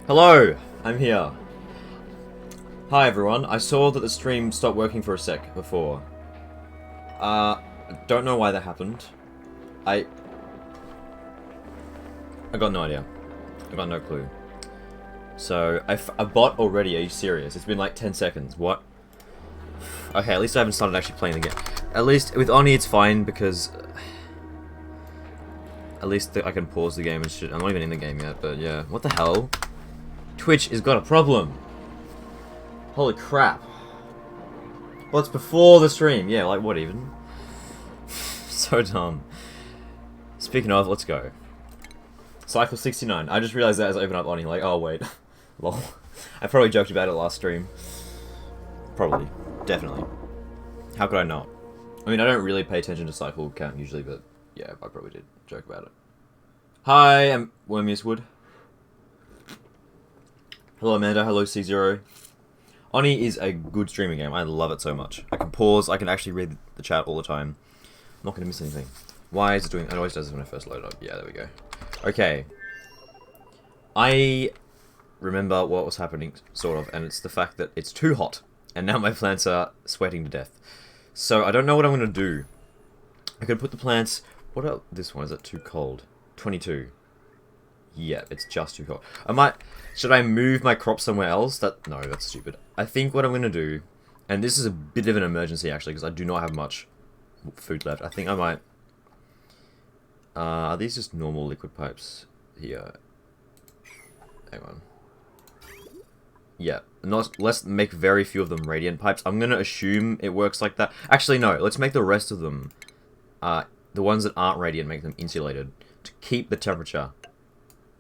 Hello, I'm here. Hi everyone, I saw that the stream stopped working for a sec before. Don't know why that happened. I got no idea. I got no clue. So, a bot already, are you serious? It's been like 10 seconds, what? Okay, at least I haven't started actually playing the game. At least, with Oni it's fine because... At least I can pause the game and shit. I'm not even in the game yet, but yeah. What the hell? Twitch has got a problem. Holy crap. Well, it's before the stream. Yeah, like what even? So dumb. Speaking of, let's go. Cycle 69. I just realized that as I opened up Oni, like, oh wait. Lol. I probably joked about it last stream. Probably. Definitely. How could I not? I mean, I don't really pay attention to cycle count usually, but yeah, I probably did joke about it. Hi, I'm Wormius Wood. Hello Amanda, hello C0. Oni is a good streaming game. I love it so much. I can pause, I can actually read the chat all the time. I'm not going to miss anything. Why is it doing... It always does this when I first load it up. Yeah, there we go. Okay. I remember what was happening, sort of, and it's the fact that it's too hot. And now my plants are sweating to death. So I don't know what I'm going to do. I could put the plants... What about this one? Is it too cold? 22. Yeah, it's just too cold. Should I move my crop somewhere else? No, that's stupid. I think what I'm going to do, and this is a bit of an emergency actually, because I do not have much food left. I think I might... are these just normal liquid pipes here? Hang on. Yeah, let's make very few of them radiant pipes. I'm going to assume it works like that. Actually, no, let's make the rest of them, the ones that aren't radiant, make them insulated to keep the temperature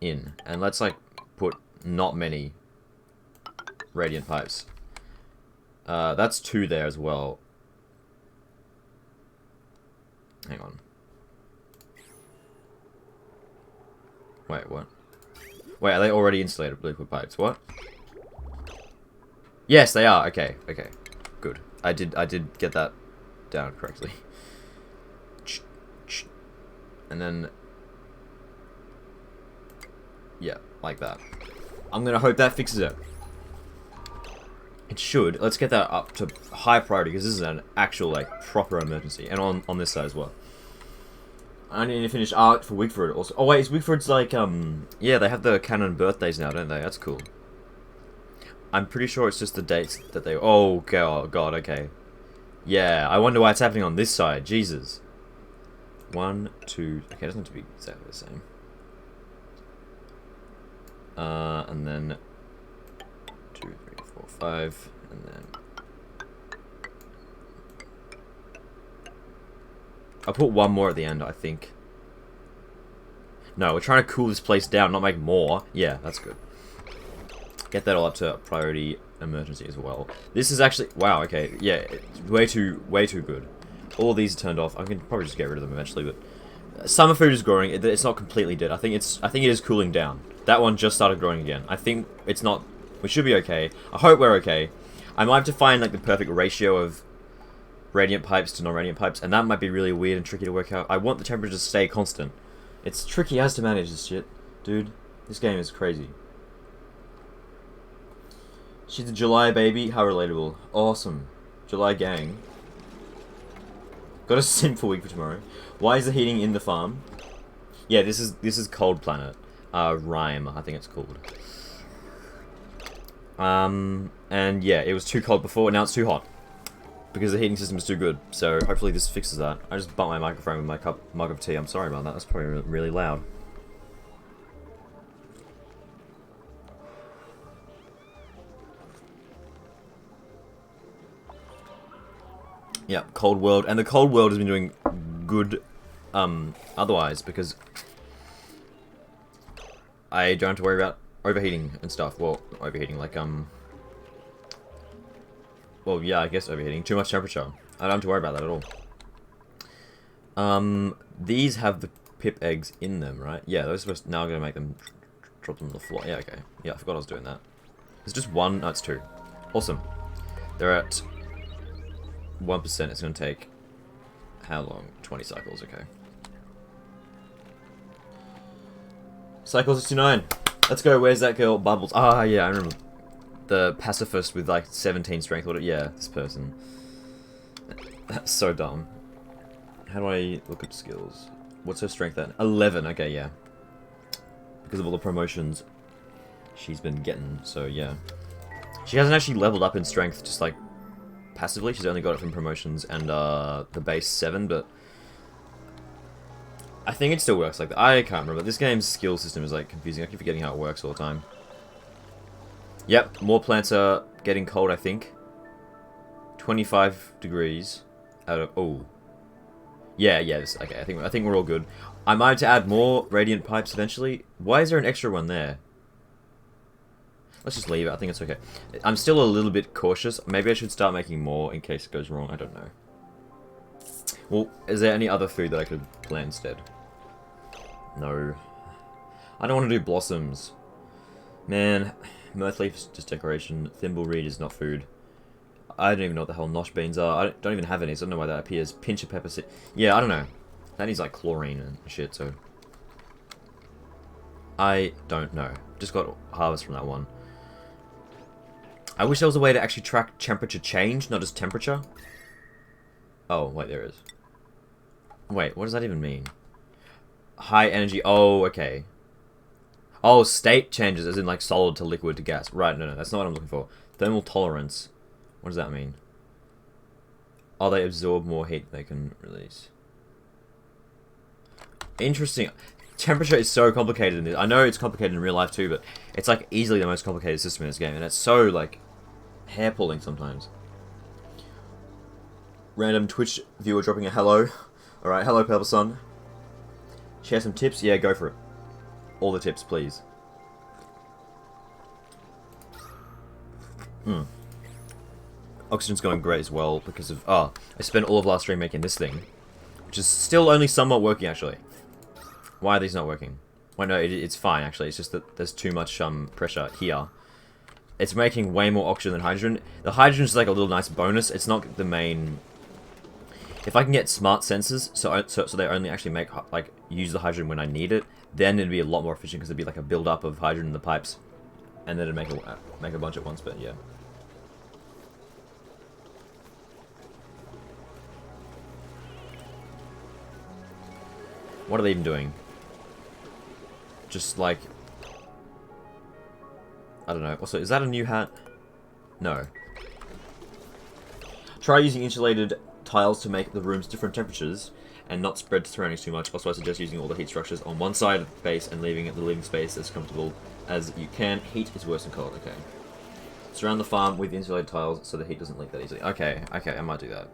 in. And let's, like, put not many radiant pipes. That's 2 there as well. Hang on. Wait, what? Wait, are they already insulated liquid pipes? What? Yes, they are. Okay, okay. Good. I did get that down correctly. And then... yeah, like that. I'm gonna hope that fixes it. It should. Let's get that up to high priority, because this is an actual, like, proper emergency. And on this side as well. I need to finish art for Wigford also. Oh wait, is Wigford's like, yeah, they have the canon birthdays now, don't they? That's cool. I'm pretty sure it's just the dates that they... Oh, God, okay. Yeah, I wonder why it's happening on this side. Jesus. 1, 2... Okay, it doesn't have to be exactly the same. And then... 2, 3, 4, 5, and then... I'll put 1 more at the end, I think. No, we're trying to cool this place down, not make more. Yeah, that's good. Get that all up to priority emergency as well. This is actually... Wow, okay. Yeah, way too good. All these are turned off. I can probably just get rid of them eventually, but... Summer food is growing. It's not completely dead. I think it is cooling down. That one just started growing again. I think it's not... We should be okay. I hope we're okay. I might have to find, like, the perfect ratio of radiant pipes to non-radiant pipes, and that might be really weird and tricky to work out. I want the temperature to stay constant. It's tricky as to manage this shit. Dude, this game is crazy. She's a July baby. How relatable. Awesome. July gang. Got a sinful week for tomorrow. Why is the heating in the farm? Yeah, this is Cold Planet. Rime, I think it's called. And yeah, it was too cold before, now it's too hot. Because the heating system is too good. So hopefully this fixes that. I just bumped my microphone with my mug of tea. I'm sorry about that. That's probably really loud. Yeah, Cold World. And the Cold World has been doing good otherwise, because I don't have to worry about overheating and stuff. Well, overheating, like, well, yeah, I guess overheating. Too much temperature. I don't have to worry about that at all. These have the pip eggs in them, right? Yeah, those are supposed to... Now I'm going to make them... Drop them on the floor. Yeah, okay. Yeah, I forgot I was doing that. It's just 1... No, it's 2. Awesome. They're at... 1%. It's going to take... How long? 20 cycles, okay. Cycle 69. Let's go. Where's that girl? Bubbles. Ah, yeah, I remember. The pacifist with like 17 strength. Yeah, this person. That's so dumb. How do I look at skills? What's her strength then? 11. Okay, yeah. Because of all the promotions she's been getting. So yeah, she hasn't actually leveled up in strength. Just like passively, she's only got it from promotions and the base 7, but I think it still works like that. I can't remember. This game's skill system is like confusing. I keep forgetting how it works all the time. Yep, more plants are getting cold, I think. 25 degrees out of... Oh. Yeah, this, okay, I think we're all good. I might have to add more radiant pipes eventually. Why is there an extra one there? Let's just leave it. I think it's okay. I'm still a little bit cautious. Maybe I should start making more in case it goes wrong. I don't know. Well, is there any other food that I could plant instead? No. I don't want to do blossoms. Man, mirth leaf is just decoration. Thimble reed is not food. I don't even know what the hell nosh beans are. I don't even have any, so I don't know why that appears. Pinch of pepper seed. Yeah, I don't know. That needs like chlorine and shit, so... I don't know. Just got harvest from that one. I wish there was a way to actually track temperature change, not just temperature. Oh, wait, there is. Wait, what does that even mean? High energy. Oh, okay. Oh, state changes, as in like solid to liquid to gas. Right, no, that's not what I'm looking for. Thermal tolerance. What does that mean? Oh, they absorb more heat than they can release. Interesting. Temperature is so complicated in this. I know it's complicated in real life too, but it's like easily the most complicated system in this game, and it's so like hair-pulling sometimes. Random Twitch viewer dropping a hello. Alright, hello Purple Sun. Share some tips? Yeah, go for it. All the tips, please. Oxygen's going great as well because of... I spent all of last stream making this thing, which is still only somewhat working, actually. Why are these not working? Well, no, it's fine, actually. It's just that there's too much pressure here. It's making way more oxygen than hydrogen. The hydrogen's like a little nice bonus. It's not the main... If I can get smart sensors, so they only actually make use the hydrogen when I need it, then it'd be a lot more efficient because it'd be like a build-up of hydrogen in the pipes, and then it'd make a bunch at once. But yeah. What are they even doing? Just like... I don't know. Also, is that a new hat? No. Try using insulated tiles to make the rooms different temperatures and not spread surroundings too much. Also, I suggest using all the heat structures on one side of the base and leaving the living space as comfortable as you can. Heat is worse than cold. Okay. Surround the farm with insulated tiles so the heat doesn't leak that easily. Okay, I might do that.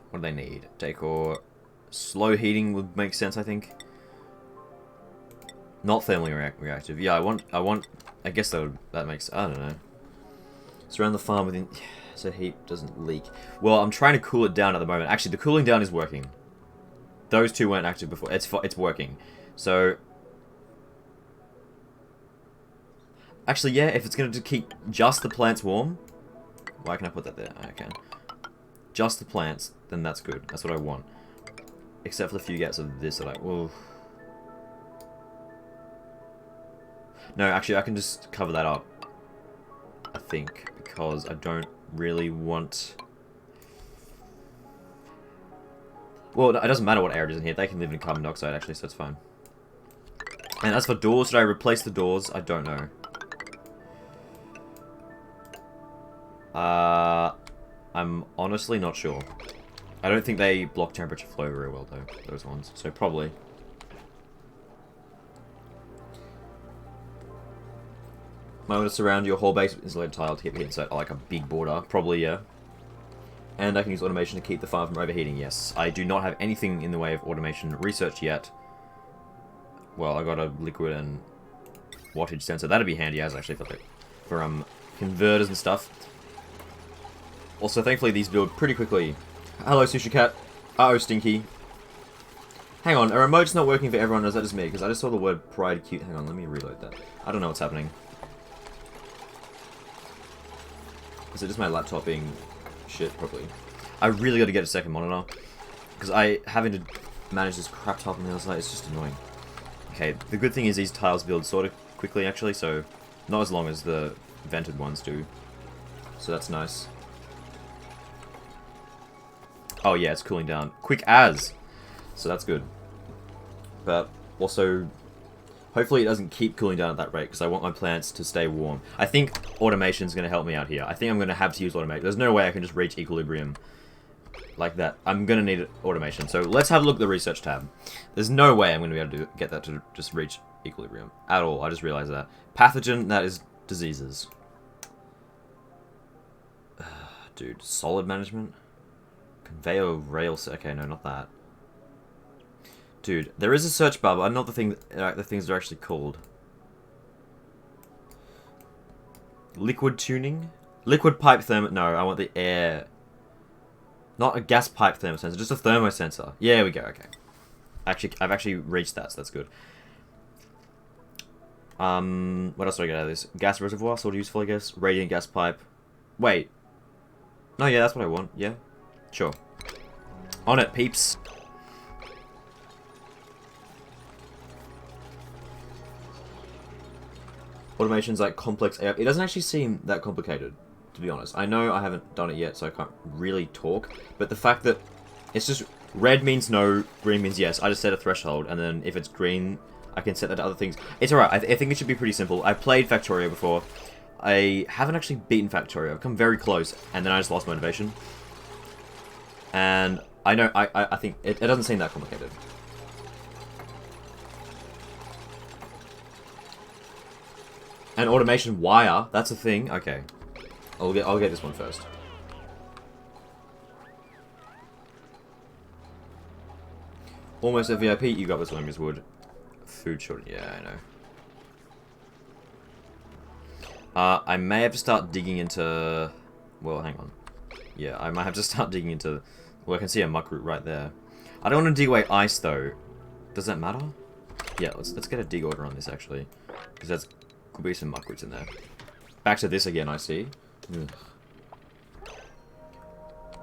What do they need? Decor. Slow heating would make sense, I think. Not thermally reactive. Yeah, I guess that makes... I don't know. Surround the farm with... so heat doesn't leak. Well, I'm trying to cool it down at the moment. Actually, the cooling down is working. Those two weren't active before. It's working. So... Actually, yeah, if it's going to keep just the plants warm... Why can I put that there? I can. Just the plants, then that's good. That's what I want. Except for the few gaps of this that I... Whoa. No, actually, I can just cover that up. I think. Because I don't really want... Well, it doesn't matter what air it is in here. They can live in carbon dioxide, actually, so it's fine. And as for doors, should I replace the doors? I don't know. I'm honestly not sure. I don't think they block temperature flow very well, though, those ones. So, probably. Might want to surround your whole base with insulated tile to keep the heat inside. Like a big border. Probably, yeah. And I can use automation to keep the farm from overheating. Yes. I do not have anything in the way of automation research yet. Well, I got a liquid and wattage sensor. That'd be handy as actually for converters and stuff. Also, thankfully, these build pretty quickly. Hello, Sushi Cat. Uh-oh, Stinky. Hang on, a remote's not working for everyone, or is that just me? Because I just saw the word pride cute. Hang on, let me reload that. I don't know what's happening. Is it just my laptop being shit? Probably. I really got to get a second monitor. Because having to manage this crap top on the other side is just annoying. Okay, the good thing is these tiles build sort of quickly, actually, so not as long as the vented ones do. So that's nice. Oh yeah, it's cooling down. Quick as! So that's good. But also, hopefully it doesn't keep cooling down at that rate, because I want my plants to stay warm. I think automation is going to help me out here. I think I'm going to have to use automation. There's no way I can just reach equilibrium like that. I'm going to need automation. So let's have a look at the research tab. There's no way I'm going to be able to get that to just reach equilibrium at all. I just realized that. Pathogen, that is diseases. Dude, solid management? Conveyor rail... Okay, no, not that. Dude, there is a search bar, but I don't know the things are actually called. Liquid tuning? Liquid pipe thermo... No, I want the air... Not a gas pipe thermosensor, just a thermosensor. Yeah, there we go, okay. I've actually reached that, so that's good. What else do I get out of this? Gas reservoir, sort of useful, I guess. Radiant gas pipe. Wait. No, yeah, that's what I want, yeah. Sure. On it, peeps. Automation's like complex AF. It doesn't actually seem that complicated, to be honest. I know I haven't done it yet, so I can't really talk. But the fact that it's just red means no, green means yes. I just set a threshold, and then if it's green, I can set that to other things. It's alright. I think it should be pretty simple. I played Factorio before. I haven't actually beaten Factorio. I've come very close, and then I just lost motivation. And I know, I think it doesn't seem that complicated. And automation wire, that's a thing. Okay, I'll get this one first. Almost a VIP. You got this one, Ms. Wood. Food shortage. Yeah, I know. I may have to start digging into... Well, hang on. Yeah, I might have to start digging into... Well, I can see a muck root right there. I don't want to dig away ice, though. Does that matter? Yeah, let's get a dig order on this, actually. Because that's... Could be some muck roots in there. Back to this again, I see. Ugh.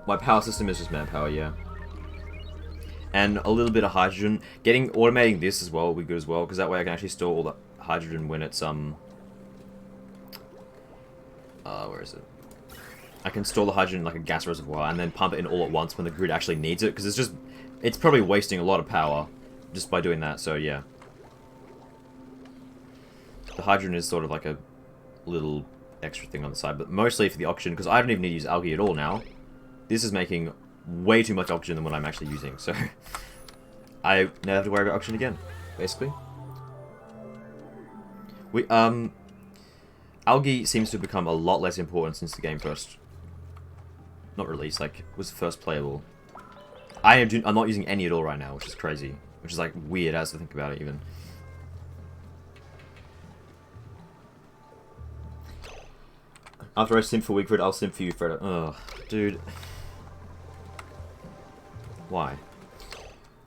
My power system is just manpower, yeah. And a little bit of hydrogen. Automating this as well will be good as well, because that way I can actually store all the hydrogen when it's, where is it? I can store the hydrogen in like a gas reservoir and then pump it in all at once when the grid actually needs it, because it's probably wasting a lot of power just by doing that, so yeah. The hydrogen is sort of like a little extra thing on the side, but mostly for the oxygen, because I don't even need to use algae at all now. This is making way too much oxygen than what I'm actually using, so I never have to worry about oxygen again, basically. Algae seems to have become a lot less important since the game first... Not released, like, was first playable. I'm not using any at all right now, which is crazy. Which is, like, weird as to think about it, even. After I simp for Wigford, I'll simp for you, Freddo. Ugh, dude. Why?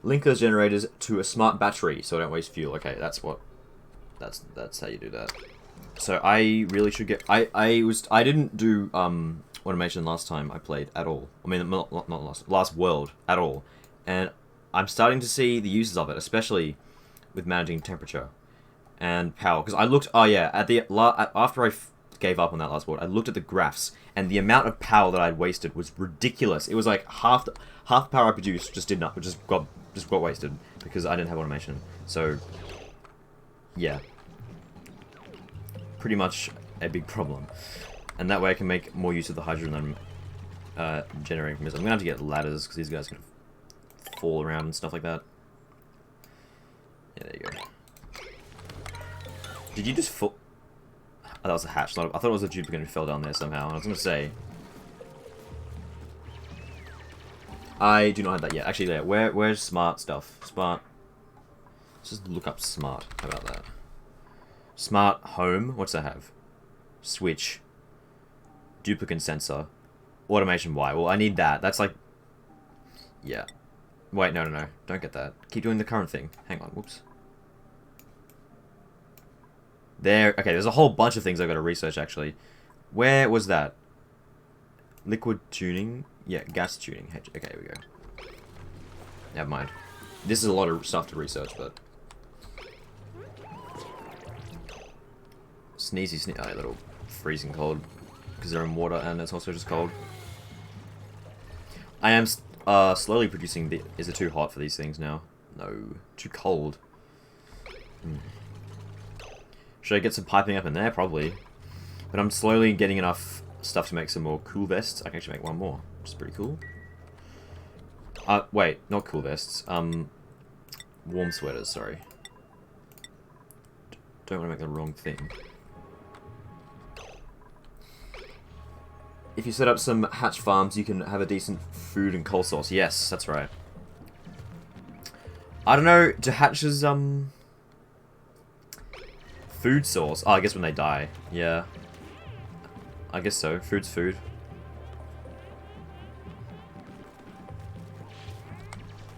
Link those generators to a smart battery, so I don't waste fuel. Okay, that's what... That's how you do that. So I really should get... I didn't do automation last time I played at all. I mean, not last world at all. And I'm starting to see the uses of it, especially with managing temperature and power. Because I looked... Oh yeah, after I gave up on that last world, I looked at the graphs, and the amount of power that I'd wasted was ridiculous. It was like half the power I produced just got wasted because I didn't have automation. So yeah, pretty much a big problem. And that way I can make more use of the hydrogen than generating from this. I'm gonna have to get ladders because these guys can fall around and stuff like that. Yeah, there you go. Did you just fall? Oh, that was a hatch. I thought it was a duplicate who fell down there somehow. I was going to say... I do not have that yet. Actually, yeah, where's smart stuff? Smart... Let's just look up smart. How about that? Smart home. What's that have? Switch. Duplicate sensor. Automation Y. Well, I need that. That's like... Yeah. Wait, no. Don't get that. Keep doing the current thing. Hang on. Whoops. There, okay, there's a whole bunch of things I've got to research, actually. Where was that? Liquid tuning? Yeah, gas tuning. Okay, here we go. Never mind. This is a lot of stuff to research, but... a little freezing cold. Because they're in water and it's also just cold. I am slowly producing the... Is it too hot for these things now? No. Too cold. Should I get some piping up in there? Probably. But I'm slowly getting enough stuff to make some more cool vests. I can actually make one more, which is pretty cool. Wait, not cool vests. Warm sweaters, sorry. Don't want to make the wrong thing. If you set up some hatch farms, you can have a decent food and coal source. Yes, that's right. I don't know, do hatches, food source? Oh, I guess when they die. Yeah. I guess so. Food's food.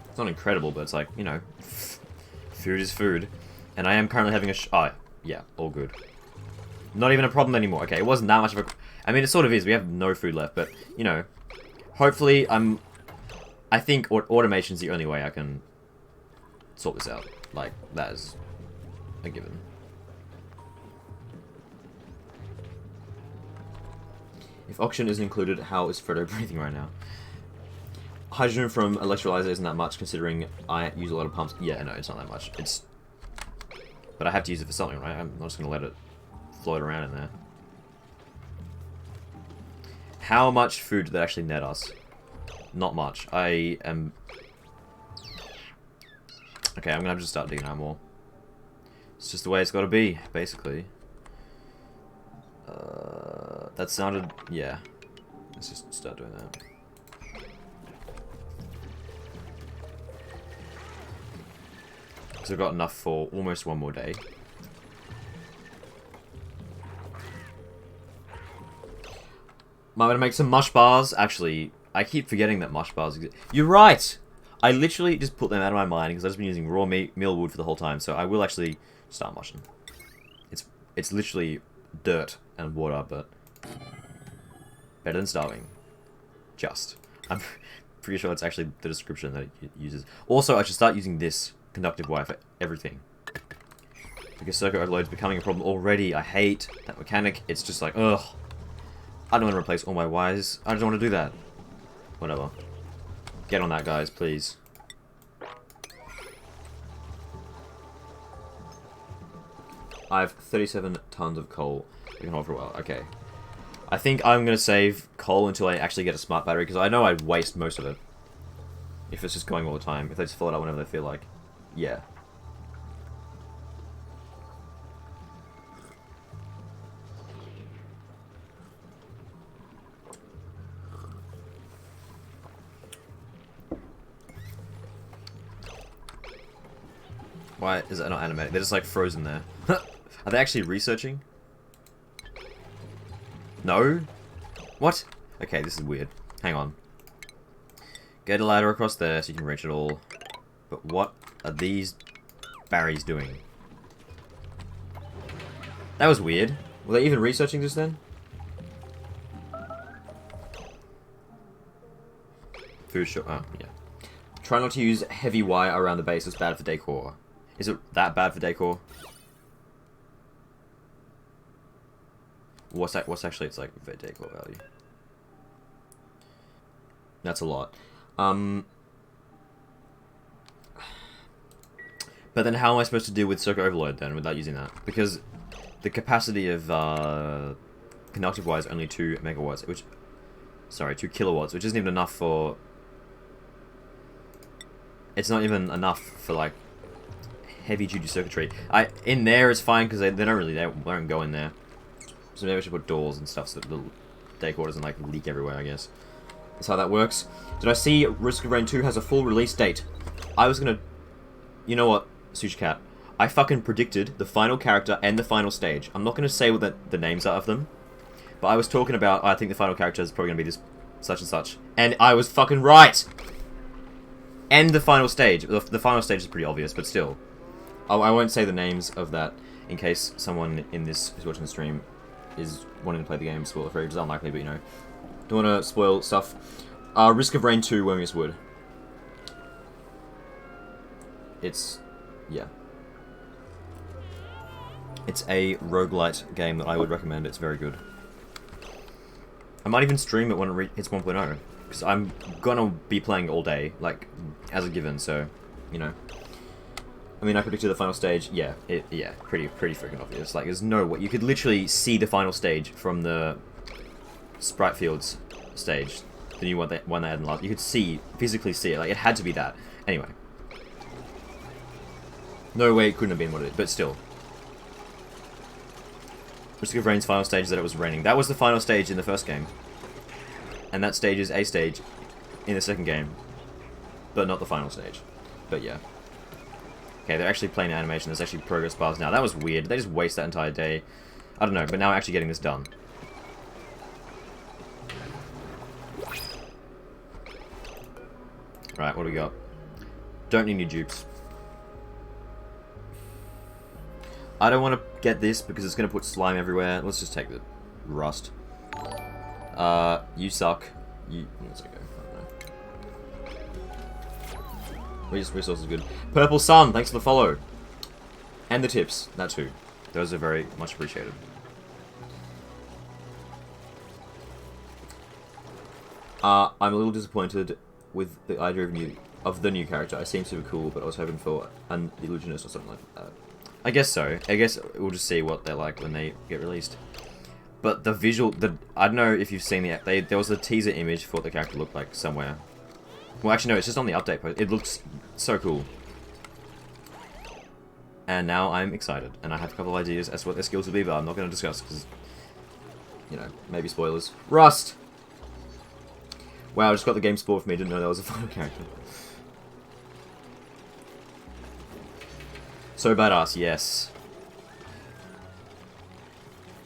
It's not incredible, but it's like, you know, food is food. And I am currently having a oh, yeah, all good. Not even a problem anymore. Okay, it wasn't that much of a... I mean, it sort of is. We have no food left, but, you know, hopefully I think automation's the only way I can sort this out. Like, that is a given. If oxygen isn't included, how is Freddo breathing right now? Hydrogen from electrolyzer isn't that much, considering I use a lot of pumps. Yeah, no, it's not that much. It's... But I have to use it for something, right? I'm not just going to let it float around in there. How much food did that actually net us? Not much. I am... Okay, I'm going to have to start digging out more. It's just the way it's got to be, basically. That sounded... Yeah. Let's just start doing that. Because I've got enough for almost one more day. I'm gonna make some mush bars. Actually, I keep forgetting that mush bars exist. You're right! I literally just put them out of my mind because I've just been using raw meal wood for the whole time. So I will actually start mushing. It's literally dirt and water, but better than starving. Just. I'm pretty sure it's actually the description that it uses. Also, I should start using this conductive wire for everything. Because circuit overload is becoming a problem already. I hate that mechanic. It's just like, ugh. I don't want to replace all my wires. I don't want to do that. Whatever. Get on that, guys, please. I have 37 tons of coal. We can hold for a while. Okay. I think I'm going to save coal until I actually get a smart battery, because I know I'd waste most of it. If it's just going all the time. If they just fill it up whenever they feel like. Yeah. Why is that not animated? They're just like frozen there. Are they actually researching? No? What? Okay, this is weird. Hang on. Get a ladder across there so you can reach it all. But what are these Barrys doing? That was weird. Were they even researching this then? Food shop. Oh, yeah. Try not to use heavy wire around the base. It's bad for decor. Is it that bad for decor? What's actually its like decor value? That's a lot. But then how am I supposed to deal with circuit overload then without using that? Because the capacity of conductive wire is only 2 megawatts, which... Sorry, 2 kilowatts, which isn't even enough for... It's not even enough for, like, heavy-duty circuitry. In there is fine, because they don't go in there. So maybe I should put doors and stuff so that the decor doesn't, like, leak everywhere, I guess. That's how that works. Did I see Risk of Rain 2 has a full release date? I was gonna... You know what, Sushi Cat? I fucking predicted the final character and the final stage. I'm not gonna say what the names are of them. But I was talking about, I think the final character is probably gonna be this such and such. And I was fucking right! And the final stage. The final stage is pretty obvious, but still. I won't say the names of that in case someone in this who's watching the stream is wanting to play the game spoiler free, which is unlikely, but you know. Don't want to spoil stuff. Risk of Rain 2, Wormiest Wood. It's... yeah. It's a roguelite game that I would recommend. It's very good. I might even stream it when it hits 1.0, because I'm gonna be playing all day, like, as a given, so, you know. I mean, I predicted the final stage. Yeah, pretty freaking obvious. Like, there's no way. You could literally see the final stage from the Sprite Fields stage. The new one they had in last. You could physically see it. Like, it had to be that. Anyway. No way it couldn't have been what it is, but still. Risk of Rain's final stage is that it was raining. That was the final stage in the first game. And that stage is a stage in the second game. But not the final stage. But yeah. Okay, they're actually playing animation. There's actually progress bars now. That was weird. They just waste that entire day. I don't know, but now I'm actually getting this done. Right, what do we got? Don't need any dupes. I don't want to get this because it's going to put slime everywhere. Let's just take the rust. You suck. It's okay. I don't know. Resources good. Purple Sun, thanks for the follow. And the tips, that too. Those are very much appreciated. I'm a little disappointed with the idea of the new character. It seems super cool, but I was hoping for an illusionist or something like that. I guess so. I guess we'll just see what they're like when they get released. But the visual, I don't know if you've seen there was a teaser image for what the character looked like somewhere. Well, actually no, it's just on the update post. It looks so cool. And now I'm excited, and I have a couple of ideas as to what their skills will be, but I'm not going to discuss because, you know, maybe spoilers. Rust! Wow, I just got the game spoiled for me. Didn't know that was a final character. So badass, yes.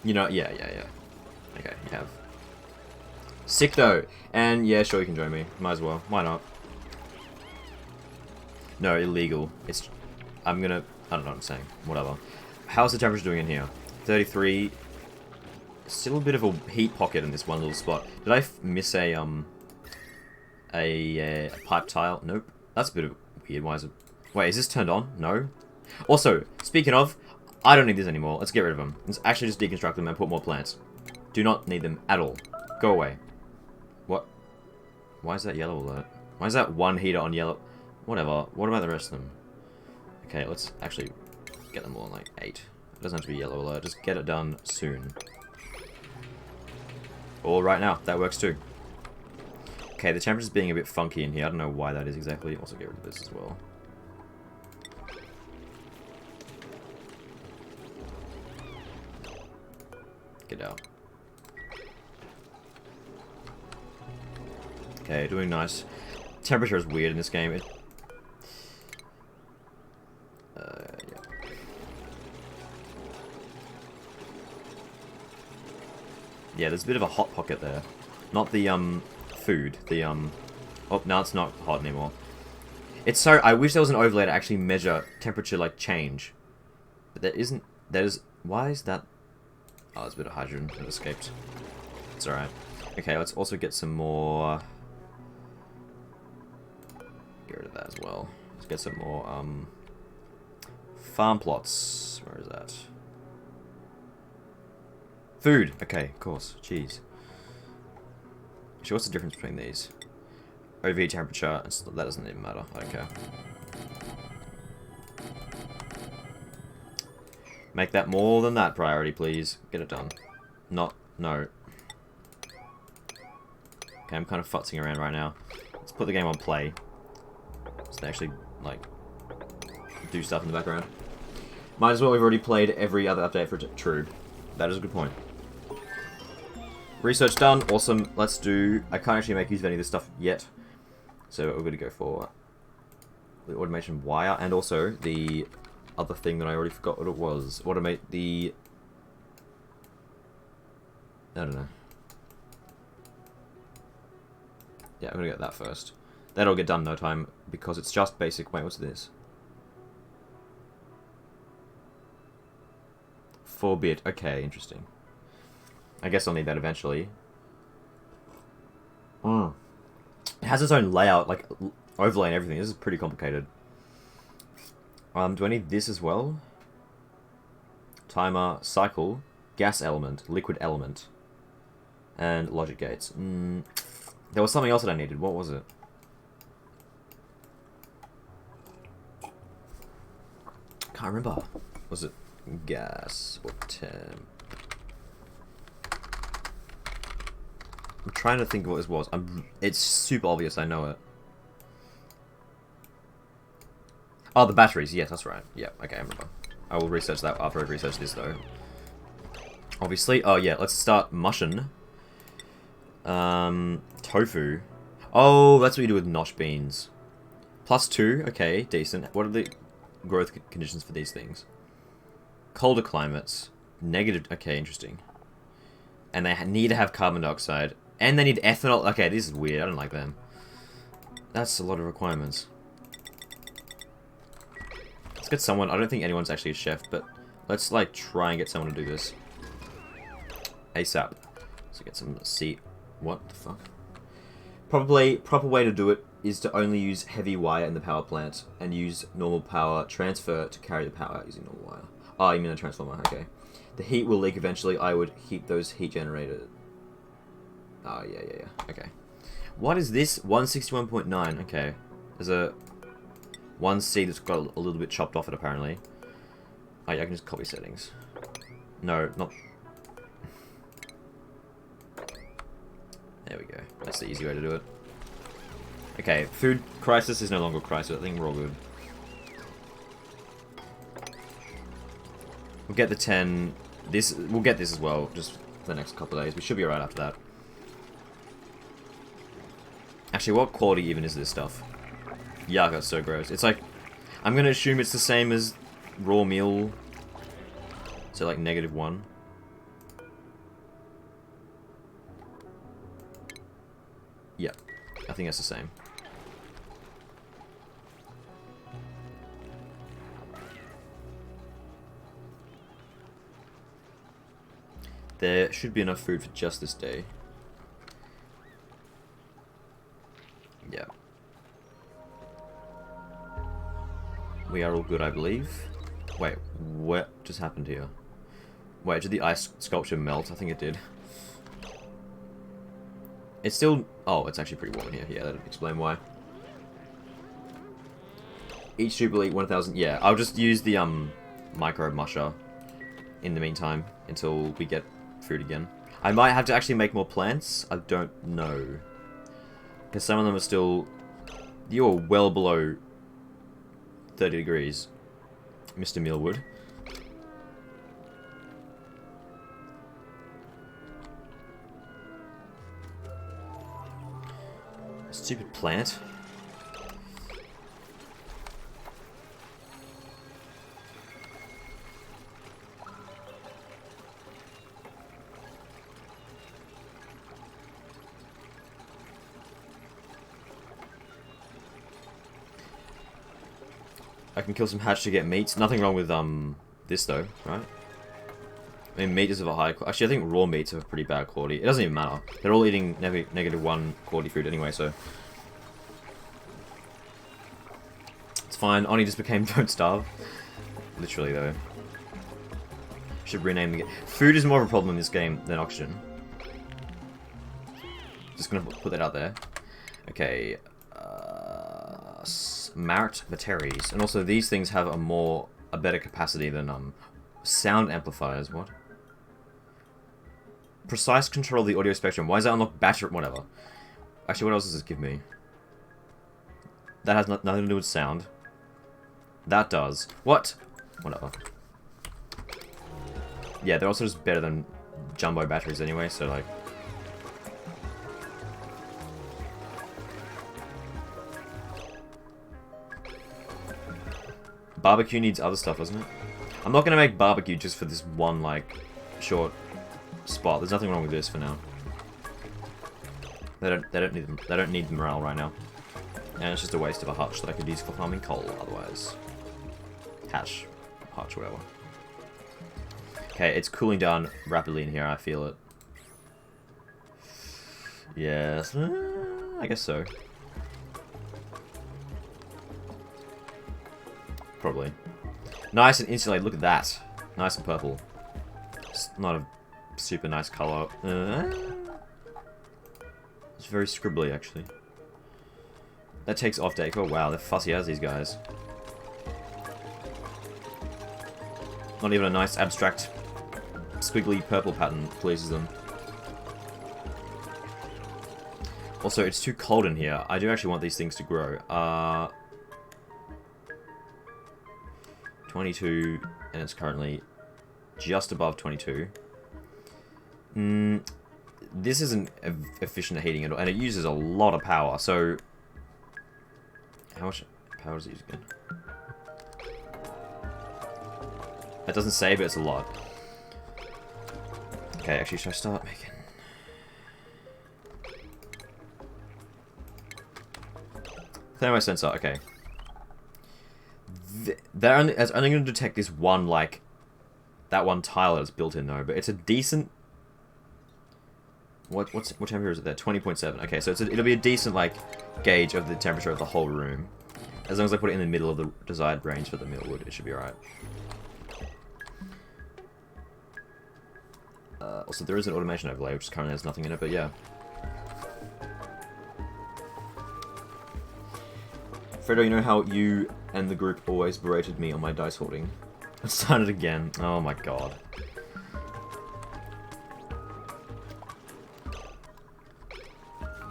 You know, yeah. Okay, you have. Sick though, and yeah, sure you can join me. Might as well. Why not? No, illegal. I don't know what I'm saying. Whatever. How's the temperature doing in here? 33. Still a bit of a heat pocket in this one little spot. Did I miss a pipe tile? Nope. That's a bit of weird. Why is it? Wait, is this turned on? No. Also, speaking of, I don't need this anymore. Let's get rid of them. Let's actually just deconstruct them and put more plants. Do not need them at all. Go away. What? Why is that yellow alert? Why is that one heater on yellow? Whatever. What about the rest of them? Okay, let's actually get them all on like 8. It doesn't have to be yellow alert. Just get it done soon. Or right now. That works too. Okay, the temperature's being a bit funky in here. I don't know why that is exactly. Also get rid of this as well. Get out. Okay, doing nice. Temperature is weird in this game. Yeah. Yeah, there's a bit of a hot pocket there. Not the, food. The, Oh, now it's not hot anymore. It's so... I wish there was an overlay to actually measure temperature, like, change. But there isn't... There's... Why is that... Oh, there's a bit of hydrogen that escaped. It's alright. Okay, let's also get some more... Get rid of that as well. Let's get some more, farm plots. Where is that? Food! Okay, of course. Cheese. Actually, what's the difference between these? Overheat temperature, that doesn't even matter. I don't care. Make that more than that priority, please. Get it done. No. Okay, I'm kind of futzing around right now. Let's put the game on play. So they actually, like, do stuff in the background. Might as well, we've already played every other update for it. True. That is a good point. Research done. Awesome. Let's do... I can't actually make use of any of this stuff yet. So we're going to go for the automation wire and also the other thing that I already forgot what it was. Automate the... I don't know. Yeah, I'm going to get that first. That'll get done in no time because it's just basic... Wait, what's this? 4-bit. Okay, interesting. I guess I'll need that eventually. It has its own layout, like overlay and everything. This is pretty complicated. Do I need this as well? timer, cycle, gas element, liquid element, and logic gates. There was something else that I needed. What was it? Can't remember. Was it gas or temp? I'm trying to think of what this was. It's super obvious, I know it. Oh, the batteries. Yes, that's right. Yeah, okay, I remember. I will research that after I research this, though. Obviously. Oh, yeah, let's start mushing. Tofu. Oh, that's what you do with nosh beans. +2. Okay, decent. What are the growth conditions for these things? Colder climates. Negative. Okay, interesting. And they need to have carbon dioxide. And they need ethanol. Okay, this is weird. I don't like them. That's a lot of requirements. Let's get someone. I don't think anyone's actually a chef, but let's, like, try and get someone to do this. ASAP. So get some seat. What the fuck? Probably, proper way to do it is to only use heavy wire in the power plant and use normal power transfer to carry the power using normal wire. Oh, you mean a transformer, okay. The heat will leak eventually. I would heat those heat generators. Oh, yeah. Okay. What is this? 161.9. Okay. There's a 1C that's got a little bit chopped off it, apparently. Oh, yeah, I can just copy settings. No, not... There we go. That's the easy way to do it. Okay, food crisis is no longer a crisis. I think we're all good. We'll get the 10... We'll get this as well, just for the next couple of days. We should be alright after that. Actually, what quality even is this stuff? Yuck, that's so gross. It's like... I'm gonna assume it's the same as raw meal. So, like, -1. Yeah, I think that's the same. There should be enough food for just this day. Yeah. We are all good, I believe. Wait, what just happened here? Wait, did the ice sculpture melt? I think it did. It's still... Oh, it's actually pretty warm in here. Yeah, that'll explain why. Each soup will eat 1,000... Yeah, I'll just use the micro musher in the meantime until we get food again. I might have to actually make more plants. I don't know. Because some of them are still... You're well below 30 degrees, Mr. Millwood. Stupid plant. I can kill some hatch to get meat. Nothing wrong with this though, right? I mean, meat is of a high quality. Actually, I think raw meat's of a pretty bad quality. It doesn't even matter. They're all eating -1 quality food anyway, so it's fine. Oni just became Don't Starve. Literally though. Should rename the game. Food is more of a problem in this game than oxygen. Just gonna put that out there. Okay. Merit batteries, and also these things have a better capacity than sound amplifiers. What? Precise control of the audio spectrum. Why is that unlock battery? Whatever. Actually, what else does this give me? That has nothing to do with sound. That does. What? Whatever. Yeah, they're also just better than jumbo batteries anyway. So like. Barbecue needs other stuff, doesn't it? I'm not gonna make barbecue just for this one, like, short spot. There's nothing wrong with this for now. They don't need the morale right now. And it's just a waste of a hutch that I could use for farming coal otherwise. Hutch, whatever. Okay, it's cooling down rapidly in here, I feel it. Yes, I guess so. Probably. Nice and insulated. Look at that. Nice and purple. It's not a super nice color. It's very scribbly, actually. That takes off decor. Wow, they're fussy as these guys. Not even a nice abstract squiggly purple pattern pleases them. Also, it's too cold in here. I do actually want these things to grow. 22, and it's currently just above 22. This isn't efficient at heating at all, and it uses a lot of power, so... How much power does it use again? That doesn't say, but it's a lot. Okay, actually, should I start making... Thermo sensor, okay. It's only going to detect this one, like... That one tile that's built in, though, but it's a decent... What temperature is it there? 20.7. Okay, so it'll be a decent, like, gauge of the temperature of the whole room. As long as I put it in the middle of the desired range for the millwood, it should be alright. Also, there is an automation overlay, which currently has nothing in it, but yeah. Freddo, you know how you and the group always berated me on my dice hoarding? I started again. Oh my god.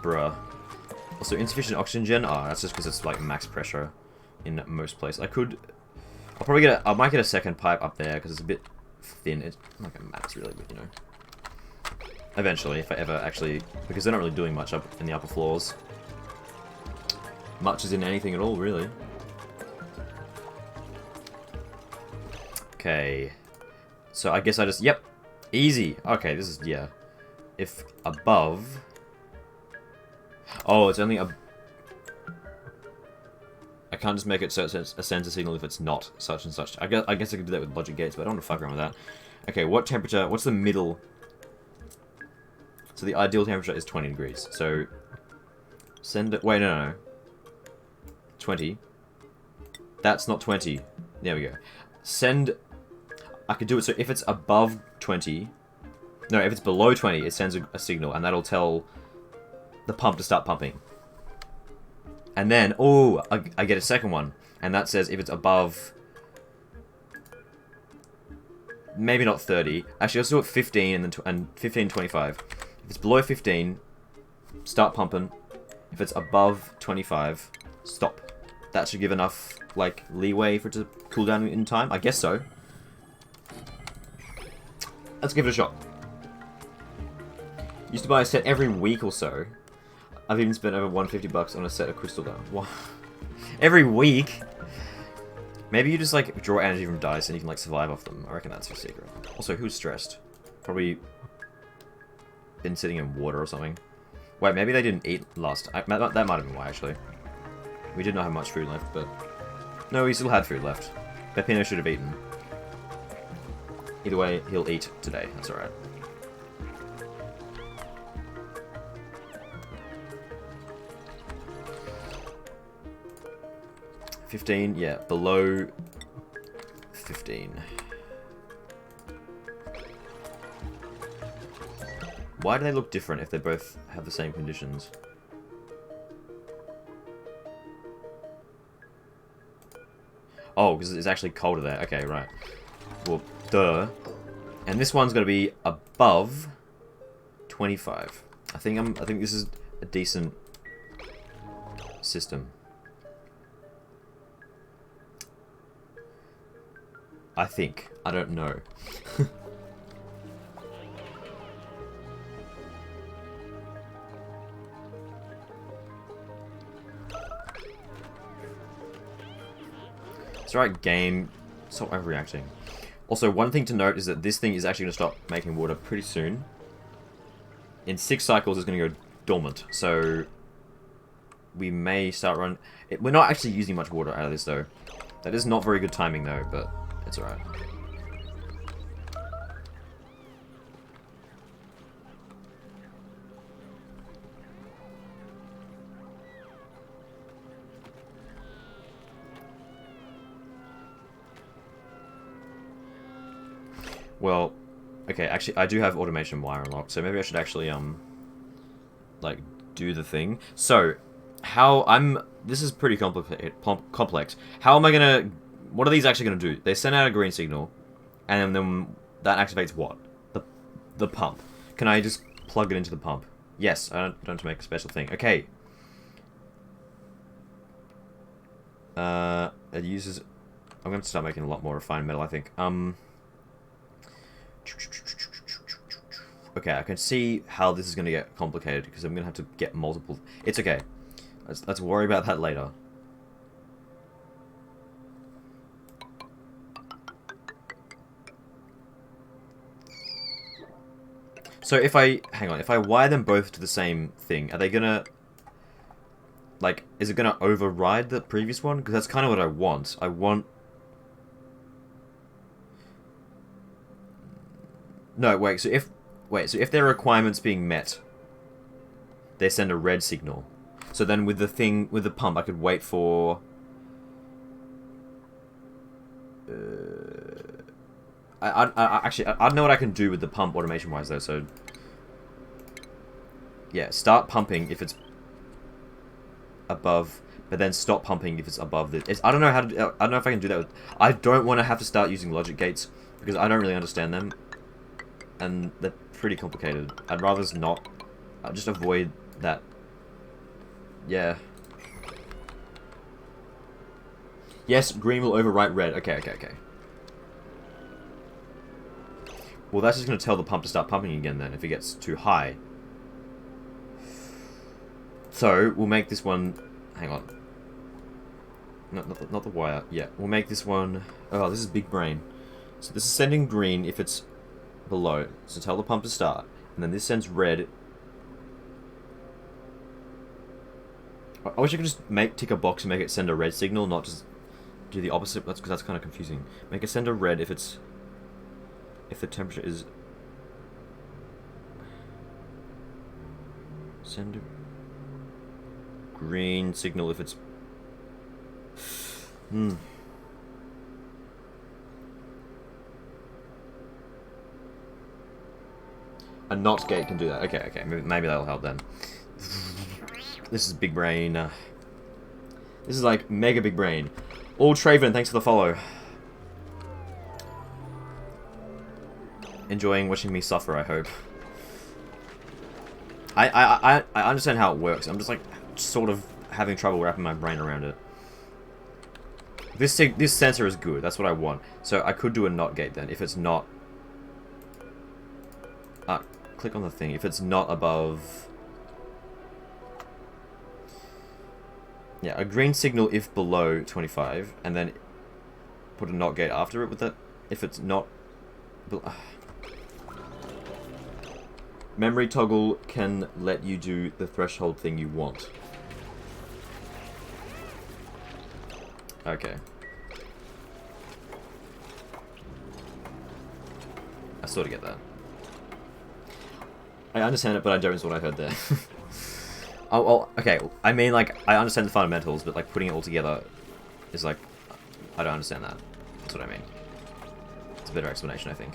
Bruh. Also, insufficient oxygen gen? Oh, that's just because it's like max pressure in most places. I'll probably get I might get a second pipe up there because it's a bit thin. It's not gonna matter really, but you know. Eventually, if I ever actually... Because they're not really doing much up in the upper floors. Much as in anything at all, really. Okay. So I guess I just... Yep. Easy. Okay, this is... Yeah. If above... Oh, it's only a... I can't just make it so it's a sensor signal if it's not such and such. I guess I could do that with logic gates, but I don't want to fuck around with that. Okay, what temperature... What's the middle... So the ideal temperature is 20 degrees. So... Send it... Wait, no. 20. That's not 20. There we go. Send... I could do it so if it's above 20... No, if it's below 20, it sends a signal, and that'll tell the pump to start pumping. And then, oh, I get a second one. And that says if it's above... Maybe not 30. Actually, let's do it 15 and then 15, 25. If it's below 15, start pumping. If it's above 25, stop. That should give enough, like, leeway for it to cool down in time. I guess so. Let's give it a shot. Used to buy a set every week or so. I've even spent over $150 on a set of crystal down. What? Every week? Maybe you just, like, draw energy from dice and you can, like, survive off them. I reckon that's your secret. Also, who's stressed? Probably been sitting in water or something. Wait, maybe they didn't eat last time. That might have been why, actually. We did not have much food left, but... No, we still had food left. Peppino should have eaten. Either way, he'll eat today. That's alright. $15, yeah, below 15. Why do they look different if they both have the same conditions? Oh, because it's actually colder there. Okay, right. Well, duh. And this one's going to be above 25. I think this is a decent system. I think. I don't know. It's alright, game. Stop overreacting. Also, one thing to note is that this thing is actually going to stop making water pretty soon. In 6 cycles, it's going to go dormant. So, we may start running... We're not actually using much water out of this, though. That is not very good timing, though, but it's alright. Well, Okay, actually, I do have automation wire unlocked, so maybe I should actually, like, do the thing. So, this is pretty complex. How am I gonna, what are these actually gonna do? They send out a green signal, and then that activates what? The pump. Can I just plug it into the pump? Yes, I don't have to make a special thing. Okay. It uses, I'm going to start making a lot more refined metal, I think. Okay, I can see how this is going to get complicated, because I'm going to have to get multiple... It's okay. Let's worry about that later. So if I... Hang on. If I wire them both to the same thing, are they going to... Like, is it going to override the previous one? Because that's kind of what I want. I want... No, wait, so if... Wait, so if their requirements being met, they send a red signal. So then with the thing, with the pump, I could wait for... Actually, I don't know what I can do with the pump automation-wise, though, so... Yeah, start pumping if it's above, but then stop pumping if it's above the... I don't know how to... I don't know if I can do that with... I don't want to have to start using logic gates, because I don't really understand them. And they're pretty complicated. I'd rather not. I'll just avoid that. Yeah. Yes, green will overwrite red. Okay. Well, that's just going to tell the pump to start pumping again then, if it gets too high. So, we'll make this one... Hang on. Not the wire. Yeah, we'll make this one... Oh, this is big brain. So this is sending green if it's below. So tell the pump to start. And then this sends red. I wish I could just tick a box and make it send a red signal, not just do the opposite. That's because that's kind of confusing. Make it send a red if the temperature is... Send a green signal if it's... A NOT gate can do that. Okay. Maybe that'll help then. This is big brain. This is like mega big brain. All Traven, thanks for the follow. Enjoying watching me suffer, I hope. I understand how it works. I'm just like sort of having trouble wrapping my brain around it. This sensor is good. That's what I want. So I could do a NOT gate then if it's not. Click on the thing. If it's not above... Yeah, a green signal if below 25, and then put a NOT gate after it with that. If it's not... Memory toggle can let you do the threshold thing you want. Okay. I sort of get that. I understand it, but I don't is what I heard there. Oh, well, okay. I mean, like, I understand the fundamentals, but, like, putting it all together is, like, I don't understand that. That's what I mean. It's a better explanation, I think.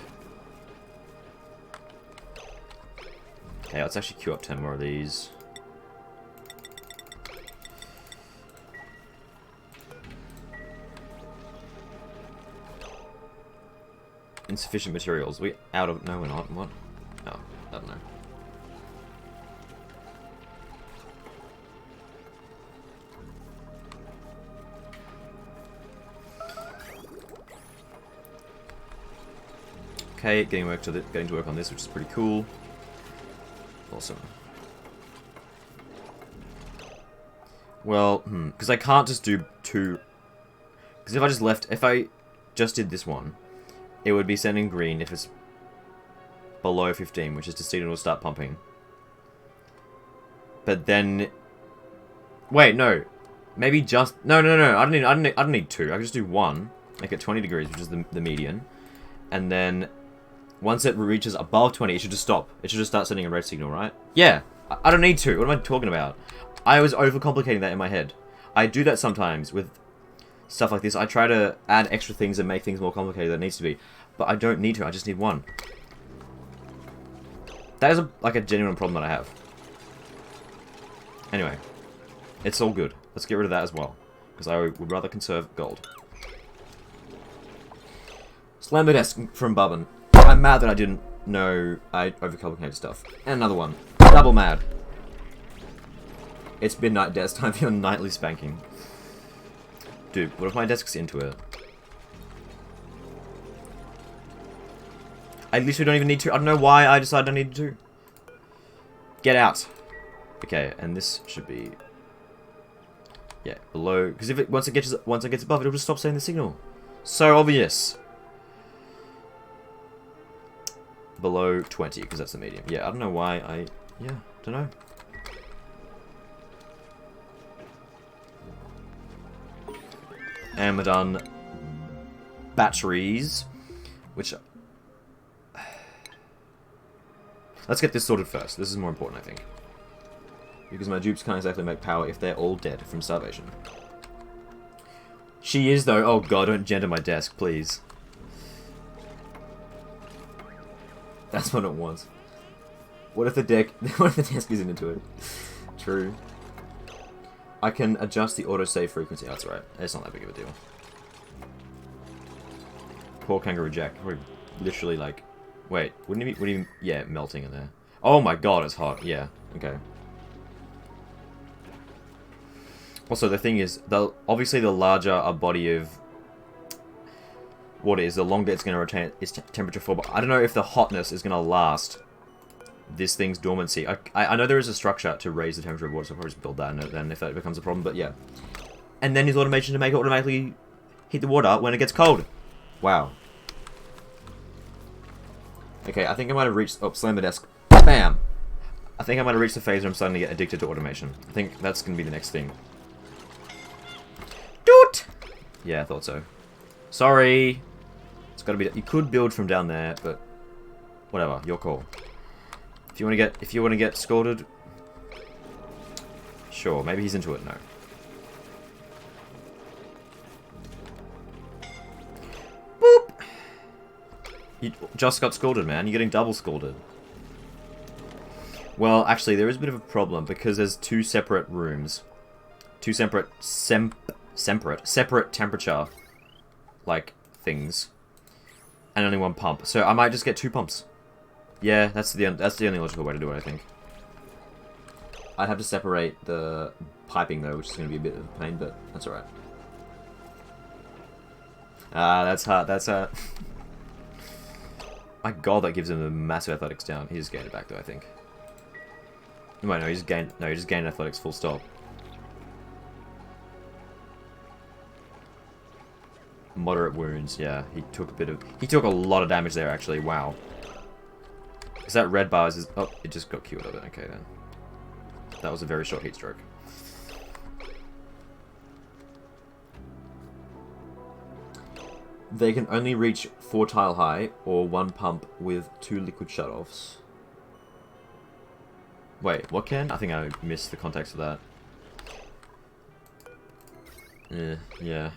Okay, let's actually queue up 10 more of these. Insufficient materials. We out of... No, we're not. What? Oh, I don't know. Okay, getting to work on this, which is pretty cool. Awesome. Well, because I can't just do two. Because if I just did this one, it would be sending green if it's below 15, which is to see it will start pumping. But then, wait, no, maybe just no. I don't need two. I can just do one, make it 20 degrees, which is the median, and then. Once it reaches above 20, it should just stop. It should just start sending a red signal, right? Yeah. I don't need to. What am I talking about? I was overcomplicating that in my head. I do that sometimes with stuff like this. I try to add extra things and make things more complicated than it needs to be. But I don't need to. I just need one. That is like a genuine problem that I have. Anyway, it's all good. Let's get rid of that as well, because I would rather conserve gold. Slam the desk from Bubbin. I'm mad that I didn't know I overcomplicated stuff. And another one. Double mad. It's midnight desk, time for your nightly spanking. Dude, what if my desk's into it? I literally don't even need to. I don't know why I decided I needed to. Get out. Okay, and this should be... Yeah, below... Because if it once it gets above it, it'll just stop saying the signal. So obvious. Below 20, because that's the medium. Yeah, I don't know why I... Yeah, don't know. And we're done. Batteries. Which... Let's get this sorted first. This is more important, I think. Because my dupes can't exactly make power if they're all dead from starvation. She is, though. Oh god, don't gender my desk, please. That's what it was. What if the desk isn't into it? True. I can adjust the autosave frequency. That's right. It's not that big of a deal. Poor Kangaroo Jack. Probably literally like... Wait, wouldn't he be... Yeah, melting in there. Oh my god, it's hot. Yeah, okay. Also, the thing is, obviously the larger a body of water is, the longer it's going to retain its temperature for. But I don't know if the hotness is going to last this thing's dormancy. I know there is a structure to raise the temperature of water, so I'll probably just build that and then if that becomes a problem, but yeah. And then his automation to make it automatically heat the water when it gets cold. Wow. Okay, I think I might have reached... Oh, slam the desk. Bam! I think I might have reached the phase where I'm starting to get addicted to automation. I think that's going to be the next thing. Doot! Yeah, I thought so. Sorry. It's got to be... You could build from down there, but... Whatever, your call. If you want to get scolded... Sure, maybe he's into it. No. Boop! You just got scolded, man. You're getting double scolded. Well, actually, there is a bit of a problem because there's two separate rooms. Two separate temperature, like, things. And only one pump. So I might just get two pumps. Yeah, that's the only logical way to do it, I think. I'd have to separate the piping, though, which is going to be a bit of a pain, but that's alright. Ah, that's hard, that's hard. My god, that gives him a massive athletics down. He just gained it back, though, I think. Wait, no, he just gained athletics full stop. Moderate wounds, yeah. He took a lot of damage there, actually. Wow. Is that red bar? Oh, it just got cured of it. Okay, then. That was a very short heat stroke. They can only reach 4 tile high or 1 pump with 2 liquid shutoffs. Wait, what can? I think I missed the context of that. Yeah.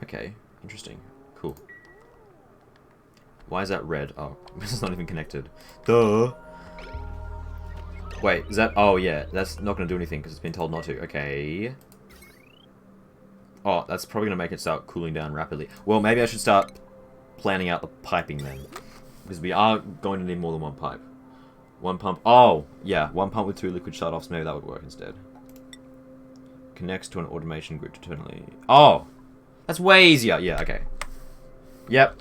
Okay, interesting. Cool. Why is that red? Oh, this is not even connected. Duh! Wait, is that... Oh, yeah, that's not going to do anything because it's been told not to. Okay. Oh, that's probably going to make it start cooling down rapidly. Well, maybe I should start planning out the piping then. Because we are going to need more than one pipe. One pump. Oh, yeah. 1 pump with 2 liquid shutoffs. Maybe that would work instead. Connects to an automation grid internally. Oh! That's way easier. Yeah, okay. Yep.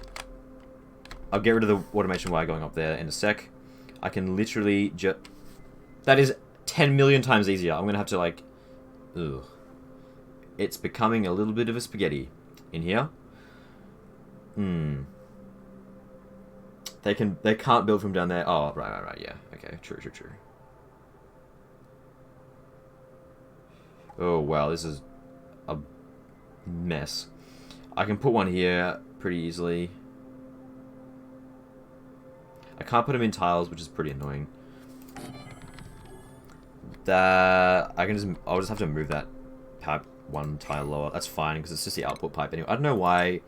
I'll get rid of the automation wire going up there in a sec. I can literally just... That is 10 million times easier. I'm going to have to, like... Ugh. It's becoming a little bit of a spaghetti in here. They can't build from down there. Oh, right, yeah. Okay, true. Oh, wow, this is a mess. I can put one here pretty easily. I can't put them in tiles, which is pretty annoying. I'll just have to move that pipe 1 tile lower. That's fine, because it's just the output pipe anyway. I don't know why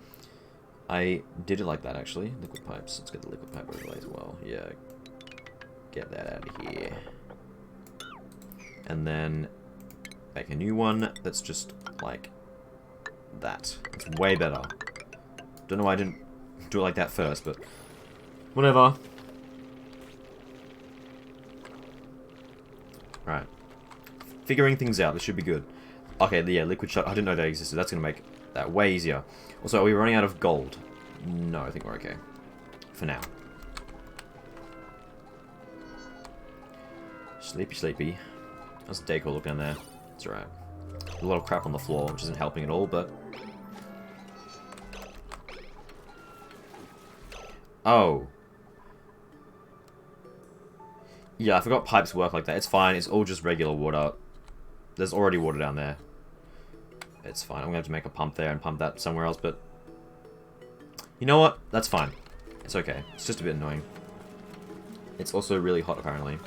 I did it like that, actually. Liquid pipes. Let's get the liquid pipe overlay as well. Yeah. get that out of here. And then make a new one that's just like that. It's way better. Don't know why I didn't do it like that first, but whatever. Right. Figuring things out. This should be good. Okay, yeah, liquid shot. I didn't know that existed. That's going to make that way easier. Also, are we running out of gold? No, I think we're okay. For now. Sleepy, sleepy. How's the decor looking there? It's alright. A lot of crap on the floor, which isn't helping at all, but... Oh. Yeah, I forgot pipes work like that. It's fine. It's all just regular water. There's already water down there. It's fine. I'm going to have to make a pump there and pump that somewhere else, but... You know what? That's fine. It's okay. It's just a bit annoying. It's also really hot, apparently.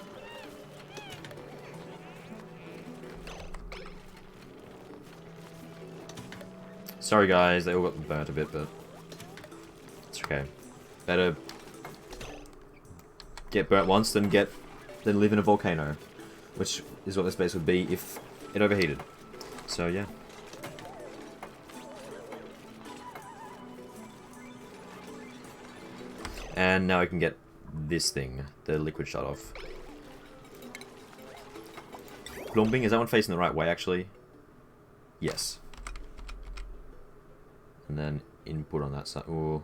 Sorry, guys. They all got burnt a bit, but... It's okay. Better... get burnt once than live in a volcano. Which is what this base would be if it overheated. So, yeah. And now I can get this thing, the liquid shut off. Plumbing, is that one facing the right way, actually? Yes. And then input on that side. Ooh.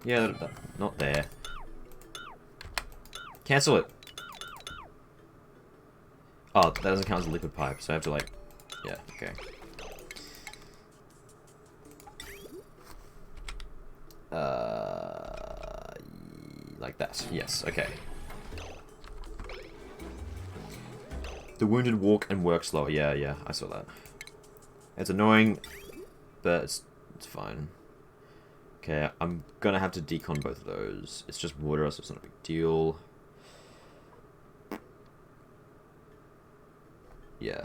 Yeah, not there. Cancel it. Oh, that doesn't count as a liquid pipe, so I have to, like... Yeah, okay. Like that. Yes, okay. The wounded walk and work slower. Yeah, yeah, I saw that. It's annoying, but it's fine. Okay, I'm gonna have to decon both of those. It's just water, so it's not a big deal. Yeah.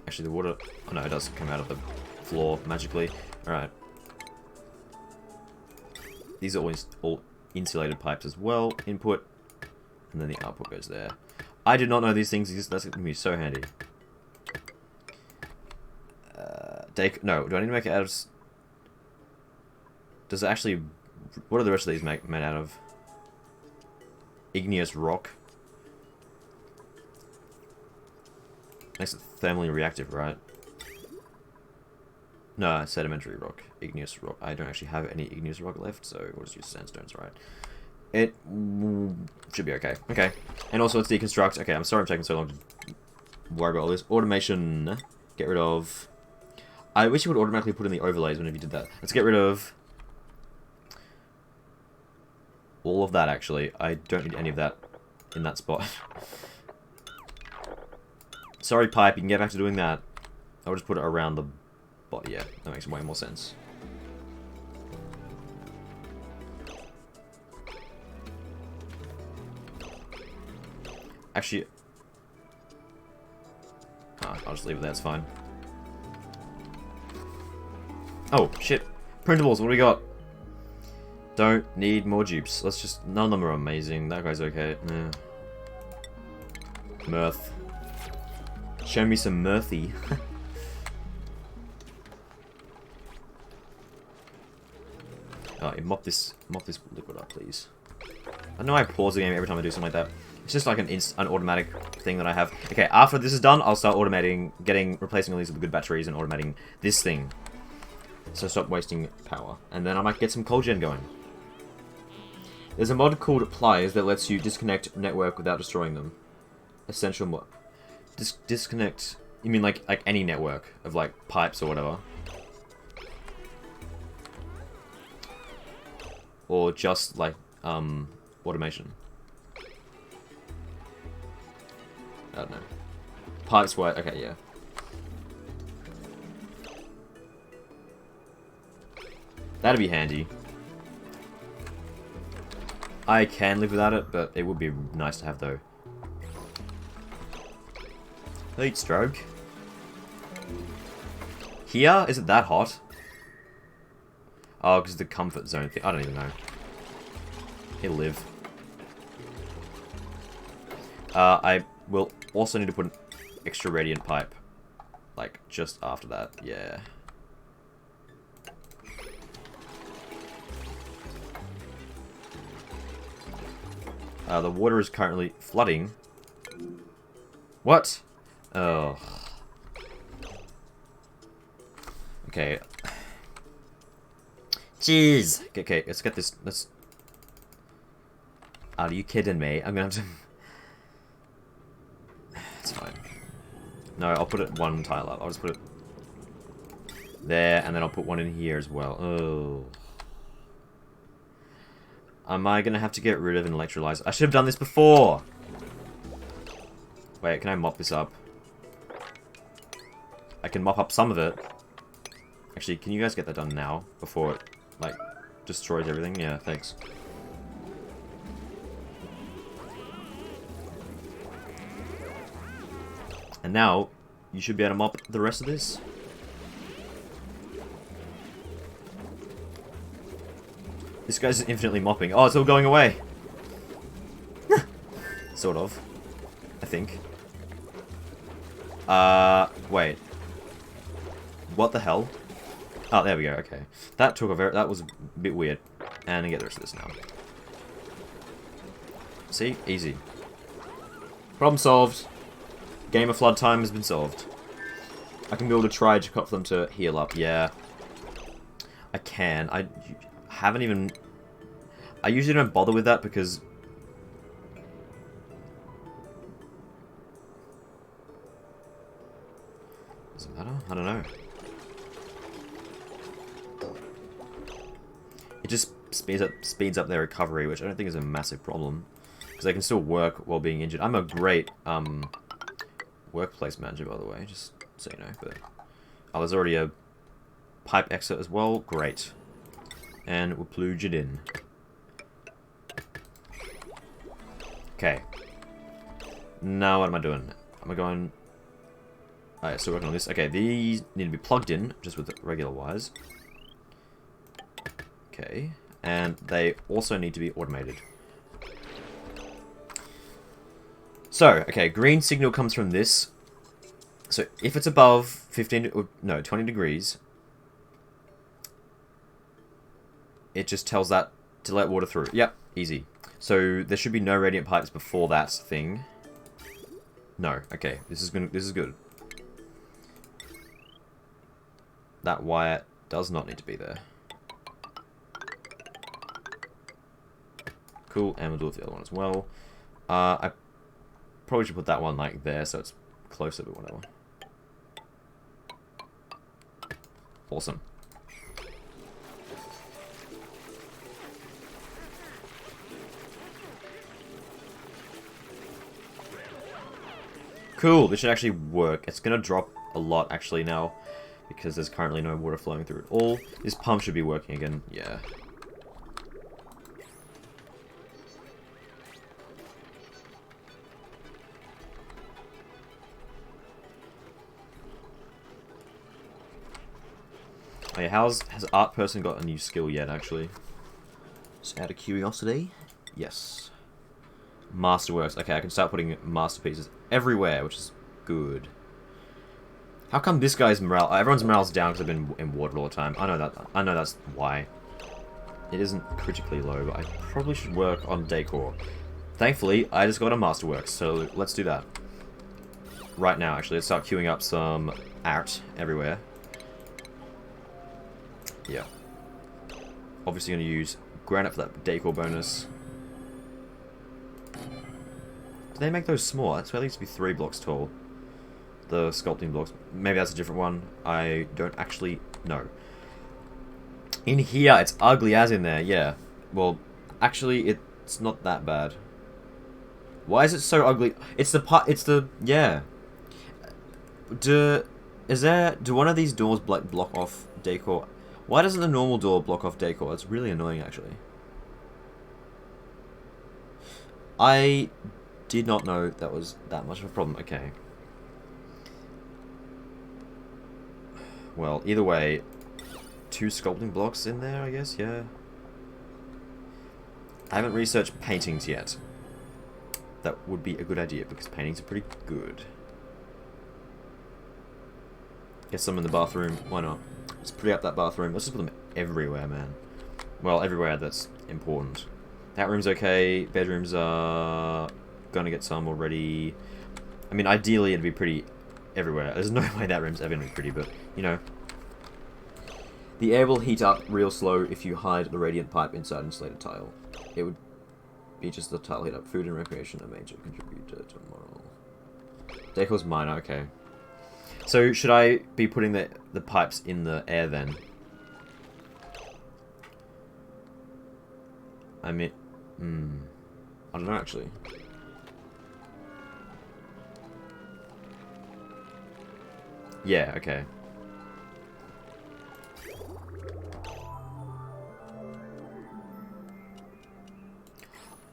Actually, the water... Oh no, it does come out of the floor magically. Alright. These are always all insulated pipes as well. Input. And then the output goes there. I did not know these things exist. That's going to be so handy. No, do I need to make it out of... Does it actually... What are the rest of these made out of? Igneous rock. Makes it thermally reactive, right? No, sedimentary rock. Igneous rock. I don't actually have any igneous rock left, so we'll just use sandstones, right? It should be okay. Okay. And also, let's deconstruct. Okay, I'm sorry I'm taking so long to worry about all this. Automation. Get rid of... I wish you would automatically put in the overlays whenever you did that. Let's get rid of... all of that, actually. I don't need any of that in that spot. Sorry, pipe. You can get back to doing that. I'll just put it around the body. Yeah, that makes way more sense. Actually... I'll just leave it there. It's fine. Oh, shit. Printables. What do we got? Don't need more dupes. Let's just... None of them are amazing. That guy's okay. Yeah. Mirth. Show me some Murphy. Mop this liquid up, please. I know I pause the game every time I do something like that. It's just like an automatic thing that I have. Okay, after this is done, I'll start automating, replacing all these with good batteries and automating this thing. So stop wasting power. And then I might get some cold gen going. There's a mod called Pliers that lets you disconnect network without destroying them. Essential mod. Disconnect... You mean like any network of like pipes or whatever? Or just like automation? I don't know. Pipes wire... Okay, yeah. That'd be handy. I can live without it, but it would be nice to have though. Heat stroke. Here? Is it that hot? Oh, because the comfort zone thing. I don't even know. It'll live. I will also need to put an extra radiant pipe. Like, just after that. Yeah. The water is currently flooding. What? Oh. Okay. Jeez. Okay, let's get this. Let's. Are you kidding me? I'm gonna have to. It's fine. No, I'll put it one tile up. I'll just put it there, and then I'll put one in here as well. Oh. Am I gonna have to get rid of an electrolyzer? I should have done this before! Wait, can I mop this up? I can mop up some of it. Actually, can you guys get that done now? Before it, like, destroys everything? Yeah, thanks. And now, you should be able to mop the rest of this. This guy's infinitely mopping. Oh, it's all going away! Sort of. I think. Wait. What the hell? Oh, there we go, okay. That took a very... That was a bit weird. And I get the rest of this now. See? Easy. Problem solved. Game of flood time has been solved. I can build a Trigeocop for them to heal up. Yeah. I can. I haven't even... I usually don't bother with that because... Does it matter? I don't know. It just speeds up their recovery, which I don't think is a massive problem. Because they can still work while being injured. I'm a great workplace manager, by the way, just so you know. But oh, there's already a pipe exit as well. Great. And we'll plunge it in. Okay. Now what am I doing? Am I going... Alright, still working on this. Okay, these need to be plugged in, just with regular wires. Okay. And they also need to be automated. So, okay, green signal comes from this. So, if it's above 15... Or, no, 20 degrees... It just tells that to let water through. Yep, easy. So there should be no radiant pipes before that thing. No. Okay, this is good. That wire does not need to be there. Cool, and we'll do it with the other one as well. I probably should put that one like there so it's closer, but whatever. Awesome. Cool, this should actually work. It's gonna drop a lot actually now, because there's currently no water flowing through at all. This pump should be working again, yeah. Oh yeah, has Art Person got a new skill yet actually? Just out of curiosity? Yes. Masterworks. Okay, I can start putting masterpieces everywhere, which is good. How come this guy's morale... Everyone's morale's down because I've been in water all the time. I know that. I know that's why. It isn't critically low, but I probably should work on decor. Thankfully, I just got a masterworks, so let's do that. Right now, actually. Let's start queuing up some art everywhere. Yeah. Obviously going to use granite for that decor bonus. Do they make those smaller? So at least be 3 blocks tall. The sculpting blocks. Maybe that's a different one. I don't actually know. In here, it's ugly as in there. Yeah. Well, actually, it's not that bad. Why is it so ugly? It's the part. It's the yeah. Do one of these doors block off decor? Why doesn't the normal door block off decor? It's really annoying, actually. I did not know that was that much of a problem. Okay. Well, either way, 2 sculpting blocks in there, I guess, yeah. I haven't researched paintings yet. That would be a good idea, because paintings are pretty good. Get some in the bathroom, why not? Let's pretty up that bathroom. Let's just put them everywhere, man. Well, everywhere that's important. That room's okay, bedrooms are gonna get some already. I mean, ideally it'd be pretty everywhere. There's no way that room's ever gonna be pretty, but, you know. The air will heat up real slow if you hide the radiant pipe inside an insulated tile. It would be just the tile heat up. Food and recreation are major contributor to moral. Decor's minor, okay. So, should I be putting the pipes in the air then? I mean, I don't know actually. Yeah, okay.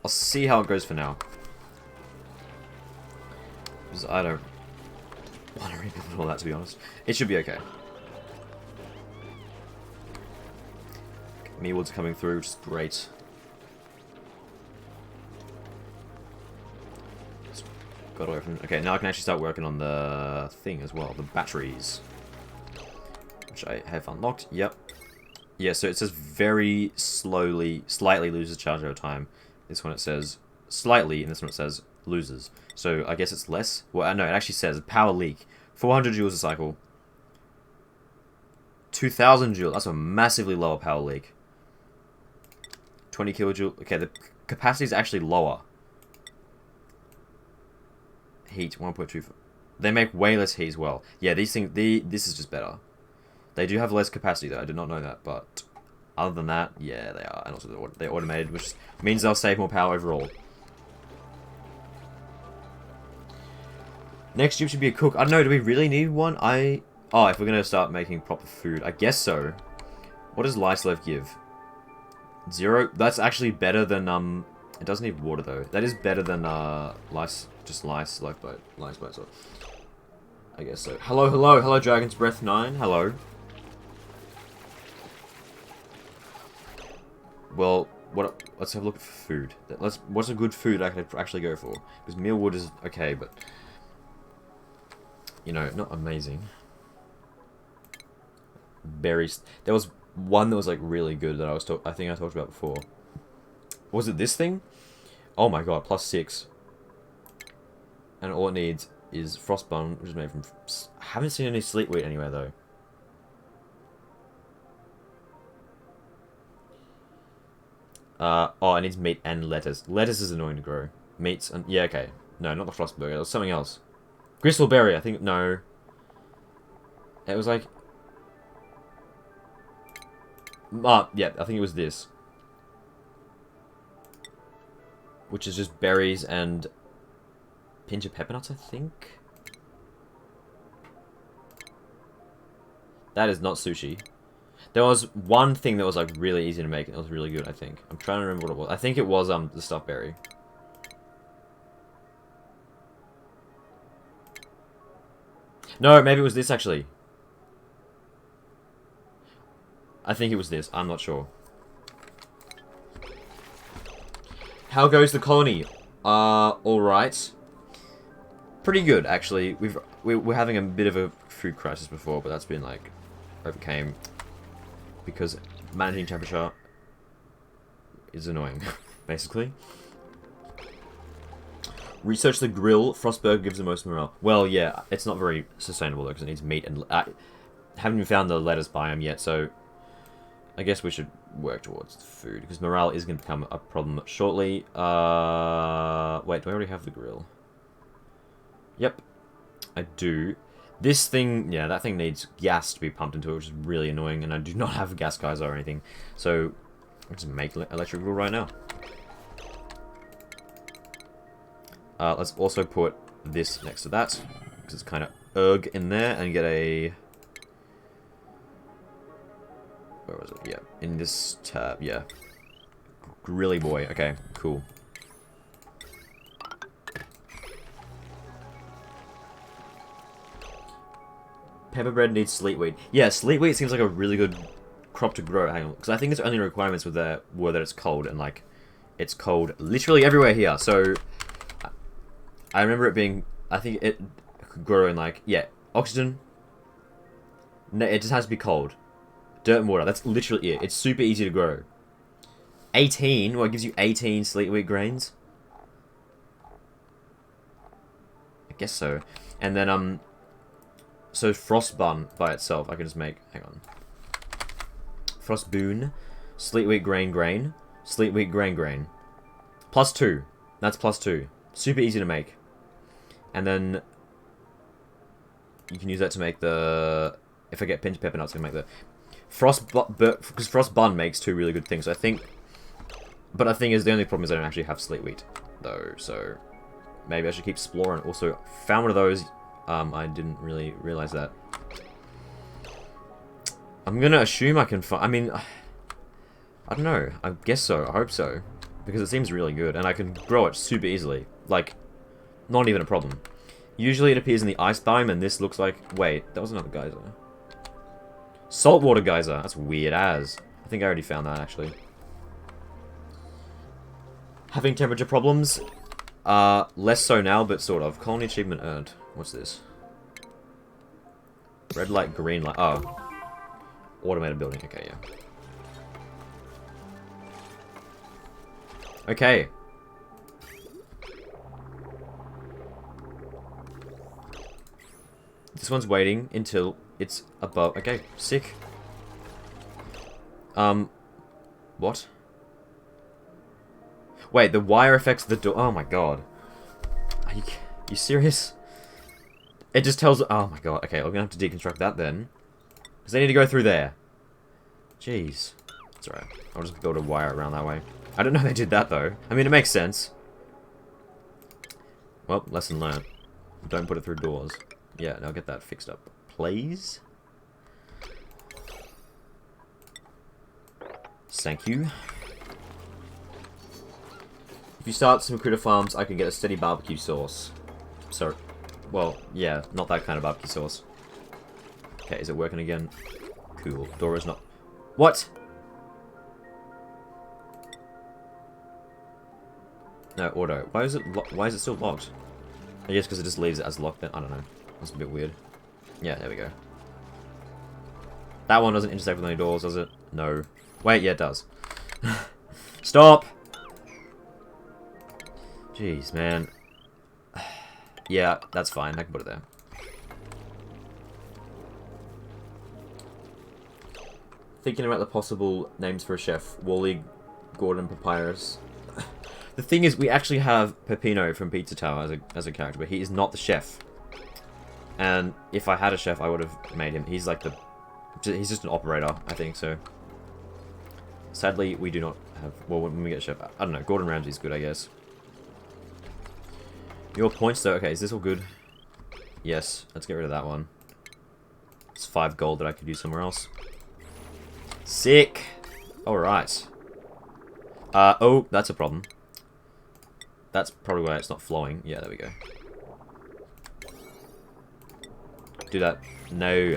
I'll see how it goes for now. Because I don't want to rebuild all that, to be honest. It should be okay. Mealwood's coming through, which is great. Got away from... Okay, now I can actually start working on the thing as well. The batteries. Which I have unlocked. Yep. Yeah, so it says very slowly, slightly loses charge over time. This one it says slightly, and this one it says loses. So I guess it's less. Well, no, it actually says power leak. 400 joules a cycle. 2000 joules. That's a massively lower power leak. 20 kilojoules. Okay, the capacity is actually lower. Heat 1.2. They make way less heat as well. Yeah, these things. This is just better. They do have less capacity though. I did not know that, but other than that, yeah, they are. And also they're automated, which means they'll save more power overall. Next job should be a cook. I don't know. Do we really need one? Oh, if we're gonna start making proper food, I guess so. What does lice loaf give? 0. That's actually better than It doesn't need water though. That is better than lice. Just lice lifeboat. Lice boat. So I guess so. Hello, hello, hello, Dragon's Breath 9. Hello. Well, let's have a look at food. What's a good food I could actually go for? Because mealwood is okay, but you know, not amazing. Berries. There was one that was like really good that I think I talked about before. Was it this thing? Oh my god, +6. And all it needs is frostbun, which is made from... I haven't seen any sleet wheat anywhere though. Oh, it needs meat and lettuce. Lettuce is annoying to grow. Meats and... Yeah, okay. No, not the frostburger. It was something else. Gristleberry, I think... No. It was like... yeah, I think it was this. Which is just berries and... pinch of pepper nuts, I think? That is not sushi. There was one thing that was like really easy to make, and it was really good, I think. I'm trying to remember what it was. I think it was the stuffed berry. No, maybe it was this actually. I think it was this. I'm not sure. How goes the colony? Alright. Pretty good, actually. We're having a bit of a food crisis before, but that's been like overcame because managing temperature is annoying, basically. Research the grill. Frostburg gives the most morale. Well, yeah, it's not very sustainable though because it needs meat and haven't even found the lettuce biome yet, so I guess we should work towards food because morale is going to become a problem shortly. Wait, do I already have the grill? Yep, I do. This thing, yeah, that thing needs gas to be pumped into it, which is really annoying, and I do not have a gas geyser or anything. So, I'll just make electric grill right now. Let's also put this next to that, because it's kind of erg in there, and get a... Where was it? Yeah, in this tab, yeah. Grilly boy, okay, cool. Pepperbread needs sleet wheat. Yeah, sleet wheat seems like a really good crop to grow. Hang on, because I think its only requirements were that it's cold, and like, it's cold literally everywhere here. So, I remember it being. I think it could grow in like, yeah, oxygen. No, it just has to be cold. Dirt and water. That's literally it. It's super easy to grow. 18. Well, it gives you 18 sleet wheat grains. I guess so. And then so frost bun by itself, I can just make. Hang on. Frost boon, sleet wheat grain, sleet wheat grain. +2. That's +2. Super easy to make. And then you can use that to make the. If I get pinch pepper nuts, I can make the because frost bun makes 2 really good things. I think. But the thing is, the only problem is I don't actually have sleet wheat though, so maybe I should keep exploring. Also, found one of those. I didn't really realize that. I'm gonna assume I can find. I mean, I don't know. I guess so. I hope so, because it seems really good, and I can grow it super easily. Like, not even a problem. Usually, it appears in the ice biome, and this looks like. Wait, that was another geyser. Saltwater geyser. That's weird as. I think I already found that actually. Having temperature problems. Less so now, but sort of. Colony achievement earned. What's this? Red light, green light. Oh. Automated building. Okay, yeah. Okay. This one's waiting until it's above. Okay, sick. What? Wait, the wire affects the door. Oh my god. Are you serious? It just tells. Oh my god. Okay, I'm gonna have to deconstruct that then. Because they need to go through there. Jeez. It's alright. I'll just build a wire around that way. I don't know they did that though. I mean, it makes sense. Well, lesson learned. Don't put it through doors. Yeah, now get that fixed up. Please? Thank you. If you start some critter farms, I can get a steady barbecue sauce. So, well, yeah, not that kind of barbecue sauce. Okay, is it working again? Cool. Door is not... What? No, auto. Why is it still locked? I guess because it just leaves it as locked then. I don't know. That's a bit weird. Yeah, there we go. That one doesn't intersect with any doors, does it? No. Wait, yeah, it does. Stop! Jeez, man. Yeah, that's fine. I can put it there. Thinking about the possible names for a chef. Wally, Gordon, Papyrus. The thing is, we actually have Peppino from Pizza Tower as a character, but he is not the chef. And if I had a chef, I would have made him. He's like the... He's just an operator, I think, so... Sadly, we do not have... Well, when we get a chef... I don't know. Gordon Ramsay's good, I guess. Your points, though. Okay, is this all good? Yes. Let's get rid of that one. It's 5 gold that I could use somewhere else. Sick! Alright. Oh, that's a problem. That's probably why it's not flowing. Yeah, there we go. Do that. No.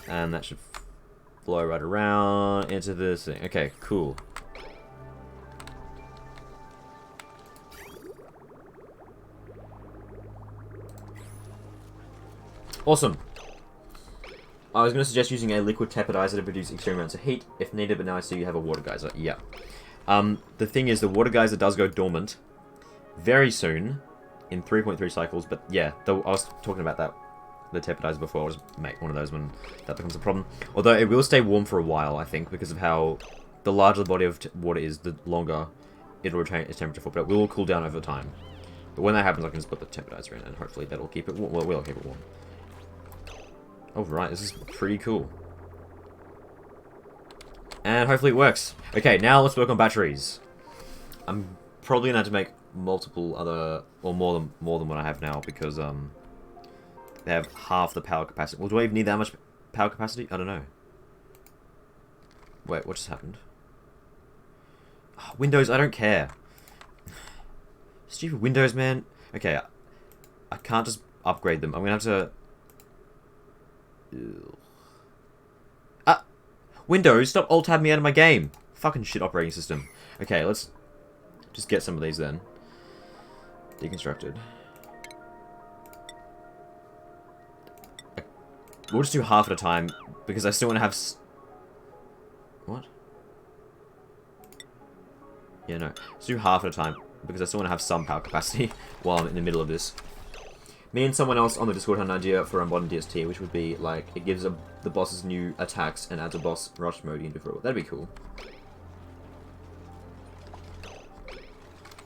And that should flow right around into this thing. Okay, cool. Awesome. I was going to suggest using a liquid tapidizer to produce extreme amounts of heat if needed, but now I see you have a water geyser. Yeah. The thing is, the water geyser does go dormant very soon, in 3.3 cycles, but yeah, I was talking about that, the tapidizer before. I'll just make one of those when that becomes a problem. Although it will stay warm for a while, I think, because of how the larger the body of water is, the longer it'll retain its temperature for, but it will cool down over time. But when that happens, I can just put the tapidizer in, and hopefully that'll keep it warm. Well, we'll keep it warm. Oh, right, this is pretty cool. And hopefully it works. Okay, now let's work on batteries. I'm probably gonna have to make multiple other, or more than what I have now, because they have half the power capacity. Well, do I even need that much power capacity? I don't know. Wait, what just happened? Oh, Windows, I don't care. Stupid Windows, man. Okay, I can't just... upgrade them. I'm gonna have to... Windows, stop alt-tab me out of my game. Fucking shit operating system. Okay, let's just get some of these then. Deconstructed. We'll just do half at a time, because I still want to have... What? Yeah, no. Let's do half at a time, because I still want to have some power capacity while I'm in the middle of this. Me and someone else on the Discord had an idea for a modern DST, which would be, like, it gives the bosses new attacks and adds a boss rush mode into it. That'd be cool.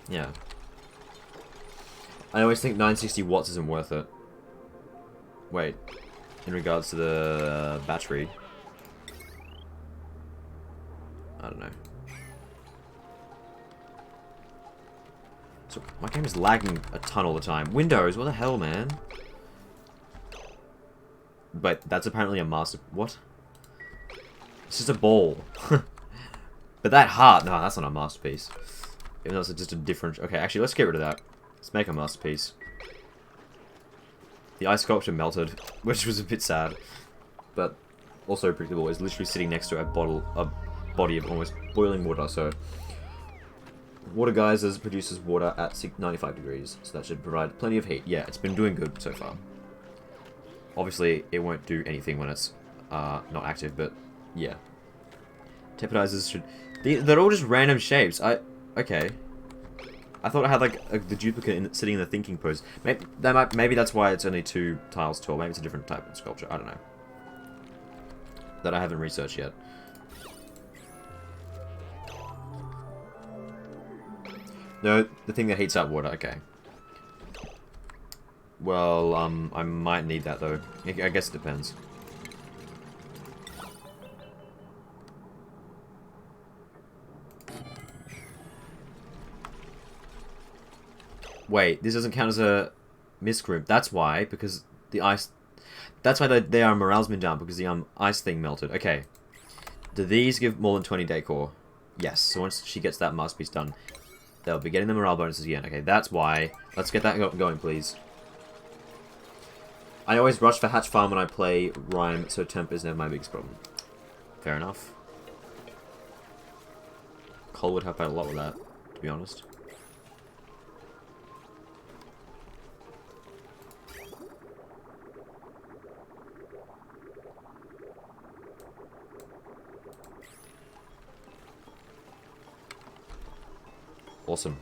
Yeah. I always think 960 watts isn't worth it. Wait. In regards to the battery. I don't know. So, my game is lagging a ton all the time. Windows, what the hell, man? But that's apparently a master... What? It's just a ball. But that heart... No, that's not a masterpiece. Even though it's just a different... Okay, actually, let's get rid of that. Let's make a masterpiece. The ice sculpture melted, which was a bit sad. But also predictable. It's literally sitting next to a body of almost boiling water, so... Water geysers produces water at 95 degrees, so that should provide plenty of heat. Yeah, it's been doing good so far. Obviously, it won't do anything when it's not active, but yeah. Tepidizers should... They're all just random shapes. Okay. I thought I had like the duplicate sitting in the thinking pose. Maybe that's why it's only 2 tiles tall. Maybe it's a different type of sculpture. I don't know. That I haven't researched yet. No, the thing that heats up water, okay. Well, I might need that though. I guess it depends. Wait, this doesn't count as a miscrimp. That's why, because the ice... That's why they are morale's been down, because the ice thing melted. Okay. Do these give more than 20 decor? Yes, so once she gets that masterpiece done, they'll be getting the morale bonuses again. Okay, that's why. Let's get that going, please. I always rush for Hatch Farm when I play Rime, so temp is never my biggest problem. Fair enough. Cole would help out a lot with that, to be honest. Awesome.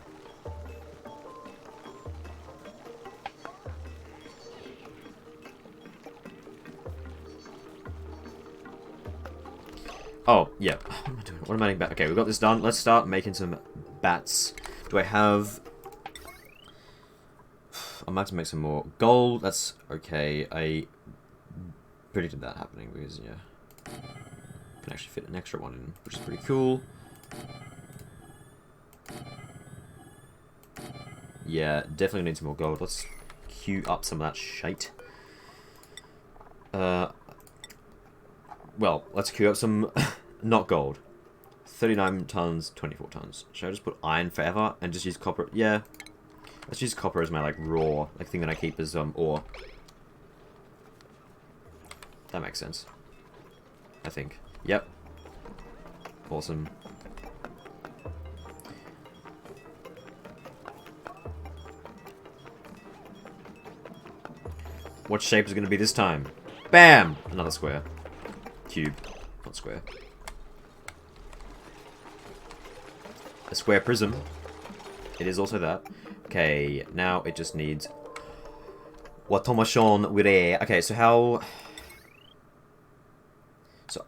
Oh, yeah. What am I doing? What am I making? Okay, we've got this done. Let's start making some bats. Do I have... I might have to make some more. Gold, that's okay. I predicted that happening because, yeah. Can actually fit an extra one in, which is pretty cool. Yeah, definitely need some more gold. Let's queue up some of that shite. Well, let's queue up some... not gold. 39 tons, 24 tons. Should I just put iron forever and just use copper? Yeah. Let's use copper as my, like, raw, like, thing that I keep as, ore. That makes sense. I think. Yep. Awesome. What shape is it going to be this time? Bam! Another square. Cube. Not square. A square prism. It is also that. Okay, now it just needs... Watomashon wire. Okay, so how... So...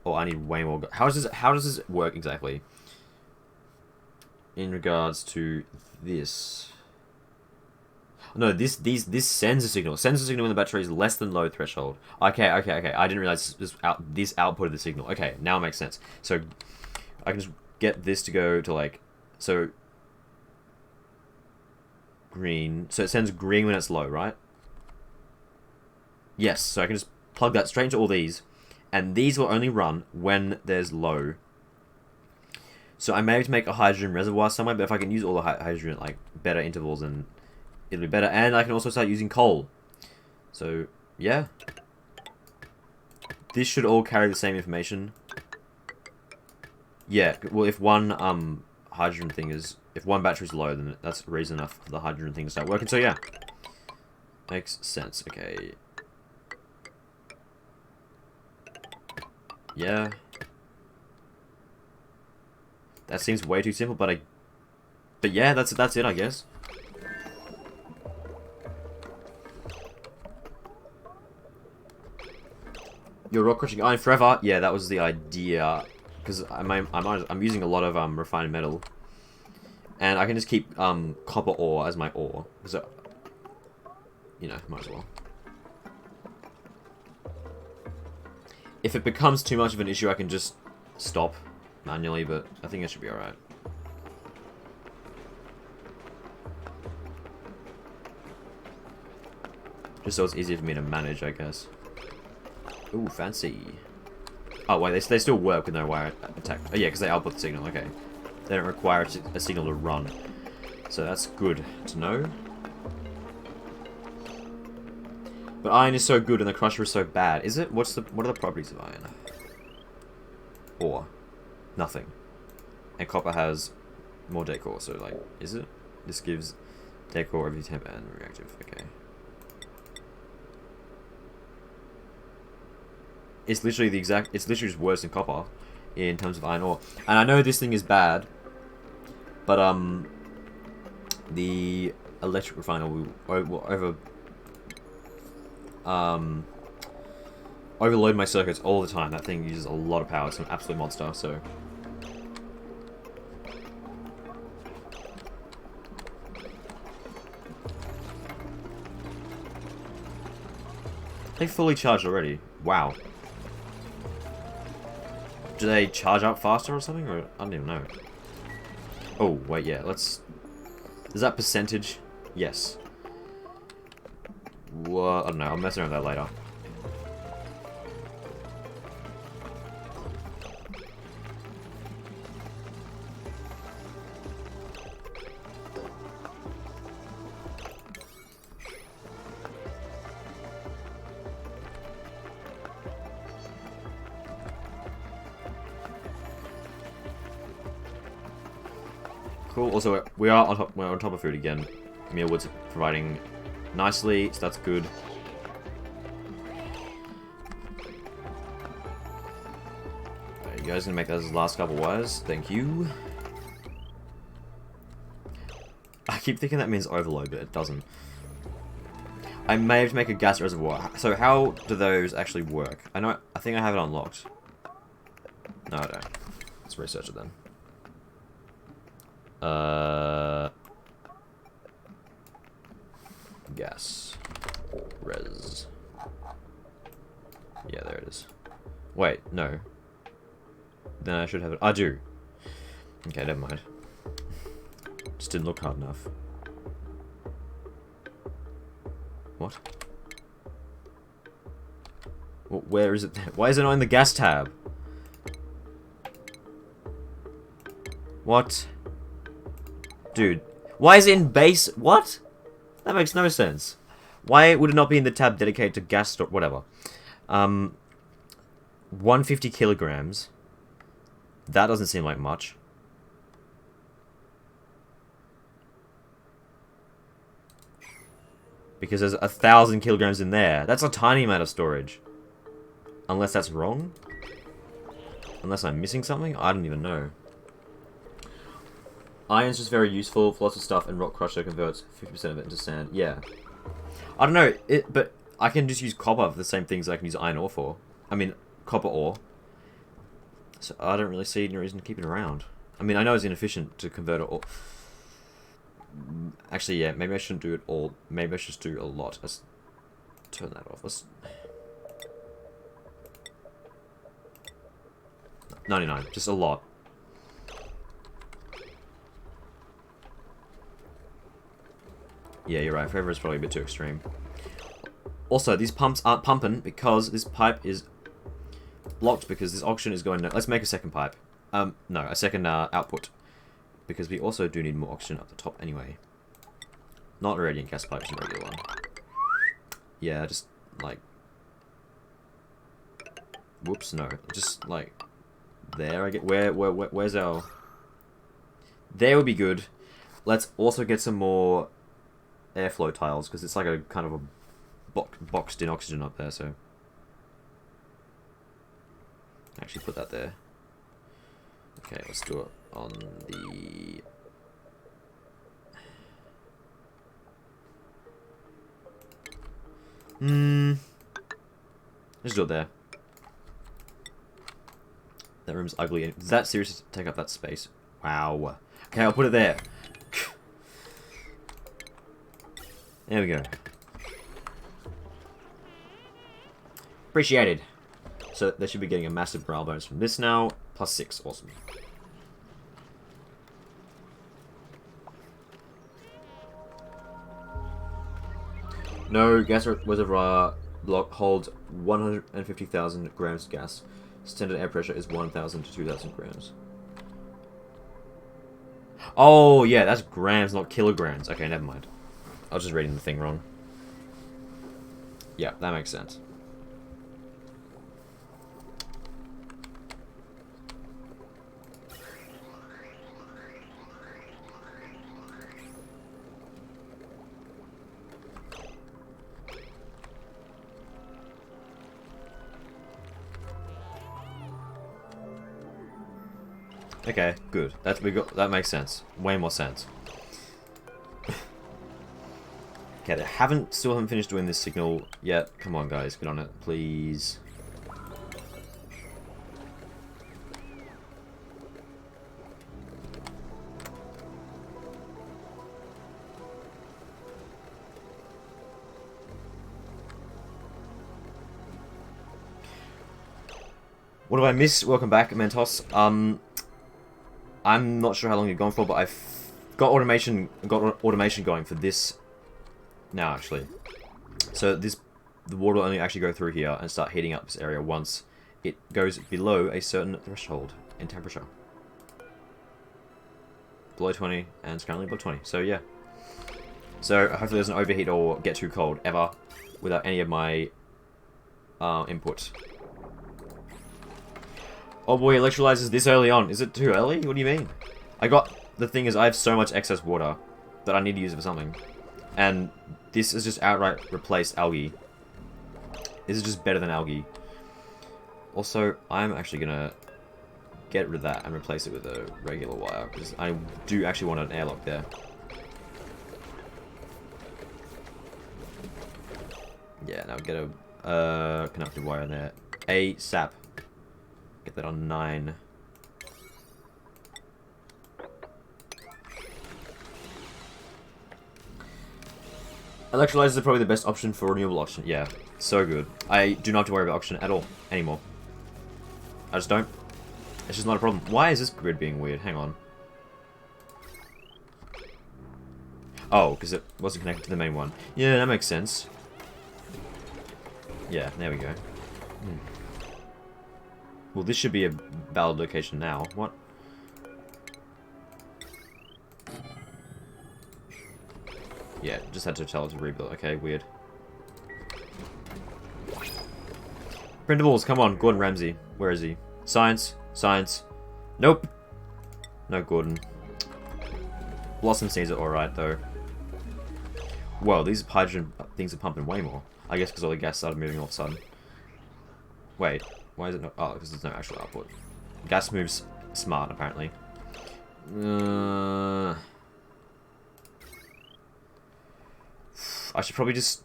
Oh, I need way more... How does this work exactly? In regards to this... No, this sends a signal. Sends a signal when the battery is less than low threshold. Okay. I didn't realize this output of the signal. Okay, now it makes sense. So I can just get this to go to like green. So it sends green when it's low, right? Yes. So I can just plug that straight into all these, and these will only run when there's low. So I may have to make a hydrogen reservoir somewhere, but if I can use all the hydrogen at like better intervals and it'll be better. And I can also start using coal. So, yeah. This should all carry the same information. Yeah, well, if one hydrogen thing is... If one battery's low, then that's reason enough for the hydrogen thing to start working. So, yeah. Makes sense. Okay. Yeah. That seems way too simple, but yeah, that's it, I guess. You're rock crushing iron forever. Yeah, that was the idea. Because I'm using a lot of refined metal, and I can just keep copper ore as my ore. So, you know, might as well. If it becomes too much of an issue, I can just stop manually, but I think it should be alright. Just so it's easier for me to manage, I guess. Ooh, fancy. Oh, wait, they still work with no wire attack. Oh, yeah, because they output the signal, okay. They don't require a signal to run. So that's good to know. But iron is so good and the crusher is so bad. Is it? What are the properties of iron? Ore. Nothing. And copper has more decor, so like, is it? This gives decor every temp and reactive, okay. It's literally it's literally just worse than copper in terms of iron ore. And I know this thing is bad, but the electric refiner will overload my circuits all the time. That thing uses a lot of power. It's an absolute monster, so... They fully charged already. Wow. Do they charge up faster or something? Or I don't even know. Oh, wait, yeah, let's... Is that percentage? Yes. What? I don't know, I'll mess around with that later. Cool. Also, we're on top of food again. Mealwood's providing nicely, so that's good. Are you guys gonna make those last couple wires? Thank you. I keep thinking that means overload, but it doesn't. I may have to make a gas reservoir. So how do those actually work? I think I have it unlocked. No, I don't. Let's research it then. Gas. Res. Yeah, there it is. Wait, no. Then I should have it. I do. Okay, never mind. Just didn't look hard enough. What? Well, where is it? Why is it not in the gas tab? What? Dude, why is it in base? What? That makes no sense. Why would it not be in the tab dedicated to gas store? Whatever. 150 kilograms. That doesn't seem like much. Because there's 1,000 kilograms in there. That's a tiny amount of storage. Unless that's wrong? Unless I'm missing something? I don't even know. Iron's just very useful for lots of stuff, and Rock Crusher converts 50% of it into sand. Yeah. I don't know, but I can just use copper for the same things I can use iron ore for. I mean, copper ore. So I don't really see any reason to keep it around. I mean, I know it's inefficient to convert it all. Actually, yeah, maybe I shouldn't do it all. Maybe I should just do a lot. Let's turn that off. Let's... 99, just a lot. Yeah, you're right. Forever is probably a bit too extreme. Also, these pumps aren't pumping because this pipe is blocked because this oxygen is going to... Let's make a second pipe. No, a second output. Because we also do need more oxygen up the top anyway. Not radiant gas pipe, just a regular one. Yeah, just like. Whoops, no. Just like there. I get where's our? There would be good. Let's also get some more airflow tiles because it's like a kind of a boxed in oxygen up there. So actually put that there. Okay, let's do it on the. Let's do it there. That room's ugly. Does that seriously take up that space? Wow. Okay, I'll put it there. There we go. Appreciated. So they should be getting a massive morale bonus from this now. +6. Awesome. No, gas reservoir block holds 150,000 grams of gas. Standard air pressure is 1,000 to 2,000 grams. Oh, yeah, that's grams, not kilograms. Okay, never mind. I was just reading the thing wrong. Yeah, that makes sense. Okay, good. That makes sense. Way more sense. Okay, they still haven't finished doing this signal yet. Come on, guys, get on it, please. What do I miss? Welcome back, Mentos. I'm not sure how long you're gone for, but I've got automation going for this now, actually. So the water will only actually go through here and start heating up this area once it goes below a certain threshold in temperature. Below 20, and it's currently below 20. So yeah. So hopefully it doesn't overheat or get too cold ever without any of my input. Oh boy, electrolyzers this early on. Is it too early? What do you mean? The thing is, I have so much excess water that I need to use it for something. And this has just outright replaced algae. This is just better than algae. Also, I'm actually gonna get rid of that and replace it with a regular wire, because I do actually want an airlock there. Yeah, now get a conductive wire in there. ASAP. Get that on 9. Electrolyzers are probably the best option for renewable oxygen. Yeah, so good. I do not have to worry about oxygen at all anymore. I just don't. It's just not a problem. Why is this grid being weird? Hang on. Oh, because it wasn't connected to the main one. Yeah, that makes sense. Yeah, there we go. Well, this should be a valid location now. What? Yeah, just had to tell it to rebuild. Okay, weird. Printables, come on, Gordon Ramsay. Where is he? Science, science. Nope. No Gordon. Blossom seeds are alright, though. Whoa, these hydrogen things are pumping way more. I guess because all the gas started moving all of a sudden. Wait. Why is it not? Oh, because there's no actual output. Gas moves smart, apparently. I should probably just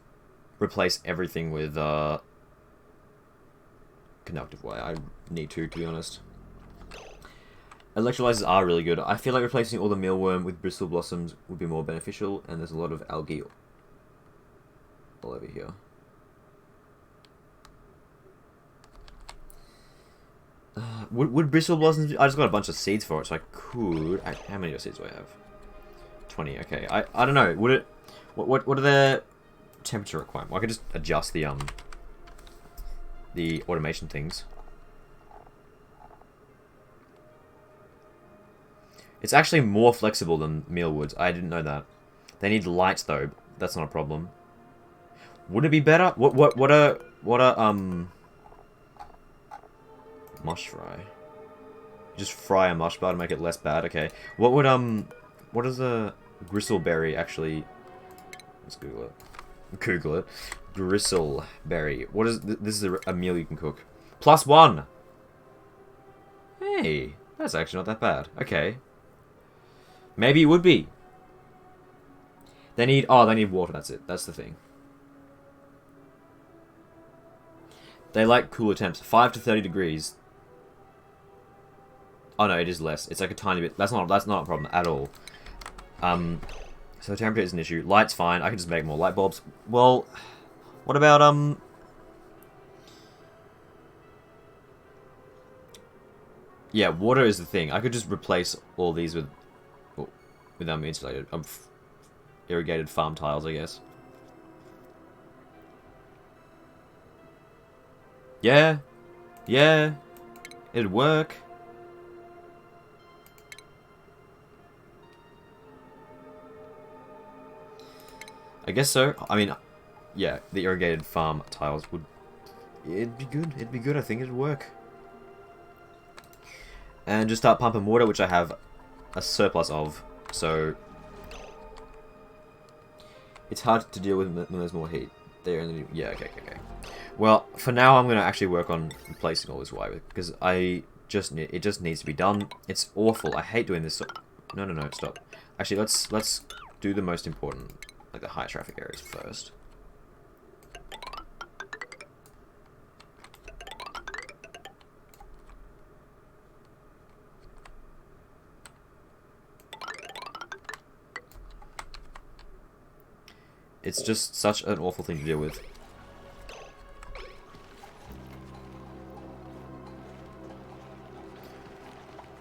replace everything with conductive wire. I need to be honest. Electrolyzers are really good. I feel like replacing all the mealworm with bristle blossoms would be more beneficial, and there's a lot of algae all over here. Would bristle blossoms? I just got a bunch of seeds for it, so I could. How many seeds do I have? 20. Okay. I don't know. Would it? What are the temperature requirements? Well, I could just adjust the automation things. It's actually more flexible than mealwoods. I didn't know that. They need light though. That's not a problem. Would it be better? What a mush fry? Just fry a mush bar to make it less bad. Okay. What is a gristleberry actually? Let's Google it. Google it. Gristleberry. What is this? Is a meal you can cook. +1. Hey, that's actually not that bad. Okay. Maybe it would be. They need water. That's it. That's the thing. They like cooler temps. 5 to 30 degrees. Oh no, it is less. It's like a tiny bit. That's not a problem at all. So temperature is an issue. Light's fine. I can just make more light bulbs. Well, what about yeah, water is the thing. I could just replace all these with insulated irrigated farm tiles, I guess. Yeah. Yeah. It'd work. I guess so. I mean, yeah, the irrigated farm tiles would... It'd be good. It'd be good. I think it'd work. And just start pumping water, which I have a surplus of. So... It's hard to deal with when there's more heat. Yeah, okay. Well, for now, I'm going to actually work on replacing all this wire, because it just needs to be done. It's awful. I hate doing this. No, stop. Actually, let's do the most important, like the high traffic areas first. It's just such an awful thing to deal with.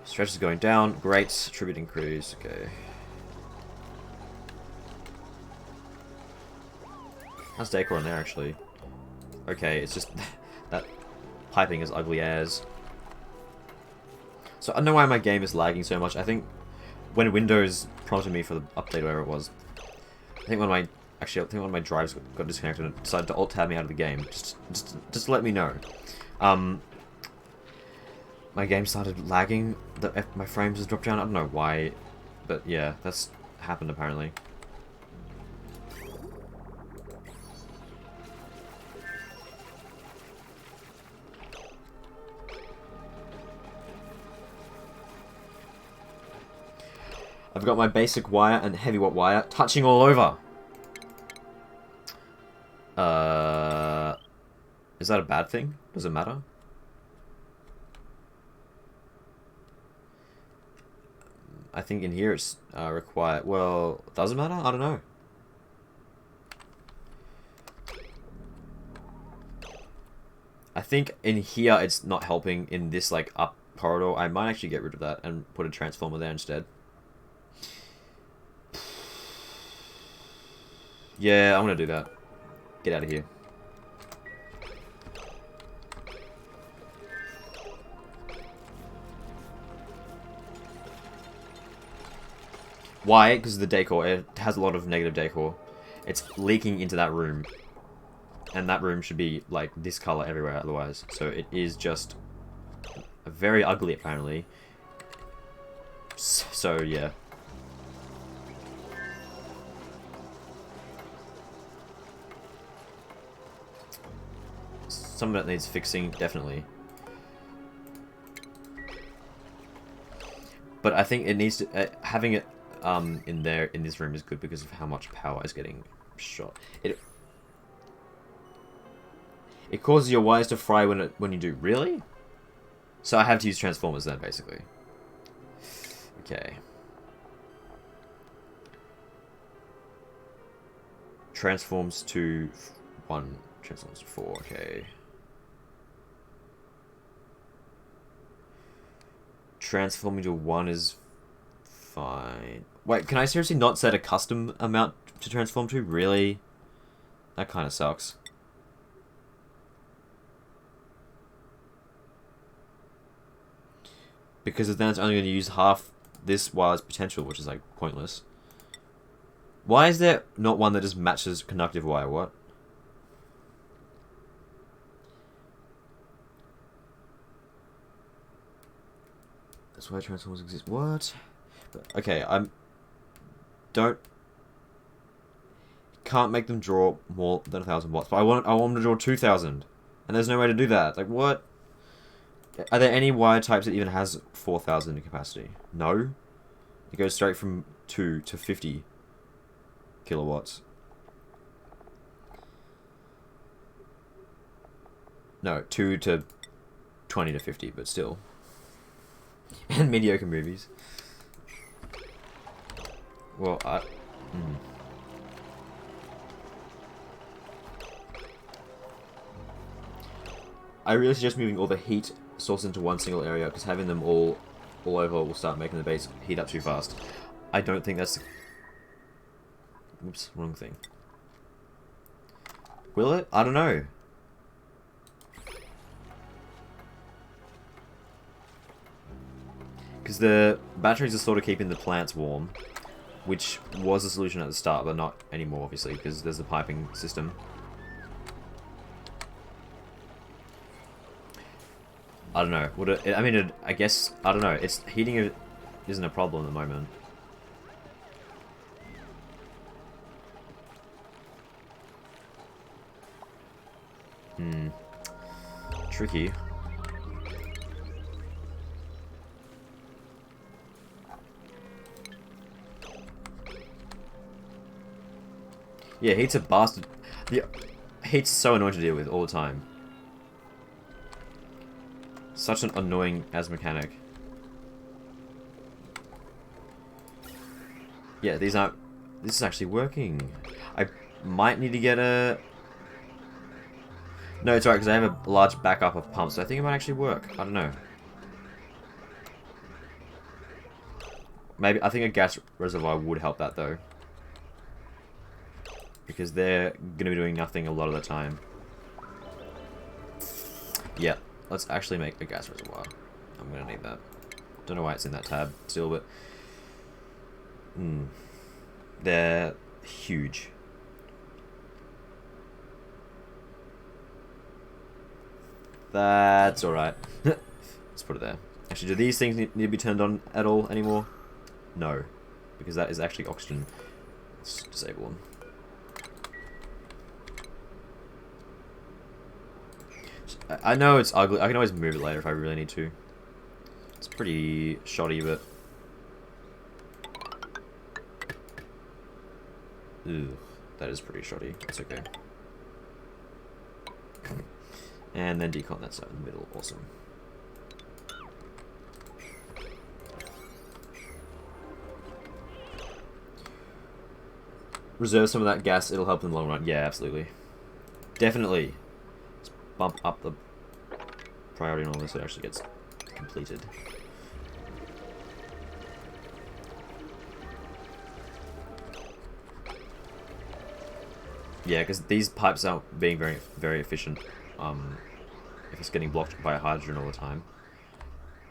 Stretch is going down. Great. Tribute increase. Okay. How's decor on there, actually? Okay, it's just... that piping is ugly as. So, I don't know why my game is lagging so much. I think when Windows prompted me for the update, whatever it was, I think one of my drives got disconnected and decided to alt-tab me out of the game. Just to let me know. My game started lagging. My frames has dropped down. I don't know why, but yeah, that's happened apparently. I've got my basic wire and heavy watt wire touching all over. Is that a bad thing? Does it matter? I think in here it's required. Well, does it matter? I don't know. I think in here it's not helping in this like up corridor. I might actually get rid of that and put a transformer there instead. Yeah, I'm gonna do that. Get out of here. Why? Because of the decor. It has a lot of negative decor. It's leaking into that room. And that room should be, like, this color everywhere otherwise. So it is just very ugly, apparently. So, yeah. Some of it needs fixing, definitely. But I think it needs to... having it in this room is good because of how much power is getting shot. It causes your wires to fry when you do. Really? So I have to use transformers then, basically. Okay. Transforms to 1. Transforms to 4. Okay. Transforming to 1 is fine. Wait, can I seriously not set a custom amount to transform to? Really? That kind of sucks. Because then it's only going to use half this wire's potential, which is like pointless. Why is there not one that just matches conductive wire? What? That's why transformers exist. What? Okay, can't make them draw more than 1,000 watts, but I want them to draw 2,000, and there's no way to do that. Like, what? Are there any wire types that even has 4,000 in capacity? No. It goes straight from 2 to 50 kilowatts. No, 2 to 20 to 50, but still. And mediocre movies. Well, I really suggest moving all the heat sources into one single area, because having them all over will start making the base heat up too fast. I don't think that's... Oops, wrong thing. Will it? I don't know. Because the batteries are sort of keeping the plants warm, which was a solution at the start, but not anymore, obviously, because there's the piping system. I don't know. Would it? I mean, I guess I don't know. It's heating it isn't a problem at the moment. Tricky. Yeah, heat's a bastard. The heat's so annoying to deal with all the time. Such an annoying as mechanic. Yeah, these aren't... This is actually working. I might need to get a... No, it's alright, because I have a large backup of pumps, so I think it might actually work. I don't know. Maybe... I think a gas reservoir would help that, though. Because they're going to be doing nothing a lot of the time. Yeah. Let's actually make a gas reservoir. I'm going to need that. Don't know why it's in that tab still, but... They're huge. That's alright. Let's put it there. Actually, do these things need to be turned on at all anymore? No. Because that is actually oxygen. Let's disable them. I know it's ugly. I can always move it later if I really need to. It's pretty shoddy, but... Ugh, that is pretty shoddy. It's okay. And then decon that side in the middle. Awesome. Reserve some of that gas. It'll help in the long run. Yeah, absolutely. Definitely. Bump up the priority and all this so it actually gets completed. Yeah, because these pipes aren't being very, very efficient if it's getting blocked by hydrogen all the time.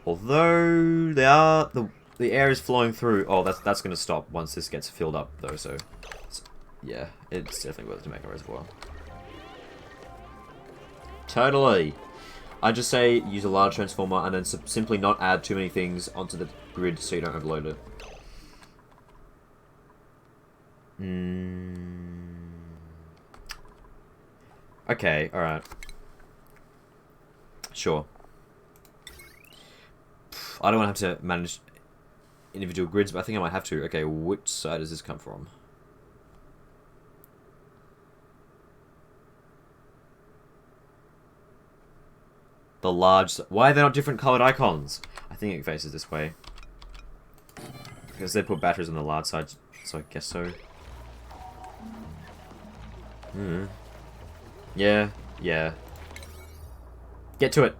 Although they are the air is flowing through. Oh, that's going to stop once this gets filled up though. So yeah, it's definitely worth it to make a reservoir. Totally. I just say use a large transformer and then simply not add too many things onto the grid so you don't overload it. Okay, alright. Sure. I don't want to have to manage individual grids, but I think I might have to. Okay, which side does this come from? The large... Why are they not different colored icons? I think it faces this way. Because they put batteries on the large side, so I guess so. Yeah, yeah. Get to it!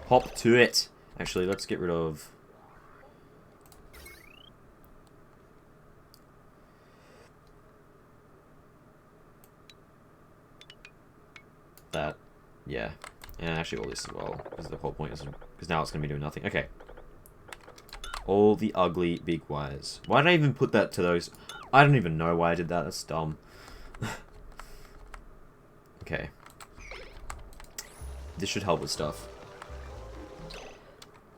Hop to it! Actually, let's get rid of... that. Yeah. And actually all this as well. Because the whole point is... Because now it's going to be doing nothing. Okay. All the ugly big wires. Why did I even put that to those? I don't even know why I did that. That's dumb. Okay. This should help with stuff.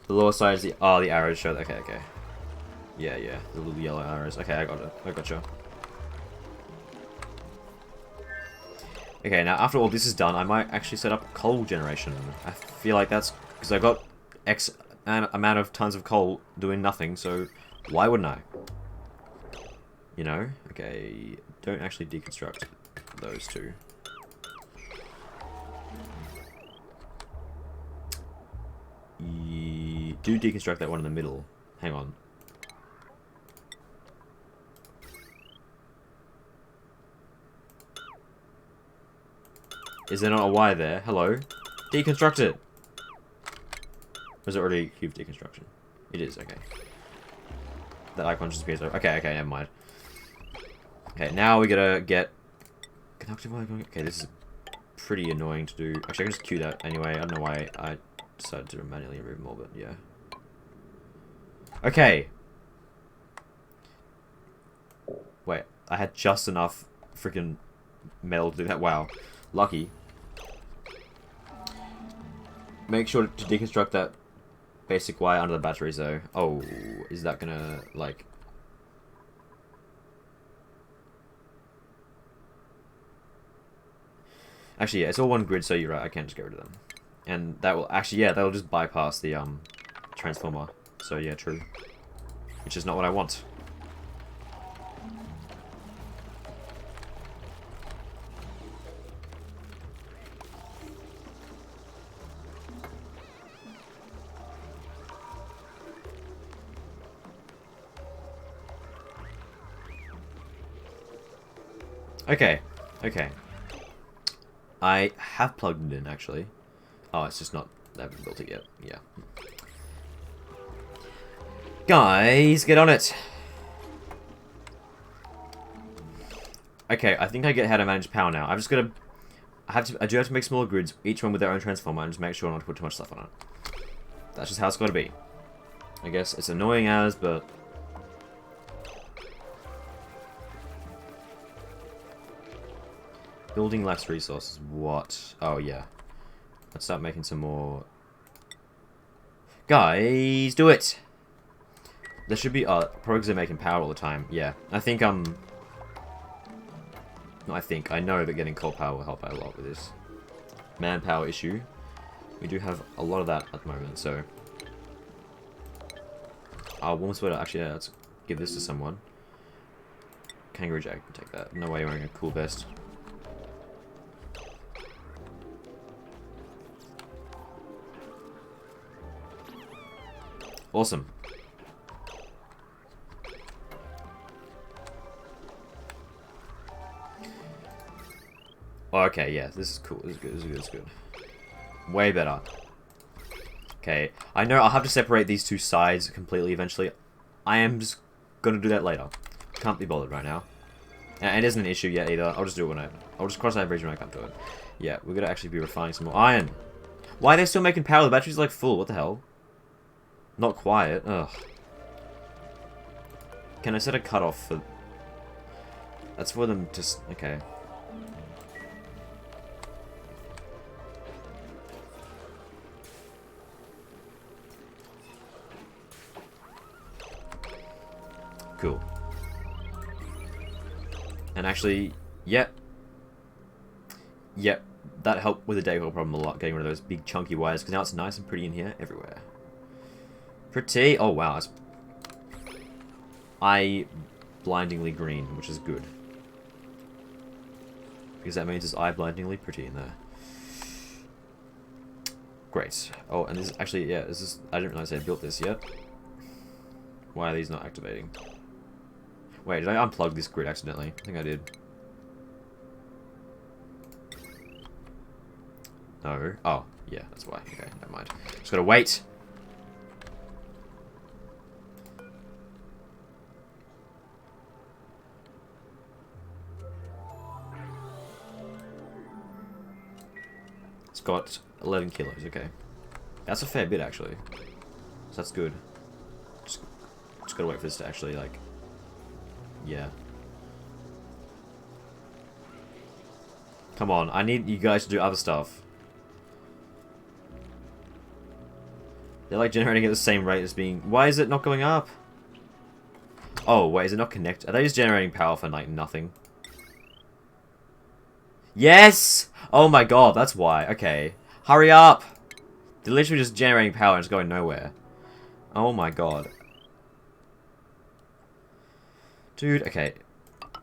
The lower side is the arrows show. Okay, okay. Yeah, yeah. The little yellow arrows. Okay, I got it. I gotcha. Okay, now after all this is done, I might actually set up coal generation. I feel like that's because I got X amount of tons of coal doing nothing, so why wouldn't I? You know? Okay, don't actually deconstruct those two. Do deconstruct that one in the middle. Hang on. Is there not a Y there? Hello? Deconstruct it! Or is it already cube deconstruction? It is, okay. That icon just appears over. Okay, okay, never mind. Okay, now we gotta get... Conductive icon. Okay, this is pretty annoying to do. Actually, I can just queue that anyway. I don't know why I decided to manually remove more, but yeah. Okay. Wait, I had just enough freaking metal to do that. Wow. Lucky. Make sure to deconstruct that basic wire under the batteries, though. Oh, is that gonna, like... Actually, yeah, it's all one grid, so you're right. I can't just get rid of them. And that will... Actually, yeah, that will just bypass the, transformer. So, yeah, true. Which is not what I want. Okay, okay. I have plugged it in, actually. Oh, it's just not... I haven't built it yet. Yeah. Guys, get on it! Okay, I think I get how to manage power now. I've just got to... I do have to make smaller grids, each one with their own transformer, and just make sure not to put too much stuff on it. That's just how it's got to be. I guess it's annoying as, but... Building less resources. What? Oh, yeah. Let's start making some more... Guys, do it! There should be... probably because they're making power all the time. Yeah. I think, No, I know that getting coal power will help out a lot with this manpower issue. We do have a lot of that at the moment, so... Warm sweater. Actually, yeah, let's give this to someone. Kangaroo Jack can take that. No way you're wearing a cool vest. Awesome. Oh, okay, yeah, this is cool. This is good. This is good. This is good. Way better. Okay, I know I'll have to separate these two sides completely eventually. I am just gonna do that later. Can't be bothered right now. And it isn't an issue yet either. I'll just do it when I'll just cross that bridge when I come to it. Yeah, we're gonna actually be refining some more iron. Why are they still making power? The battery's like full. What the hell? Not quiet. Ugh. Can I set a cutoff for... That's for them to... Okay. Cool. And actually, yep. Yep. That helped with the decor problem a lot, getting rid of those big chunky wires, because now it's nice and pretty in here everywhere. Pretty. Oh, wow. It's eye-blindingly green, which is good. Because that means it's eye-blindingly pretty in there. Great. Oh, and this is actually, yeah, this is... I didn't realize I built this yet. Why are these not activating? Wait, did I unplug this grid accidentally? I think I did. No. Oh, yeah, that's why. Okay, never mind. Just gotta wait. It's got 11 kilos, okay. That's a fair bit, actually. So that's good. Just just gotta wait for this to actually, like... Yeah. Come on, I need you guys to do other stuff. They're like generating at the same rate as being... Why is it not going up? Oh, wait, is it not connected? Are they just generating power for, like, nothing? Yes! Oh my god, that's why. Okay. Hurry up! They're literally just generating power and it's going nowhere. Oh my god. Dude, okay.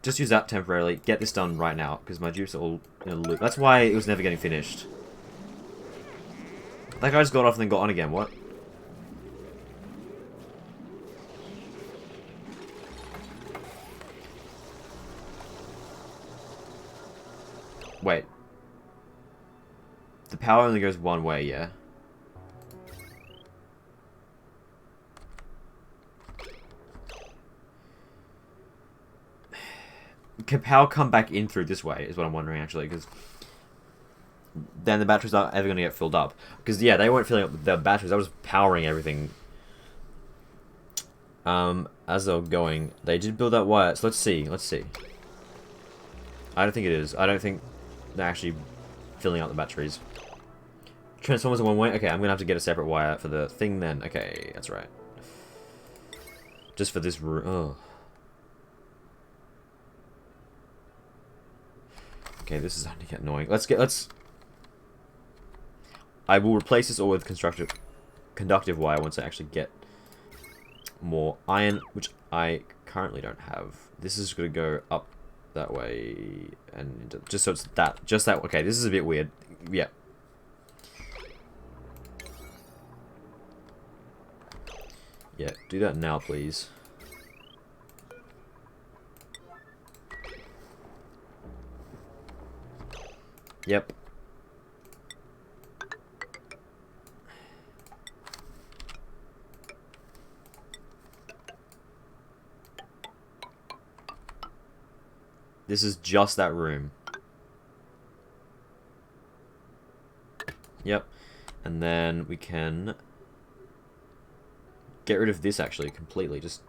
Just use that temporarily. Get this done right now, because my dupes are all in a loop. That's why it was never getting finished. That guy just got off and then got on again. What? Wait. The power only goes one way, yeah? Can power come back in through this way, is what I'm wondering, actually, because then the batteries aren't ever going to get filled up. Because, yeah, they weren't filling up the batteries, I was powering everything. As they were going, they did build that wire, so let's see. I don't think it is. I don't think they're actually filling up the batteries. Transformers in one way? Okay, I'm going to have to get a separate wire for the thing then. Okay, that's right. Just for this room. Oh. Okay, this is starting to get annoying. I will replace this all with conductive wire once I actually get more iron, which I currently don't have. This is going to go up that way, and just so it's just that. Okay, this is a bit weird. Yeah. Yeah, do that now, please. Yep. This is just that room. Yep. And then we can get rid of this actually completely. Just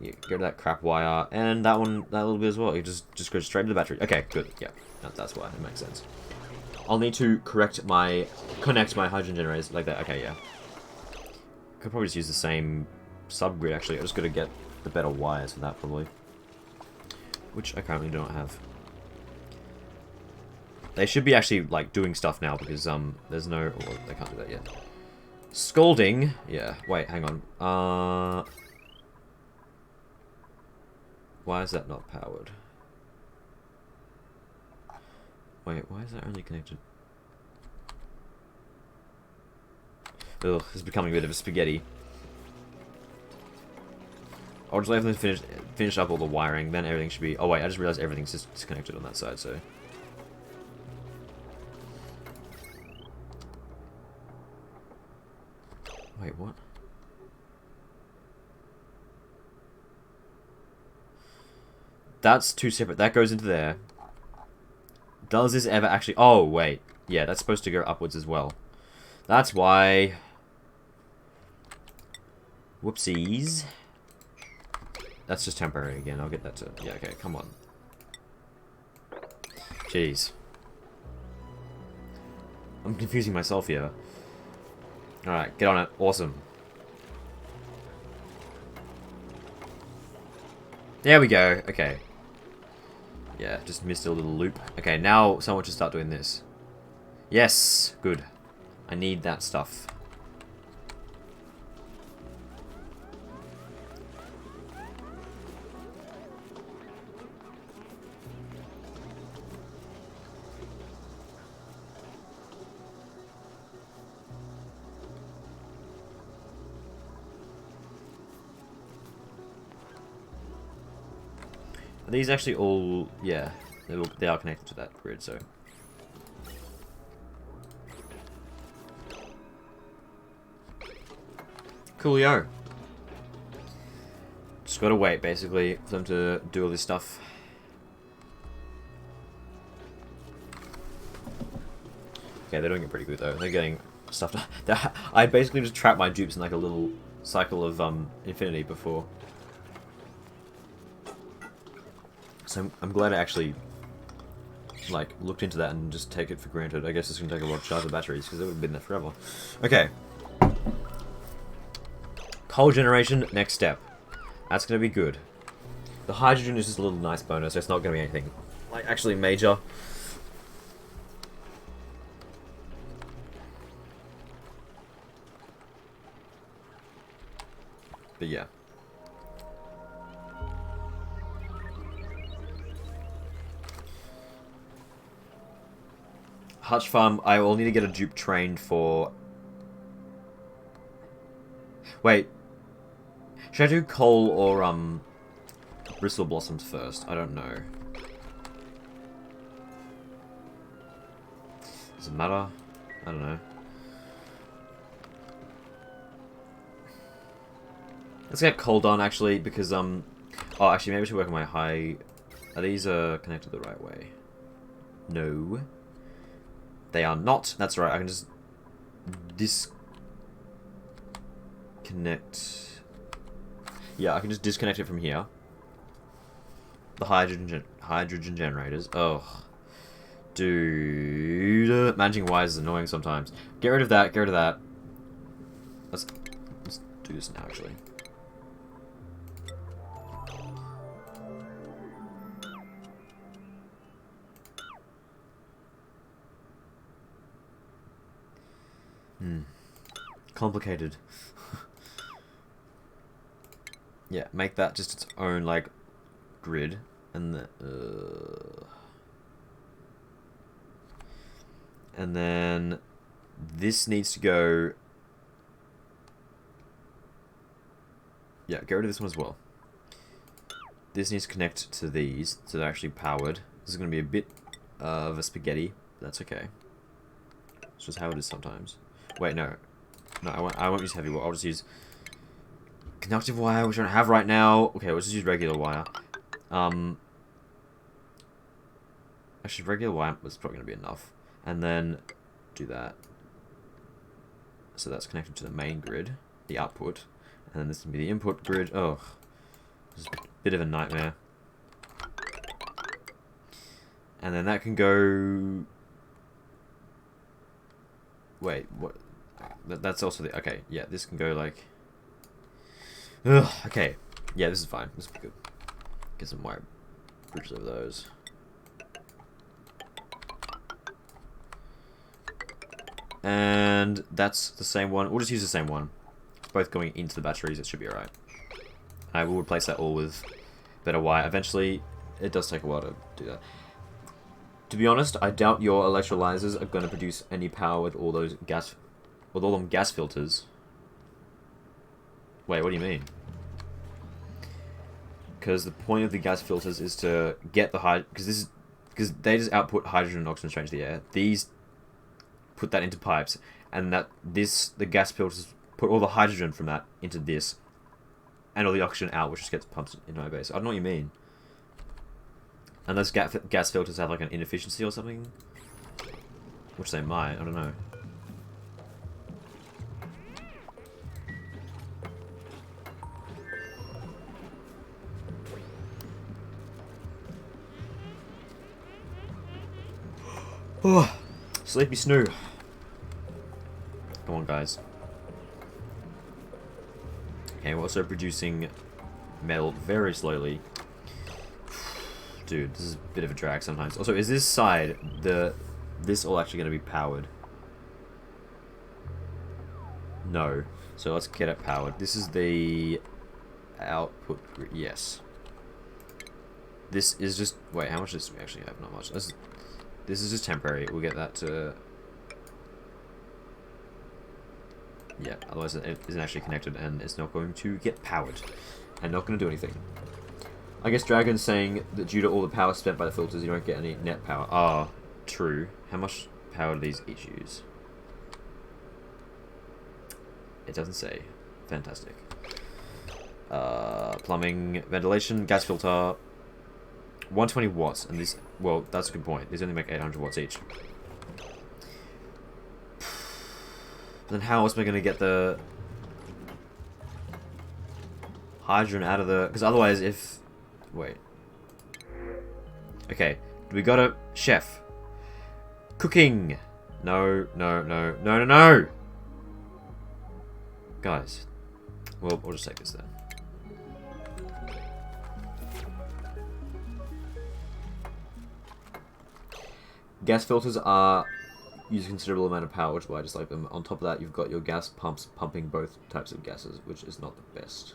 get rid of that crap wire and that little bit as well. You just go straight to the battery. Okay, good. Yeah, that's why it makes sense. I'll need to connect my hydrogen generators like that. Okay, yeah. Could probably just use the same subgrid actually. I just got to get the better wires for that probably, which I currently don't have. They should be actually like doing stuff now because there's no. Oh, they can't do that yet. Scalding. Yeah. Wait. Hang on. Why is that not powered? Wait. Why is that only connected? Ugh. It's becoming a bit of a spaghetti. I'll just let them finish up all the wiring. Then everything should be. Oh wait. I just realized everything's just disconnected on that side. So. Wait, what? That's two separate. That goes into there. Does this ever actually... Oh, wait. Yeah, that's supposed to go upwards as well. That's why... Whoopsies. That's just temporary again. I'll get that to... Yeah, okay, come on. Jeez. I'm confusing myself here. Alright, get on it. Awesome. There we go. Okay. Yeah, just missed a little loop. Okay, now someone should start doing this. Yes! Good. I need that stuff. These actually all, yeah, they are connected to that grid, so. Coolio. Just gotta wait, basically, for them to do all this stuff. Okay, they're doing it pretty good, though. They're getting stuff done. I basically just trapped my dupes in, like, a little cycle of infinity before. So I'm glad I actually like looked into that and just take it for granted. I guess it's gonna take a lot of charge of batteries because it would have been there forever. Okay. Coal generation, next step. That's gonna be good. The hydrogen is just a little nice bonus, so it's not gonna be anything like actually major. But yeah. Hutch Farm, I will need to get a dupe trained for... Wait. Should I do coal or, bristle blossoms first? I don't know. Does it matter? I don't know. Let's get coal done, actually, because, oh, actually, maybe I should work on my high... Are these, connected the right way? No. They are not. That's right, I can just... disconnect... Yeah, I can just disconnect it from here. The hydrogen generators. Oh. Dude. Managing wires is annoying sometimes. Get rid of that, get rid of that. Let's do this now, actually. Complicated. Yeah, make that just its own, like, grid. And then this needs to go... Yeah, get rid of this one as well. This needs to connect to these, so they're actually powered. This is going to be a bit of a spaghetti. That's okay. It's just how it is sometimes. Wait, no. No, I won't use heavy wire. I'll just use conductive wire, which I don't have right now. Okay, we'll just use regular wire. Actually, regular wire was probably going to be enough. And then do that. So that's connected to the main grid, the output. And then this can be the input grid. Oh, this is a bit of a nightmare. And then that can go... Wait, what? That's also the... Okay, yeah, this can go like... Ugh, okay. Yeah, this is fine. This will be good. Get some wire bridges over those. And that's the same one. We'll just use the same one. Both going into the batteries, it should be alright. I will replace that all with better wire. Eventually, it does take a while to do that. To be honest, I doubt your electrolyzers are going to produce any power with all those gas... With all them gas filters. Wait, what do you mean? Because the point of the gas filters is to get the because they just output hydrogen and oxygen straight into the air. These put that into pipes, and the gas filters put all the hydrogen from that into this, and all the oxygen out, which just gets pumped into my base. I don't know what you mean. And those gas filters have like an inefficiency or something, which they might. I don't know. Oh, sleepy snoo. Come on, guys. Okay, we're also producing metal very slowly. Dude, this is a bit of a drag sometimes. Also, is this side, this all actually going to be powered? No. So let's get it powered. This is the output. Yes. This is just... Wait, how much does we actually have? Not much. This is just temporary. We'll get that to... Yeah, otherwise it isn't actually connected and it's not going to get powered. And not going to do anything. I guess Dragon's saying that due to all the power spent by the filters, you don't get any net power. Ah, true. How much power do these each use? It doesn't say. Fantastic. Plumbing, ventilation, gas filter... 120 watts, and these... Well, that's a good point. These only make 800 watts each. Then how else am I going to get the... hydrogen out of the... Because otherwise if... Wait. Okay. We got a chef. Cooking. No, no, no, no, no, no! Guys. Well, we'll just take this then. Gas filters are... use a considerable amount of power, which is why I just like them. On top of that, you've got your gas pumps pumping both types of gases, which is not the best.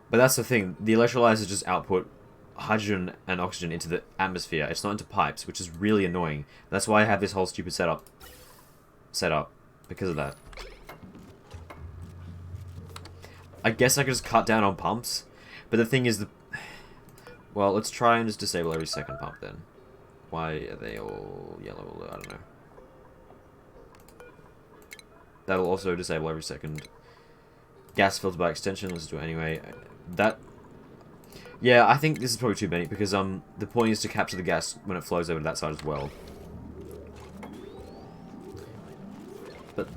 But that's the thing. The electrolyzers just output hydrogen and oxygen into the atmosphere. It's not into pipes, which is really annoying. That's why I have this whole stupid setup because of that. I guess I could just cut down on pumps, but the thing is, well, let's try and just disable every second pump then. Why are they all yellow? I don't know. That'll also disable every second. Gas filter by extension, let's do it anyway. That... Yeah, I think this is probably too many, because the point is to capture the gas when it flows over to that side as well. But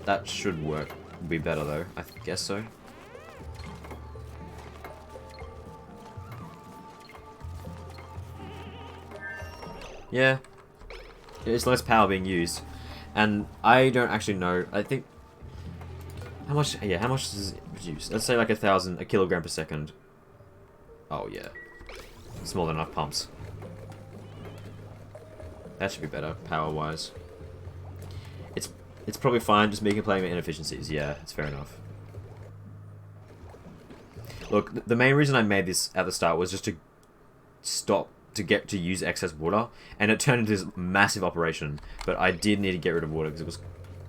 that should work. Be better though, I guess so. Yeah. It's less power being used. And I don't actually know. I think... How much... Yeah, how much does it produce? Let's say like a kilogram per second. Oh, yeah. It's more than enough pumps. That should be better, power-wise. It's probably fine, just me complaining about inefficiencies. Yeah, it's fair enough. Look, the main reason I made this at the start was just to stop to get to use excess water, and it turned into this massive operation. But I did need to get rid of water because it was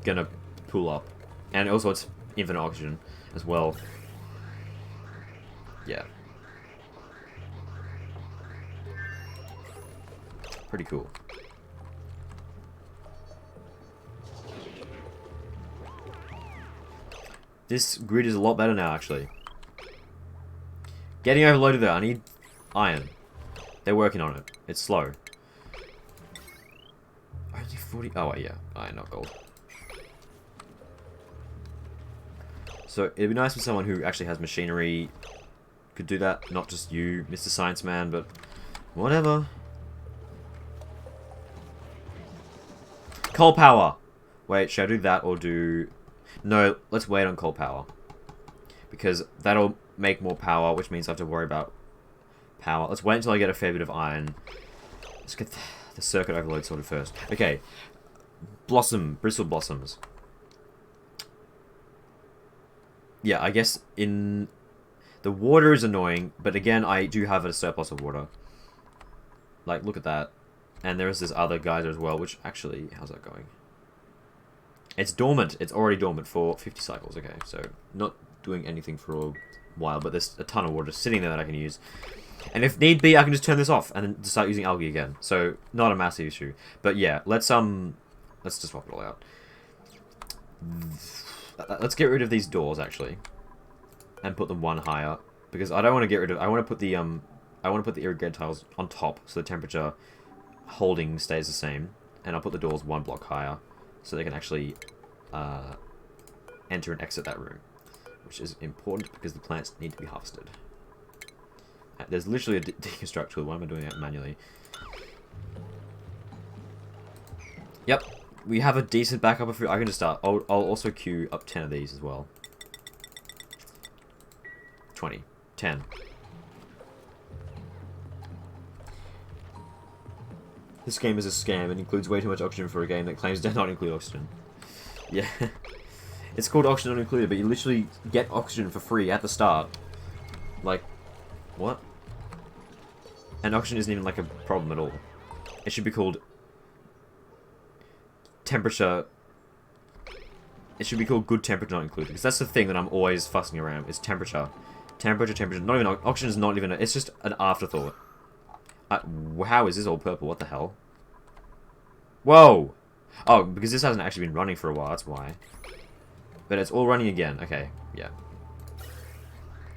gonna pool up, and also it's infinite oxygen as well. Yeah, pretty cool. This grid is a lot better now, actually. Getting overloaded there. I need iron. They're working on it. It's slow. Only 40... Oh, yeah. Iron, not gold. So, it'd be nice for someone who actually has machinery could do that. Not just you, Mr. Science Man, but whatever. Coal power! Wait, should I do that or do... No, let's wait on coal power. Because that'll make more power, which means I have to worry about power. Let's wait until I get a fair bit of iron. Let's get the circuit overload sorted first. Okay. Bristle blossoms. Yeah, I guess in... The water is annoying, but again, I do have a surplus of water. Like, look at that. And there is this other geyser as well, which actually... How's that going? It's dormant. It's already dormant for 50 cycles. Okay, so not doing anything for a while, but there's a ton of water just sitting there that I can use. And if need be, I can just turn this off and then start using algae again. So not a massive issue. But yeah, let's just swap it all out. Let's get rid of these doors actually, and put them one higher because I don't want to get rid of. I want to put the irrigated tiles on top so the temperature holding stays the same, and I'll put the doors one block higher so they can actually enter and exit that room, which is important because the plants need to be harvested. There's literally a deconstruct tool. Why am I doing that manually? Yep, we have a decent backup of food. I can just start. I'll also queue up 10 of these as well. 20. 10. This game is a scam and includes way too much oxygen for a game that claims to not include oxygen. Yeah. It's called oxygen not included, but you literally get oxygen for free at the start. Like, what? And oxygen isn't even like a problem at all. It should be called temperature. It should be called good temperature not included, because that's the thing that I'm always fussing around, is temperature. Temperature. Not even oxygen is not even. It's just an afterthought. How is this all purple? What the hell? Whoa! Oh, because this hasn't actually been running for a while. That's why. But it's all running again. Okay, yeah.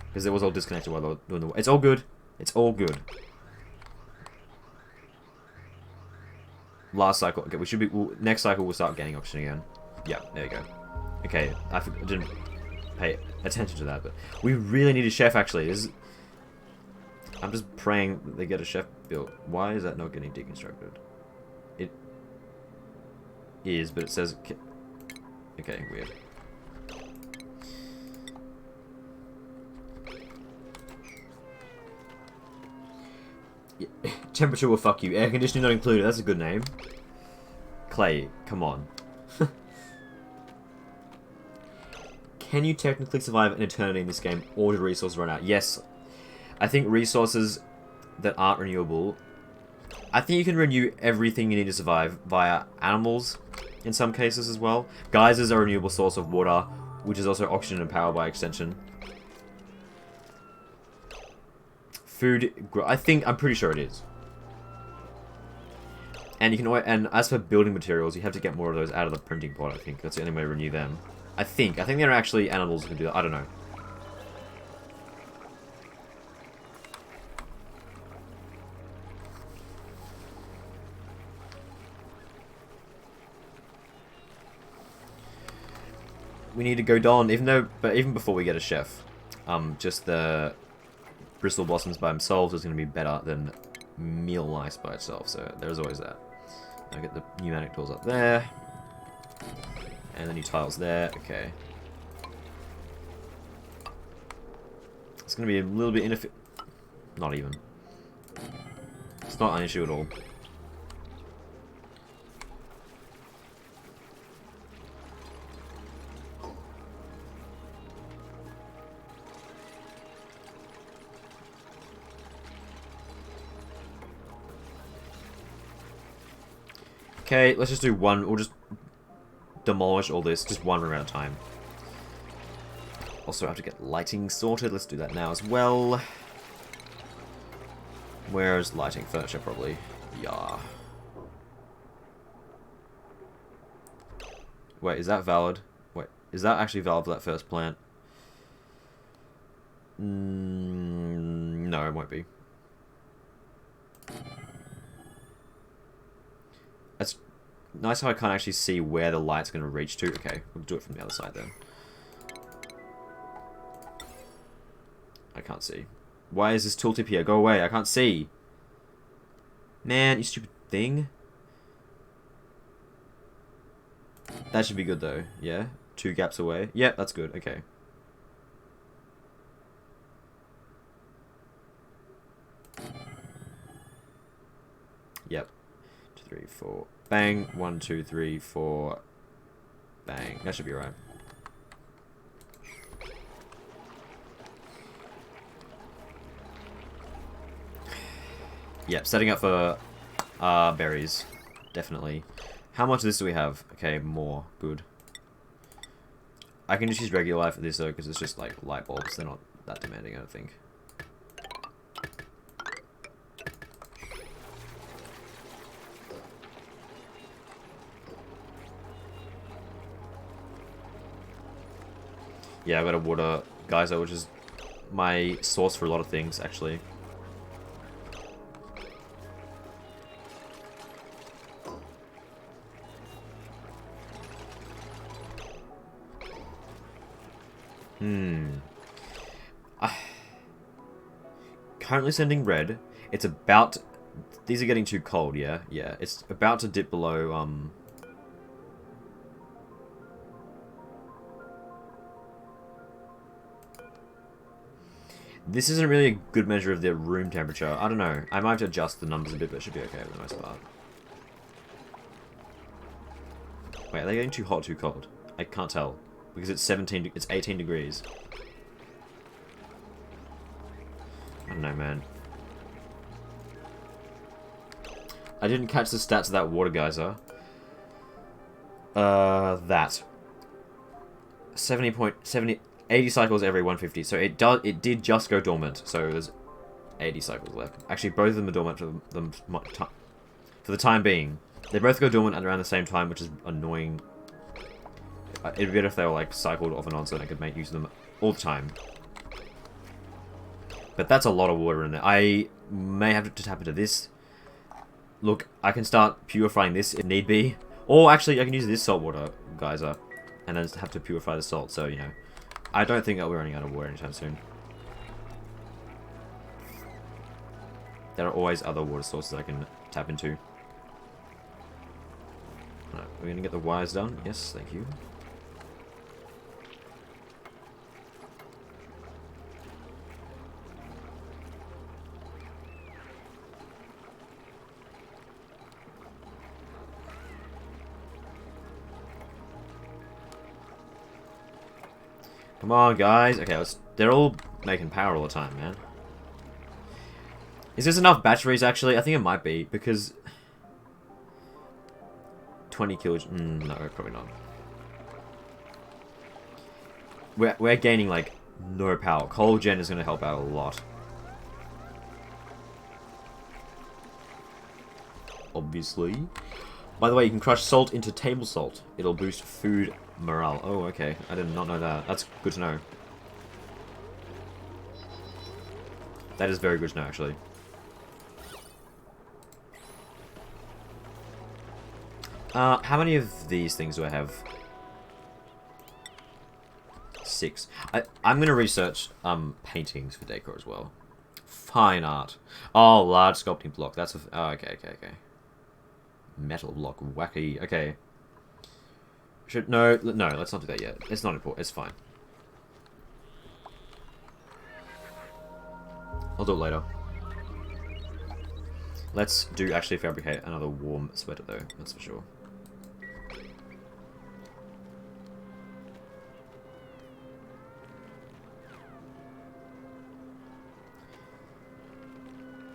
Because it was all disconnected while they were doing the. It's all good. It's all good. Last cycle. Okay, we should be. Next cycle we'll start getting oxygen again. Yeah, there you go. Okay, I didn't. pay attention to that. But we really need a chef, actually. I'm just praying that they get a chef built. Why is that not getting deconstructed? It is, but it says... Okay, weird. Yeah. Temperature will fuck you. Air conditioning not included. That's a good name. Clay, come on. Can you technically survive an eternity in this game, or do resources run out? Yes. I think resources that aren't renewable... I think you can renew everything you need to survive via animals, in some cases as well. Geysers are a renewable source of water, which is also oxygen and power by extension. Food... I'm pretty sure it is. And you can always, and as for building materials, you have to get more of those out of the printing pot, I think. That's the only way to renew them. I think there are actually animals who can do that. I don't know. We need to go down, but even before we get a chef, just the Bristol Blossoms by themselves is going to be better than meal ice by itself, so there's always that. I'll get the pneumatic doors up there. And the new tiles there. Okay. It's going to be a little bit not even. It's not an issue at all. Okay, let's just do one. We'll just demolish all this, just one room at a time. Also, I have to get lighting sorted. Let's do that now as well. Where's lighting? Furniture, probably. Yeah. Wait, is that valid? Wait, is that actually valid for that first plant? No, it won't be. That's nice how I can't actually see where the light's going to reach to. Okay, we'll do it from the other side then. I can't see. Why is this tooltip here? Go away, I can't see. Man, you stupid thing. That should be good though, yeah? 2 gaps away. Yeah, that's good, okay. Yep. 2, 3, 4. Bang. 1, 2, 3, 4. Bang. That should be right. Yep, setting up for berries. Definitely. How much of this do we have? Okay, more. Good. I can just use regular light for this though, because it's just like light bulbs. They're not that demanding, I don't think. Yeah, I've got a water geyser, which is my source for a lot of things, actually. Currently sending red. It's about... These are getting too cold, yeah? Yeah, it's about to dip below, This isn't really a good measure of the room temperature. I don't know. I might have to adjust the numbers a bit, but it should be okay for the most part. Wait, are they getting too hot or too cold? I can't tell. Because it's 18 degrees. I don't know, man. I didn't catch the stats of that water geyser. That. 80 cycles every 150. So it did just go dormant. So there's 80 cycles left. Actually, both of them are dormant for the time being. They both go dormant at around the same time, which is annoying. It'd be better if they were like cycled off and on so that I could make use of them all the time. But that's a lot of water in there. I may have to tap into this. Look, I can start purifying this if need be. Or actually, I can use this saltwater geyser and then have to purify the salt. So, you know, I don't think I'll be running out of water anytime soon. There are always other water sources I can tap into. Alright, we're gonna get the wires done. Yes, thank you. Come on, guys. Okay, they're all making power all the time, man. Is this enough batteries, actually? I think it might be, because... 20 kills... no, probably not. We're gaining, like, no power. Coal gen is going to help out a lot. Obviously. By the way, you can crush salt into table salt. It'll boost food morale. Oh, okay. I did not know that. That's good to know. That is very good to know, actually. How many of these things do I have? 6. I'm gonna research paintings for decor as well. Fine art. Oh, large sculpting block. That's a... Oh, okay. Metal block. Wacky. Okay. No, let's not do that yet. It's not important. It's fine. I'll do it later. Let's actually fabricate another warm sweater though, that's for sure.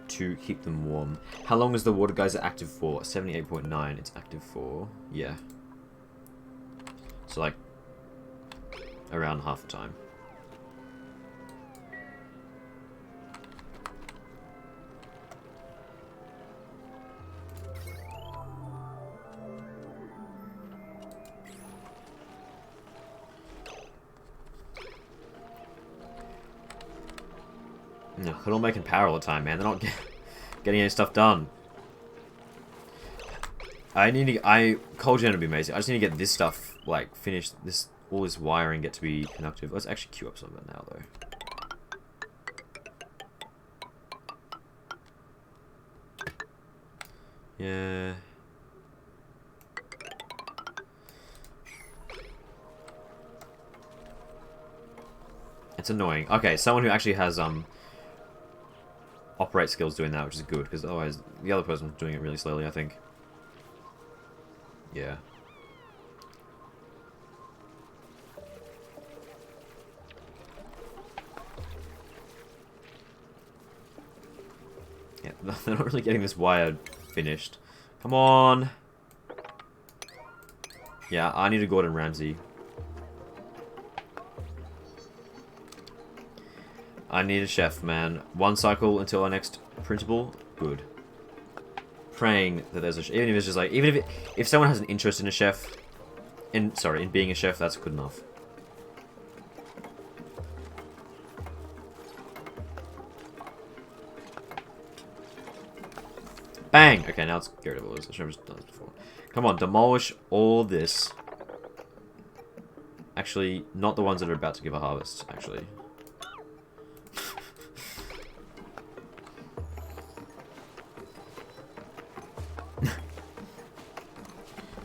To keep them warm. How long is the water geyser active for? 78.9. It's active for... Yeah. So like... around half the time. No, they're all making power all the time, man. They're not getting any stuff done. Coal gen would be amazing. I just need to get this stuff, like, finished. All this wiring get to be productive. Let's actually queue up some of it now, though. Yeah. It's annoying. Okay, someone who actually has, operate skills doing that, which is good, because otherwise the other person's doing it really slowly, I think. Yeah. Yeah, they're not really getting this wire finished. Come on! Yeah, I need a Gordon Ramsay. I need a chef, man. 1 cycle until our next printable. Good. Praying that there's a chef. Even if it's just like, even if someone has an interest in a chef, in being a chef, that's good enough. Bang! Okay, now let's get rid of all this. I should have just done this before. Come on, demolish all this. Actually, not the ones that are about to give a harvest, actually.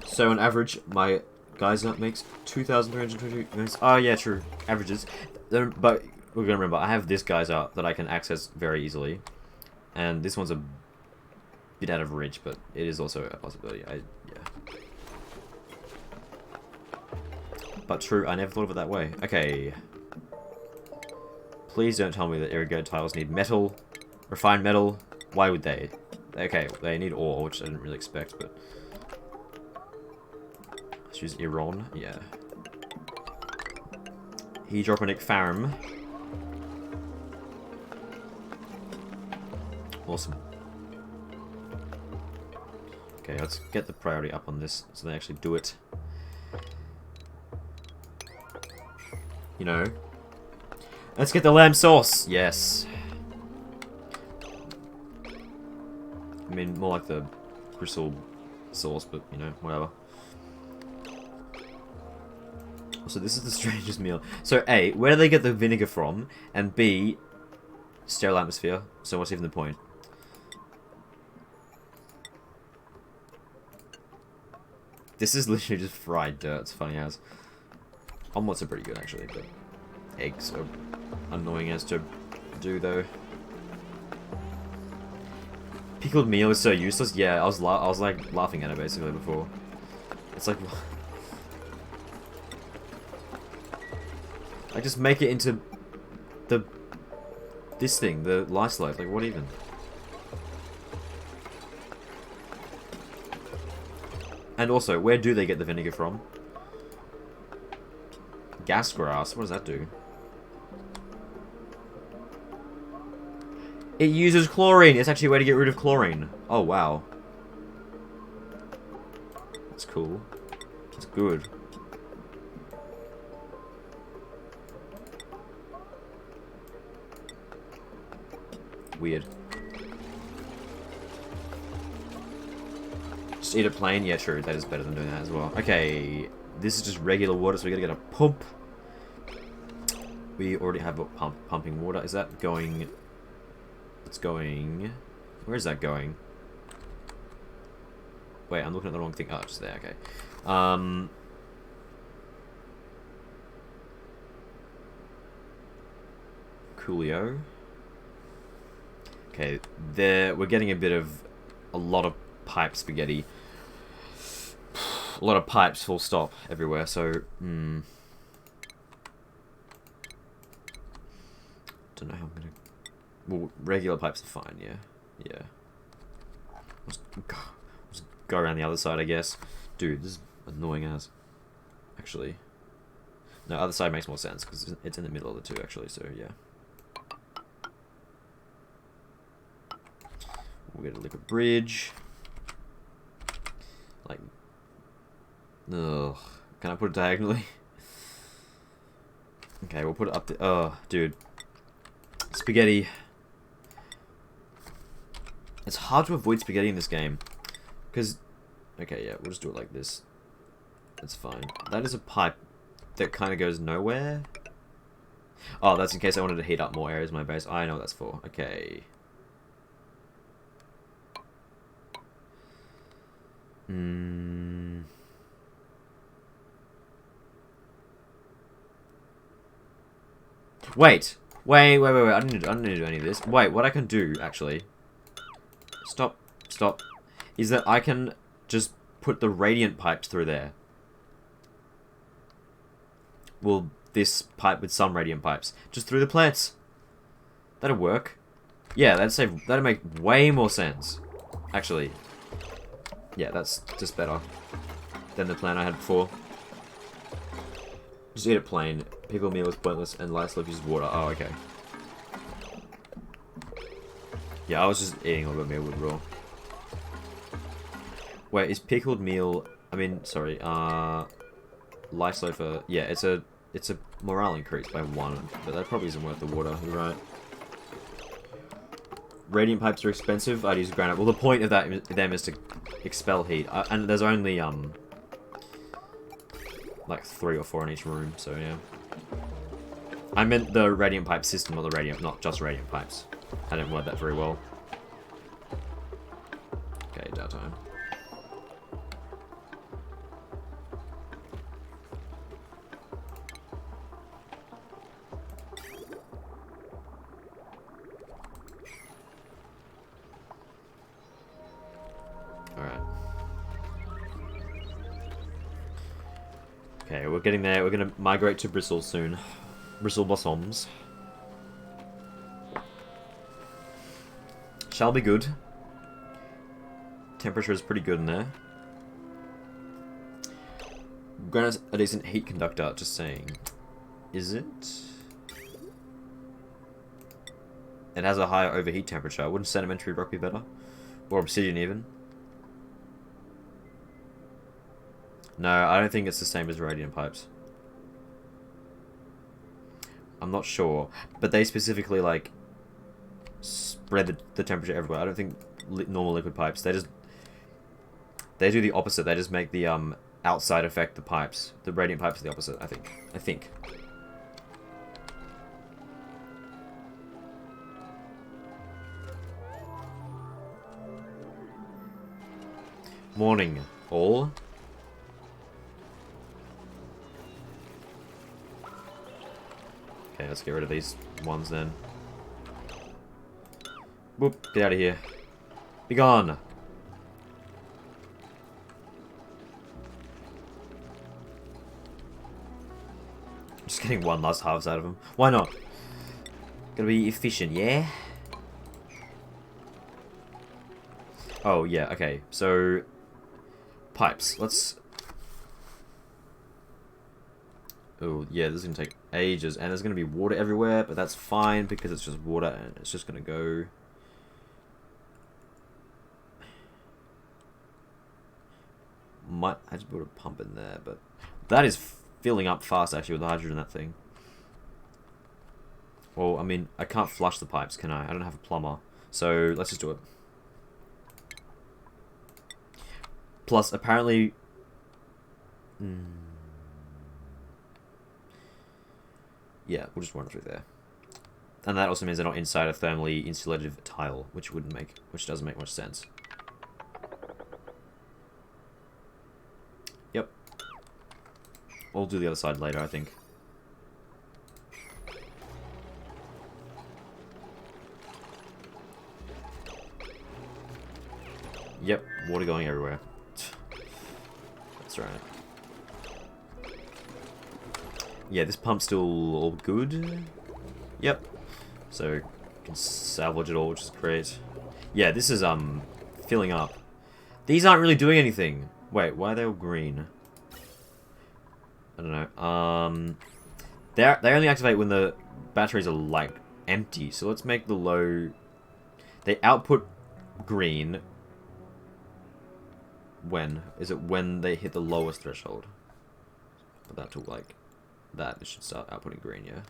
So on average, my geyser makes 2,322 units. Oh yeah, true. Averages. But we're gonna remember, I have this geyser that I can access very easily. And this one's a bit out of reach, but it is also a possibility. Yeah. But true, I never thought of it that way. Okay. Please don't tell me that irrigated tiles need metal. Refined metal. Why would they? Okay, they need ore, which I didn't really expect, but... Let's use Iran. Yeah. Hydroponic farm. Awesome. Okay, let's get the priority up on this so they actually do it. You know. Let's get the lamb sauce! Yes. I mean, more like the gristle sauce, but, you know, whatever. So this is the strangest meal. So A, where do they get the vinegar from? And B, sterile atmosphere. So what's even the point? This is literally just fried dirt. It's funny as. Omelets are pretty good actually, but eggs are annoying as to do though. Pickled meal is so useless. Yeah, I was like laughing at it basically before. It's like, I just make it into this thing, the lice loaf. Like, what even? And also, where do they get the vinegar from? Gas grass. What does that do? It uses chlorine. It's actually a way to get rid of chlorine. Oh, wow. That's cool. That's good. Weird. Just eat it plain? Yeah, true. That is better than doing that as well. Okay. This is just regular water, so we gotta get a pump. We already have a pumping water. Is that going... It's going... Where is that going? Wait, I'm looking at the wrong thing. Oh, it's just there. Okay. Coolio. Okay, there... We're getting a lot of pipe spaghetti. A lot of pipes, full stop, everywhere, so... Don't know how I'm gonna... Well, regular pipes are fine, yeah. Yeah. Let's go around the other side, I guess. Dude, this is annoying as... Actually. No, other side makes more sense, because it's in the middle of the two, actually, so yeah. We'll get a liquid bridge. Like... Ugh. Can I put it diagonally? Okay, we'll put it up the... Oh, dude. Spaghetti. It's hard to avoid spaghetti in this game. Because... Okay, yeah, we'll just do it like this. That's fine. That is a pipe that kind of goes nowhere. Oh, that's in case I wanted to heat up more areas of my base. I know what that's for. Okay. Wait. I don't need to do any of this. Wait, what I can do, actually... Stop. Is that I can just put the radiant pipes through there. Well, this pipe with some radiant pipes. Just through the plants. That'll work. Yeah, that'd make way more sense. Actually. Yeah, that's just better than the plan I had before. Just eat it plain. Pickle meal is pointless, and lice loaf uses water. Oh, okay. Yeah, I was just eating all the meal with raw. Wait, is pickled meal... I mean, sorry, lice loaf... yeah, it's a morale increase by 1, but that probably isn't worth the water, you're right. Radiant pipes are expensive. I'd use granite. Well, the point of them is to expel heat, and there's only like 3 or 4 in each room. So yeah, I meant the radiant pipe system, or the radiant, not just radiant pipes. I didn't word that very well. Okay, downtime. Okay, we're getting there. We're gonna migrate to bristles soon. Bristle blossoms. Shall be good. Temperature is pretty good in there. Granite's a decent heat conductor, just saying. Is it? It has a higher overheat temperature. Wouldn't sedimentary rock be better? Or obsidian even? No, I don't think it's the same as radiant pipes. I'm not sure. But they specifically, like, spread the temperature everywhere. I don't think normal liquid pipes, they do the opposite. They just make the outside affect the pipes. The radiant pipes are the opposite, I think. I think. Morning, all. Okay, let's get rid of these ones then. Whoop, get out of here. Be gone. Just getting one last harvest out of him. Why not? Gotta be efficient, yeah? Oh, yeah, okay. So, pipes. Let's... Oh, yeah, this is gonna take ages. And there's gonna be water everywhere, but that's fine because it's just water and it's just gonna go... Might I just build a pump in there, but... That is filling up fast, actually, with the hydrogen in that thing. Well, I mean, I can't flush the pipes, can I? I don't have a plumber. So, let's just do it. Plus, apparently... Yeah, we'll just run through there. And that also means they're not inside a thermally insulative tile, which doesn't make much sense. Yep. We'll do the other side later, I think. Yep, water going everywhere. That's right. Yeah, this pump's still all good. Yep. So, can salvage it all, which is great. Yeah, this is, filling up. These aren't really doing anything. Wait, why are they all green? I don't know. They only activate when the batteries are, like, empty. So let's make the low... They output green... When? Is it when they hit the lowest threshold? Put that to, like... That. It should start outputting green, yeah?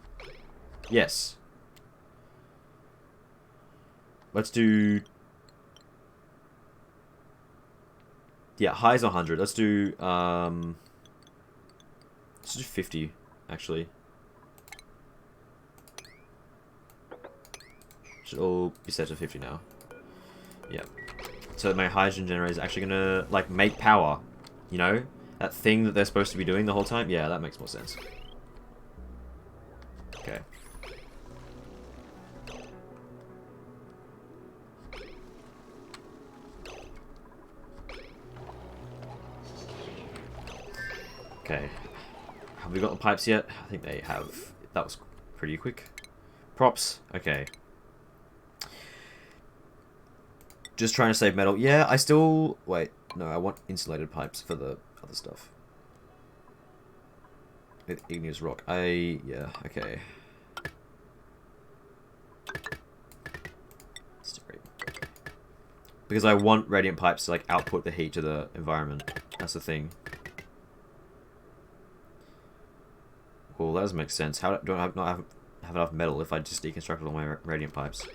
Yes. Let's do... Yeah, high's 100. Let's do, let's do 50, actually. Should all be set to 50 now. Yeah. So my hydrogen generator is actually gonna, like, make power. You know? That thing that they're supposed to be doing the whole time? Yeah, that makes more sense. Okay. Okay. Have we got the pipes yet? I think they have. That was pretty quick. Props. Okay. Just trying to save metal. Yeah, I still... Wait. No, I want insulated pipes for the other stuff. With igneous rock. Yeah, okay. Because I want radiant pipes to, like, output the heat to the environment. That's the thing. Well, that doesn't make sense. How do I not have enough metal if I just deconstructed all my radiant pipes?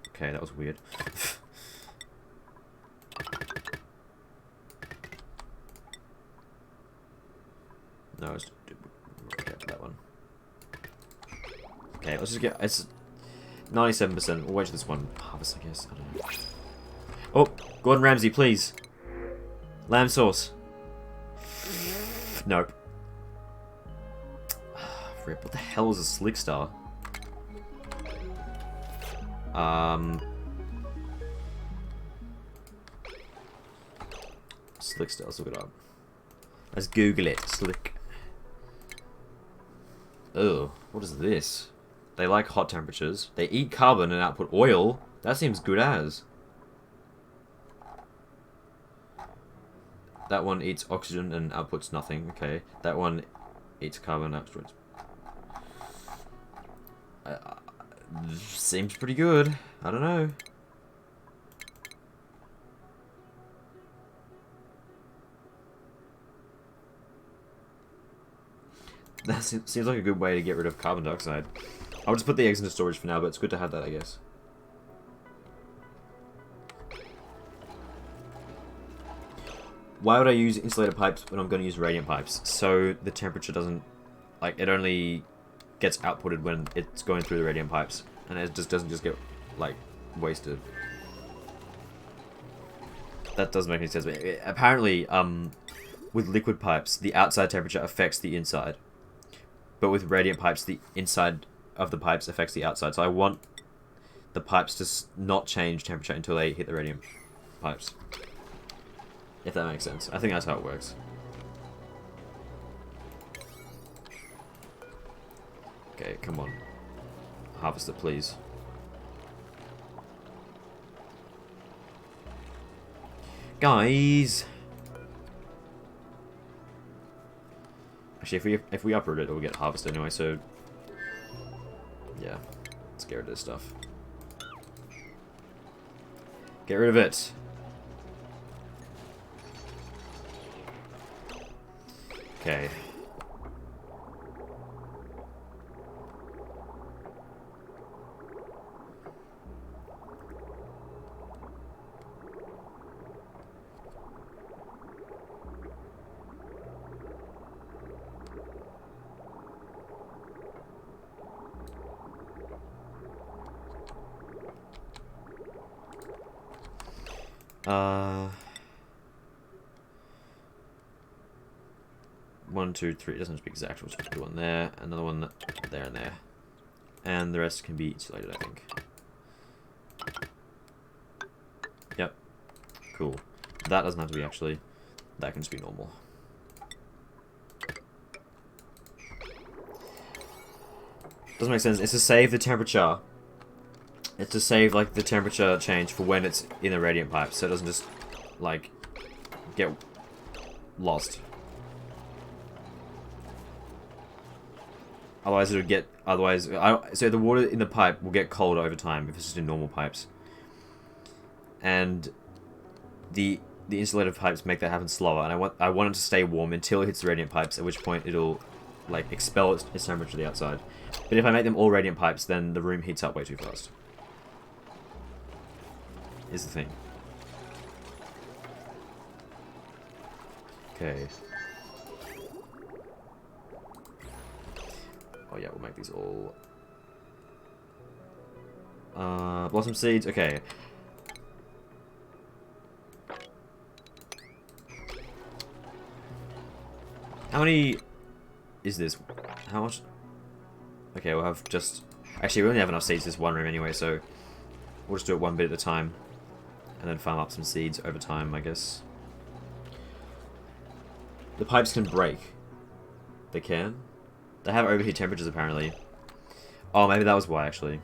Okay, that was weird. No, let's do that one. Okay, let's just get... It's 97%. We'll wait for this one. Harvest, I guess. I don't know. Oh, Gordon Ramsay, please. Lamb sauce. Nope. Rip, what the hell is a slick star? Slick star, let's look it up. Let's Google it. Slick. Ugh, what is this? They like hot temperatures. They eat carbon and output oil. That seems good as. That one eats oxygen and outputs nothing. Okay. That one eats carbon and outputs. Seems pretty good. I don't know. That seems like a good way to get rid of carbon dioxide. I'll just put the eggs into storage for now, but it's good to have that, I guess. Why would I use insulated pipes when I'm going to use radiant pipes? So the temperature doesn't... Like, it only gets outputted when it's going through the radiant pipes. And it just doesn't just get, like, wasted. That doesn't make any sense. But apparently, with liquid pipes, the outside temperature affects the inside. But with radiant pipes, the inside of the pipes affects the outside. So I want the pipes to not change temperature until they hit the radiant pipes. If that makes sense. I think that's how it works. Okay, come on. Harvest it, please. Guys! Actually, if we uproot it, it'll get harvested anyway, so... Yeah. Let's get rid of this stuff. Get rid of it! Okay. One, two, three. It doesn't have to be exact. We'll just do one there, another one there and there. And the rest can be insulated, I think. Yep. Cool. That doesn't have to be actually. That can just be normal. Doesn't make sense. It's to save the temperature. It's to save, like, the temperature change for when it's in the radiant pipe, so it doesn't just, like, get lost. Otherwise it'll get, so the water in the pipe will get colder over time if it's just in normal pipes. And the insulated pipes make that happen slower, and I want it to stay warm until it hits the radiant pipes, at which point it'll, like, expel its temperature to the outside. But if I make them all radiant pipes, then the room heats up way too fast. Is the thing. Okay. Oh yeah, we'll make these all... blossom seeds, okay. How many is this? How much? Okay, we'll have just... Actually, we only have enough seeds for this one room anyway, so... We'll just do it one bit at a time. And then farm up some seeds over time, I guess. The pipes can break. They can? They have overheat temperatures, apparently. Oh, maybe that was why, actually.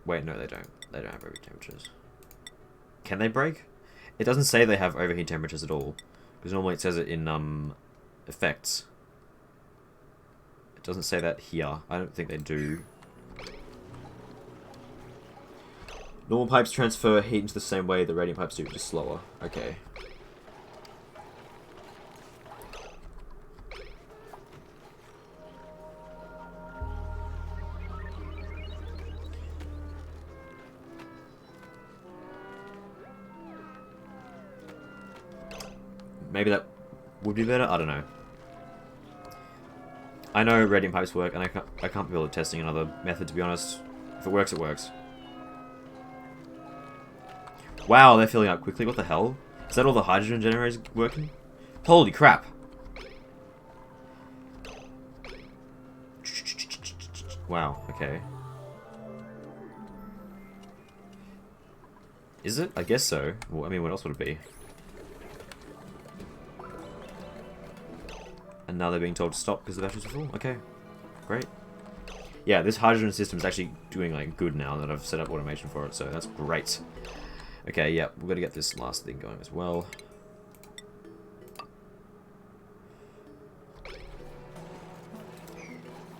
Wait, no, they don't. They don't have overheat temperatures. Can they break? It doesn't say they have overheat temperatures at all. Because normally it says it in, effects. It doesn't say that here. I don't think they do. Normal pipes transfer heat into the same way the radiant pipes do, just slower. Okay. Maybe that would be better? I don't know. I know radiant pipes work, and I can't be able to testing another method, to be honest. If it works, it works. Wow, they're filling up quickly. What the hell? Is that all the hydrogen generators working? Holy crap! Wow, okay. Is it? I guess so. Well, I mean, what else would it be? And now they're being told to stop because the batteries are full? Okay. Great. Yeah, this hydrogen system is actually doing, like, good now that I've set up automation for it, so that's great. Okay, yeah, we've got to get this last thing going as well.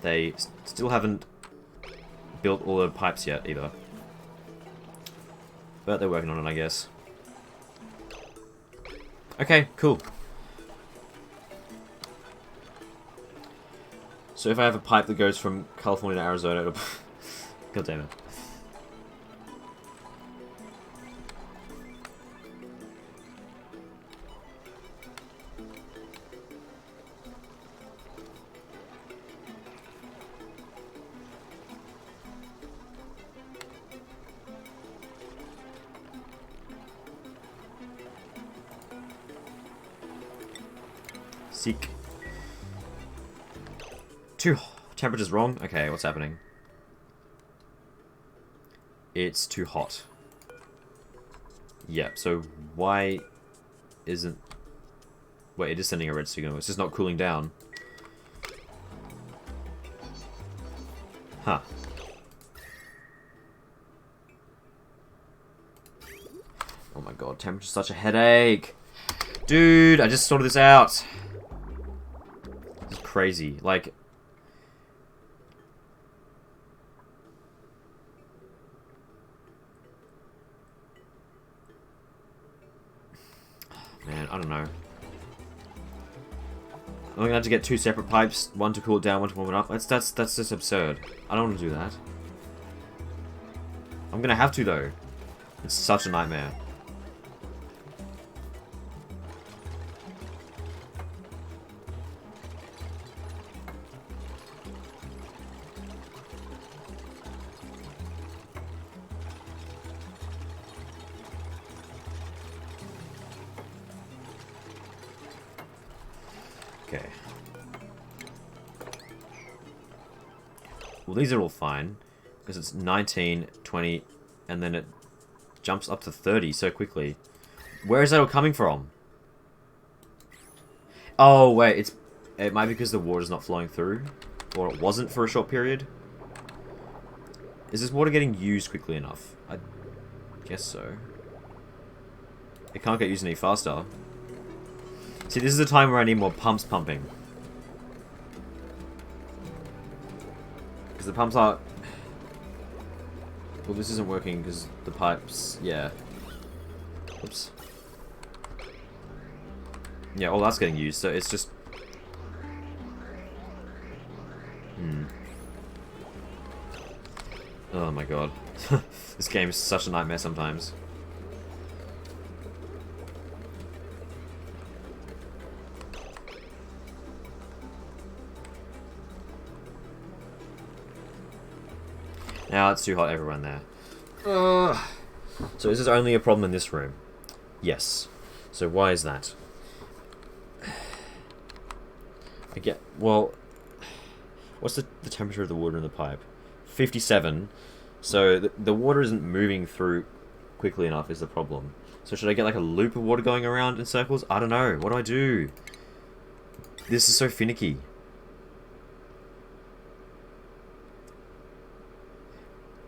They still haven't built all the pipes yet, either. But they're working on it, I guess. Okay, cool. So if I have a pipe that goes from California to Arizona, it'll... God damn it. Sick. Too temperature's wrong. Okay, what's happening? It's too hot. Yep. So why isn't? Wait, it is sending a red signal. It's just not cooling down. Huh. Oh my god, temperature's such a headache. Dude, I just sorted this out. This is crazy. Like... Man, I don't know. I'm gonna have to get 2 separate pipes, one to cool it down, one to warm it up. That's just absurd. I don't want to do that. I'm gonna have to though. It's such a nightmare. Okay. Well, these are all fine, because it's 19, 20, and then it jumps up to 30 so quickly. Where is that all coming from? Oh, wait, it might be because the water's not flowing through, or it wasn't for a short period. Is this water getting used quickly enough? I guess so. It can't get used any faster. See, this is a time where I need more pumps pumping. Because the pumps are... Well, this isn't working because the pipes... Yeah. Oops. Yeah, all that's getting used, so it's just... Oh my god. This game is such a nightmare sometimes. Now it's too hot everyone there. So is this only a problem in this room? Yes. So why is that? I get... Well... What's the temperature of the water in the pipe? 57. So the water isn't moving through quickly enough is the problem. So should I get like a loop of water going around in circles? I don't know. What do I do? This is so finicky.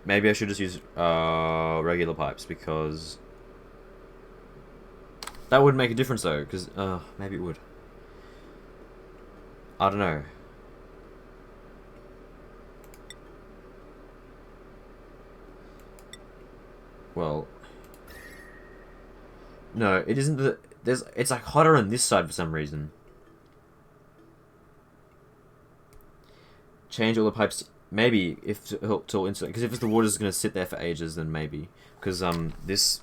Maybe I should just use regular pipes because that would make a difference though. Because maybe it would. I don't know. Well, no, it isn't. It's like hotter on this side for some reason. Change all the pipes. Maybe if to insulate, because if the water's going to sit there for ages, then maybe because this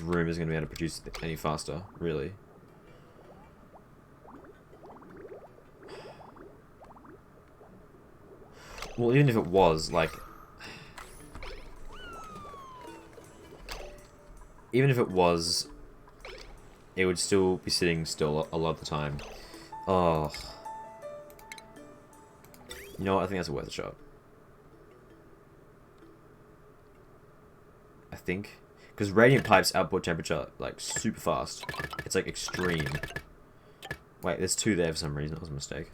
room isn't going to be able to produce any faster, really. Well, even if it was like, even if it was, it would still be sitting still a lot of the time. Oh, you know what? I think that's worth a shot. I think. Because radiant pipes output temperature, like, super fast. It's, like, extreme. Wait, there's 2 there for some reason. That was a mistake.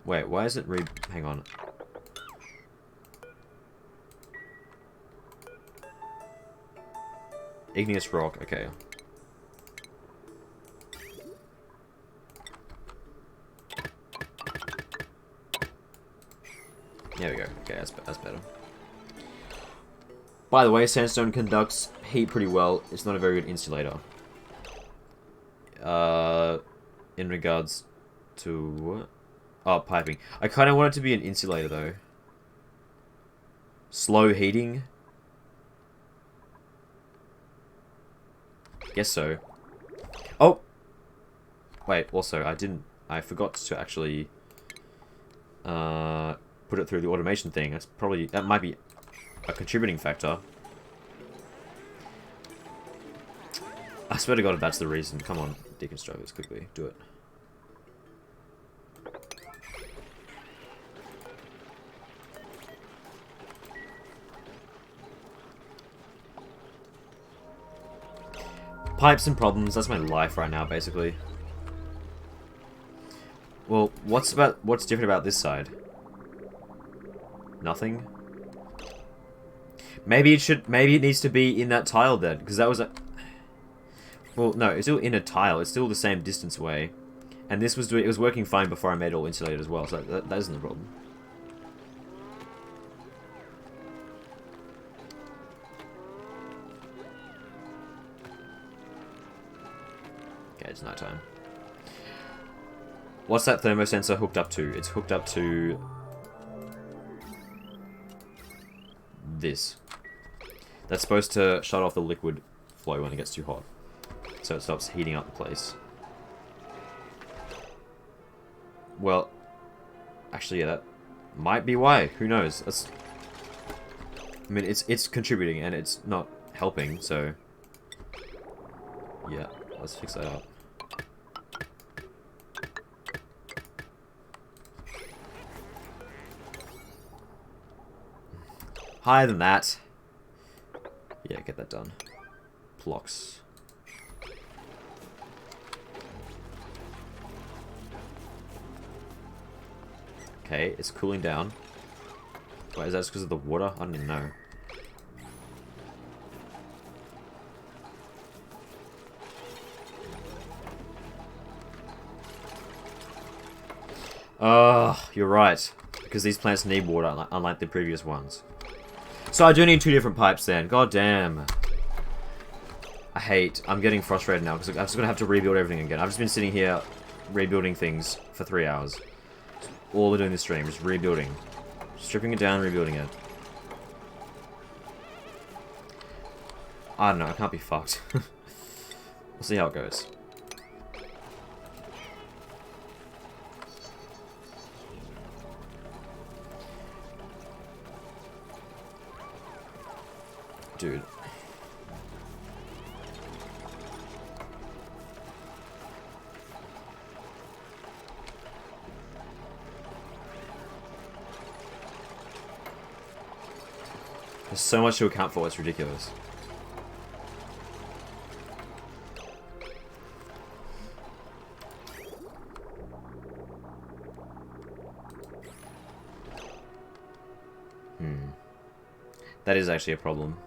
Wait, why is it hang on. Igneous rock, okay. There we go. Okay, that's better. By the way, sandstone conducts heat pretty well. It's not a very good insulator. In regards to what? Oh, piping. I kind of want it to be an insulator though. Slow heating. Guess so. Oh. Wait. Also, I forgot to actually put it through the automation thing. That might be a contributing factor. swear to God if that's the reason. Come on, deconstruct this quickly. Do it. Pipes and problems, that's my life right now, basically. Well, what's different about this side? Nothing? Maybe it needs to be in that tile then, because that was a... Well, no, it's still in a tile, it's still the same distance away. And this was it was working fine before I made it all insulated as well, so that isn't the problem. Okay, it's nighttime. What's that thermosensor hooked up to? It's hooked up to... this. That's supposed to shut off the liquid flow when it gets too hot. So it stops heating up the place. Well, actually, yeah, that might be why. Who knows? I mean, it's contributing and it's not helping, so... yeah, let's fix that up. Higher than that. Yeah, get that done. Blocks. Okay, it's cooling down. Wait, is that just because of the water? I don't even know. You're right. Because these plants need water, unlike the previous ones. So I do need 2 different pipes then. God damn. I'm getting frustrated now, because I'm just going to have to rebuild everything again. I've just been sitting here rebuilding things for 3 hours. All we're doing this stream is rebuilding. Stripping it down, rebuilding it. I don't know, I can't be fucked. We'll see how it goes. Dude. There's so much to account for, it's ridiculous. That is actually a problem.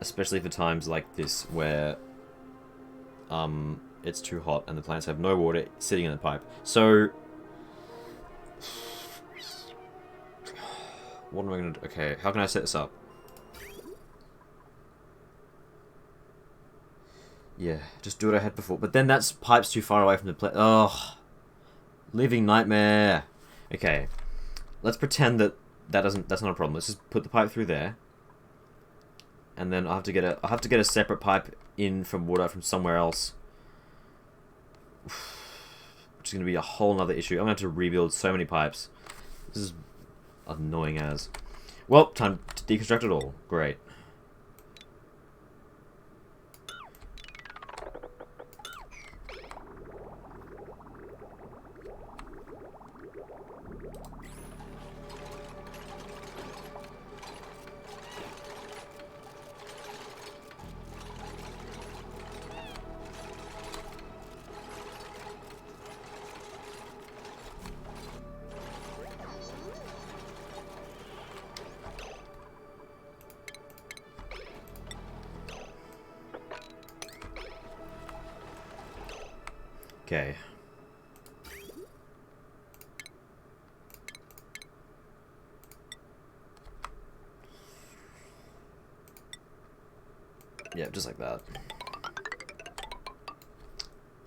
Especially for times like this, where it's too hot and the plants have no water sitting in the pipe. So... what am I going to do? Okay, how can I set this up? Yeah, just do what I had before. But then that's pipes too far away from the plant. Oh, living nightmare. Okay, let's pretend that that's not a problem. Let's just put the pipe through there. And then I'll have to get a separate pipe in from water from somewhere else. Which is going to be a whole nother issue. I'm going to have to rebuild so many pipes. This is annoying as. Well, time to deconstruct it all. Great. Okay. Yeah, just like that.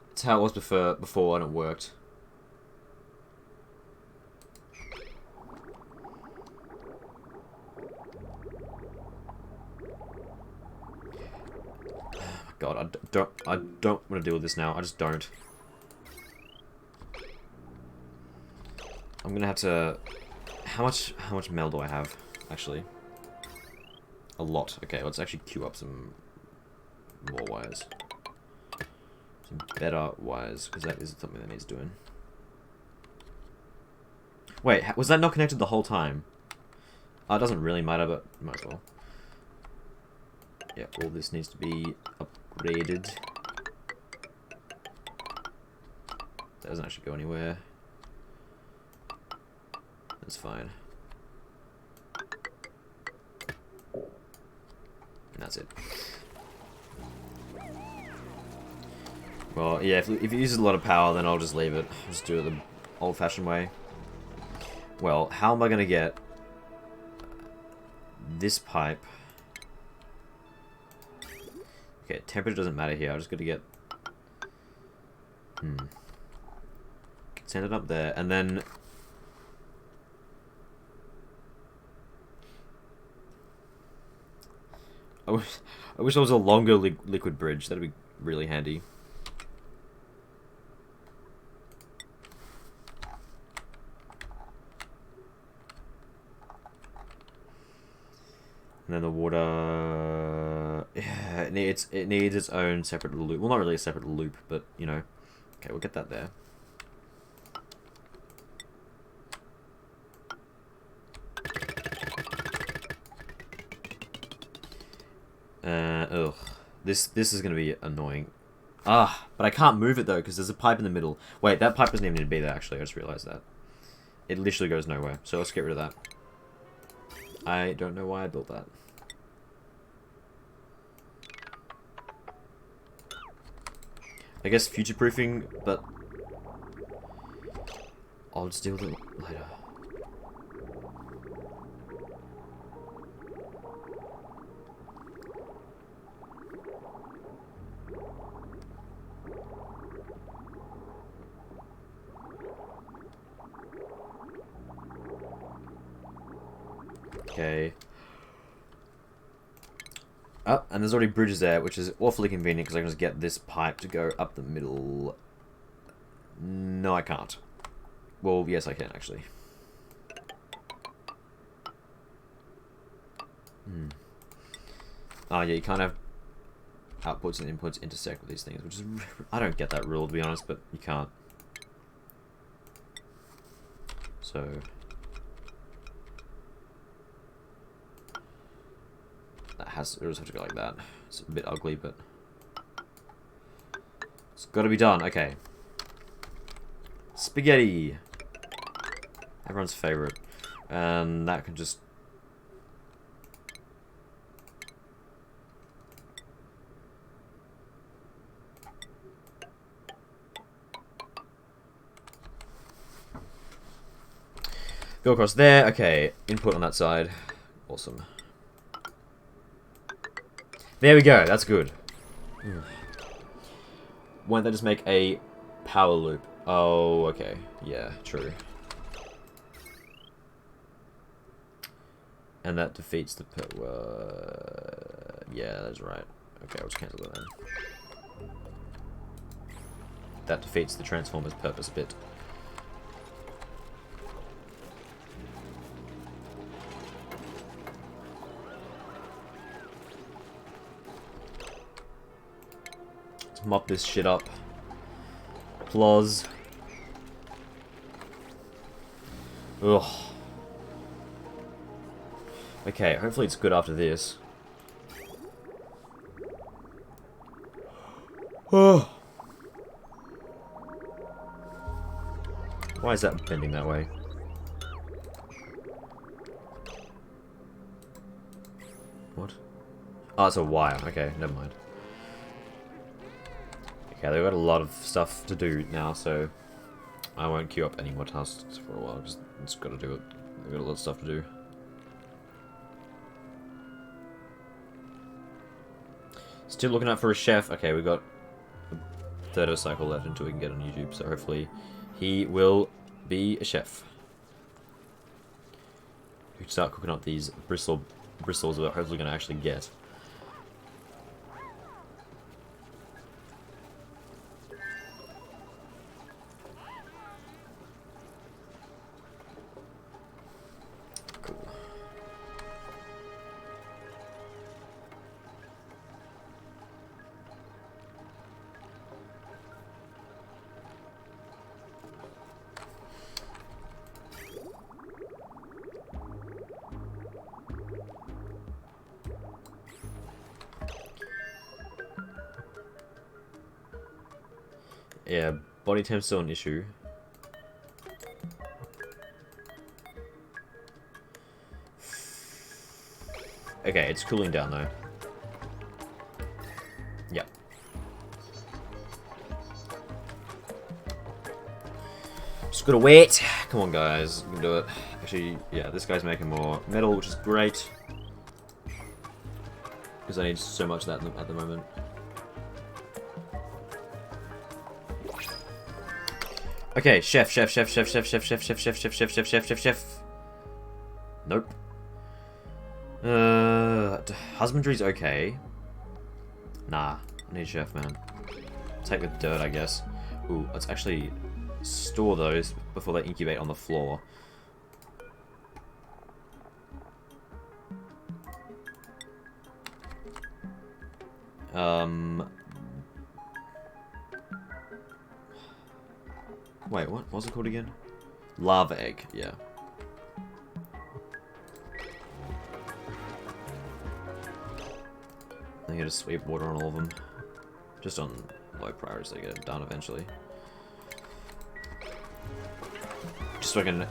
That's how it was before and it worked. God, I don't want to deal with this now. I just don't. I'm gonna have to... How much mail do I have, actually? A lot. Okay, let's actually queue up some more wires. Some better wires, because that is something that needs doing. Wait, was that not connected the whole time? Oh, it doesn't really matter, but might as well. Yeah, all this needs to be upgraded. That doesn't actually go anywhere. That's fine. And that's it. Well, yeah, if it uses a lot of power, then I'll just leave it. I'll just do it the old-fashioned way. Well, how am I going to get this pipe? Okay, temperature doesn't matter here. I just got to get... Send it up there, and then... I wish there was a longer liquid bridge. That'd be really handy. And then the water... Yeah, it needs its own separate loop. Well, not really a separate loop, but, you know. Okay, we'll get that there. Ugh. This is going to be annoying. Ah, but I can't move it, though, because there's a pipe in the middle. Wait, that pipe doesn't even need to be there, actually. I just realized that. It literally goes nowhere. So let's get rid of that. I don't know why I built that. I guess future-proofing, but I'll just deal with it later. Okay. Oh, and there's already bridges there, which is awfully convenient because I can just get this pipe to go up the middle. No, I can't. Well, yes, I can, actually. Oh, yeah, you can't have outputs and inputs intersect with these things, which is... I don't get that rule, to be honest, but you can't. So... It'll just have to go like that. It's a bit ugly, but it's got to be done. Okay. Spaghetti. Everyone's favorite, and that can just. Go across there. Okay. Input on that side. Awesome. There we go, that's good. Why don't they just make a power loop? Oh, okay. Yeah, true. And that defeats the... yeah, that's right. Okay, I'll just cancel that then. That defeats the Transformers purpose bit. Mop this shit up. Applause. Ugh. Okay, hopefully it's good after this. Oh. Why is that bending that way? What? Oh, it's a wire. Okay, never mind. Okay, they've got a lot of stuff to do now, so I won't queue up any more tasks for a while, because it's got to do it. They've got a lot of stuff to do. Still looking out for a chef. Okay, we've got a third of a cycle left until we can get on YouTube, so hopefully he will be a chef. We can start cooking up these bristles we're hopefully going to actually get. Yeah, body temp's still an issue. Okay, it's cooling down though. Yep. Just gotta wait. Come on, guys. You can do it. Actually, yeah, this guy's making more metal, which is great. Because I need so much of that at the moment. Okay, chef. Nope. Husbandry's okay. Nah, I need chef, man. Take the dirt, I guess. Ooh, let's actually store those before they incubate on the floor. Wait, what was it called again? Lava egg, yeah. I'm gonna sweep water on all of them. Just on low priority so they get it done eventually. Just so I can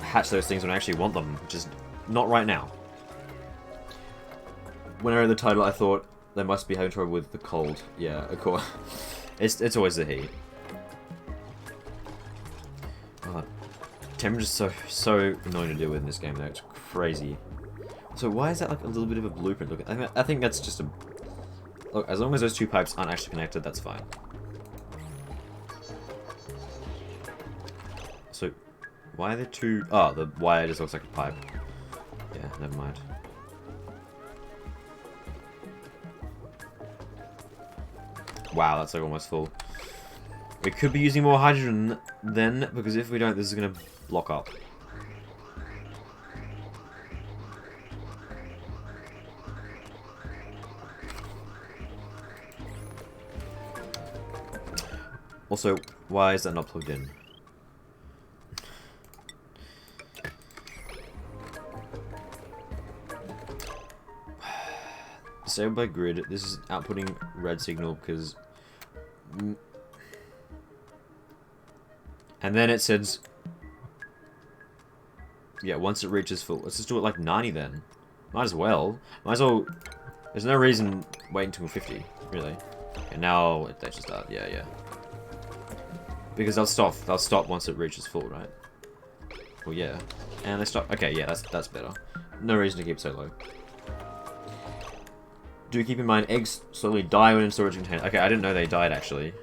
hatch those things when I actually want them, just not right now. When I read the title, I thought they must be having trouble with the cold. Yeah, of course. It's always the heat. God, temperature's so annoying to deal with in this game though. It's crazy. So why is that like a little bit of a blueprint? Look, I think that's just a... Look, as long as those two pipes aren't actually connected, that's fine. So, why are there two... Oh, the wire just looks like a pipe. Yeah, never mind. Wow, that's like almost full. We could be using more hydrogen then, because if we don't, this is going to block up. Also, why is that not plugged in? Disabled by grid. This is outputting red signal because... And then it says... Yeah, once it reaches full... Let's just do it like 90 then. Might as well. Might as well... There's no reason waiting until 50, really. And now they should start. Yeah, yeah. Because they'll stop. They'll stop once it reaches full, right? Well, yeah. And they stop. Okay, yeah, that's better. No reason to keep it so low. Do keep in mind, eggs slowly die when in storage container. Okay, I didn't know they died, actually.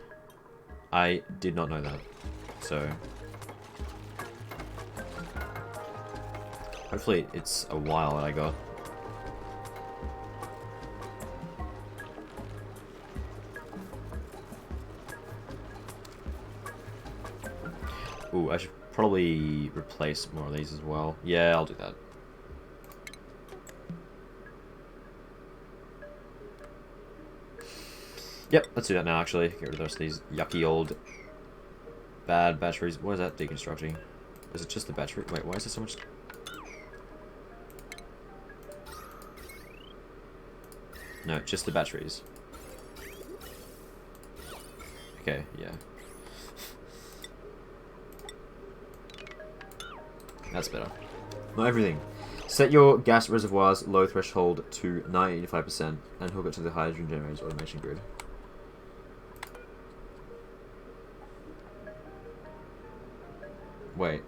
I did not know that. So... Hopefully it's a while that I got. Ooh, I should probably replace more of these as well. Yeah, I'll do that. Yep, let's do that now, actually. Get rid of the rest of these yucky old bad batteries. What is that deconstructing? Is it just the battery? Wait, why is there so much... No, just the batteries. Okay, yeah. That's better. Not everything. Set your gas reservoir's low threshold to 95% and hook it to the hydrogen generator's automation grid. Wait.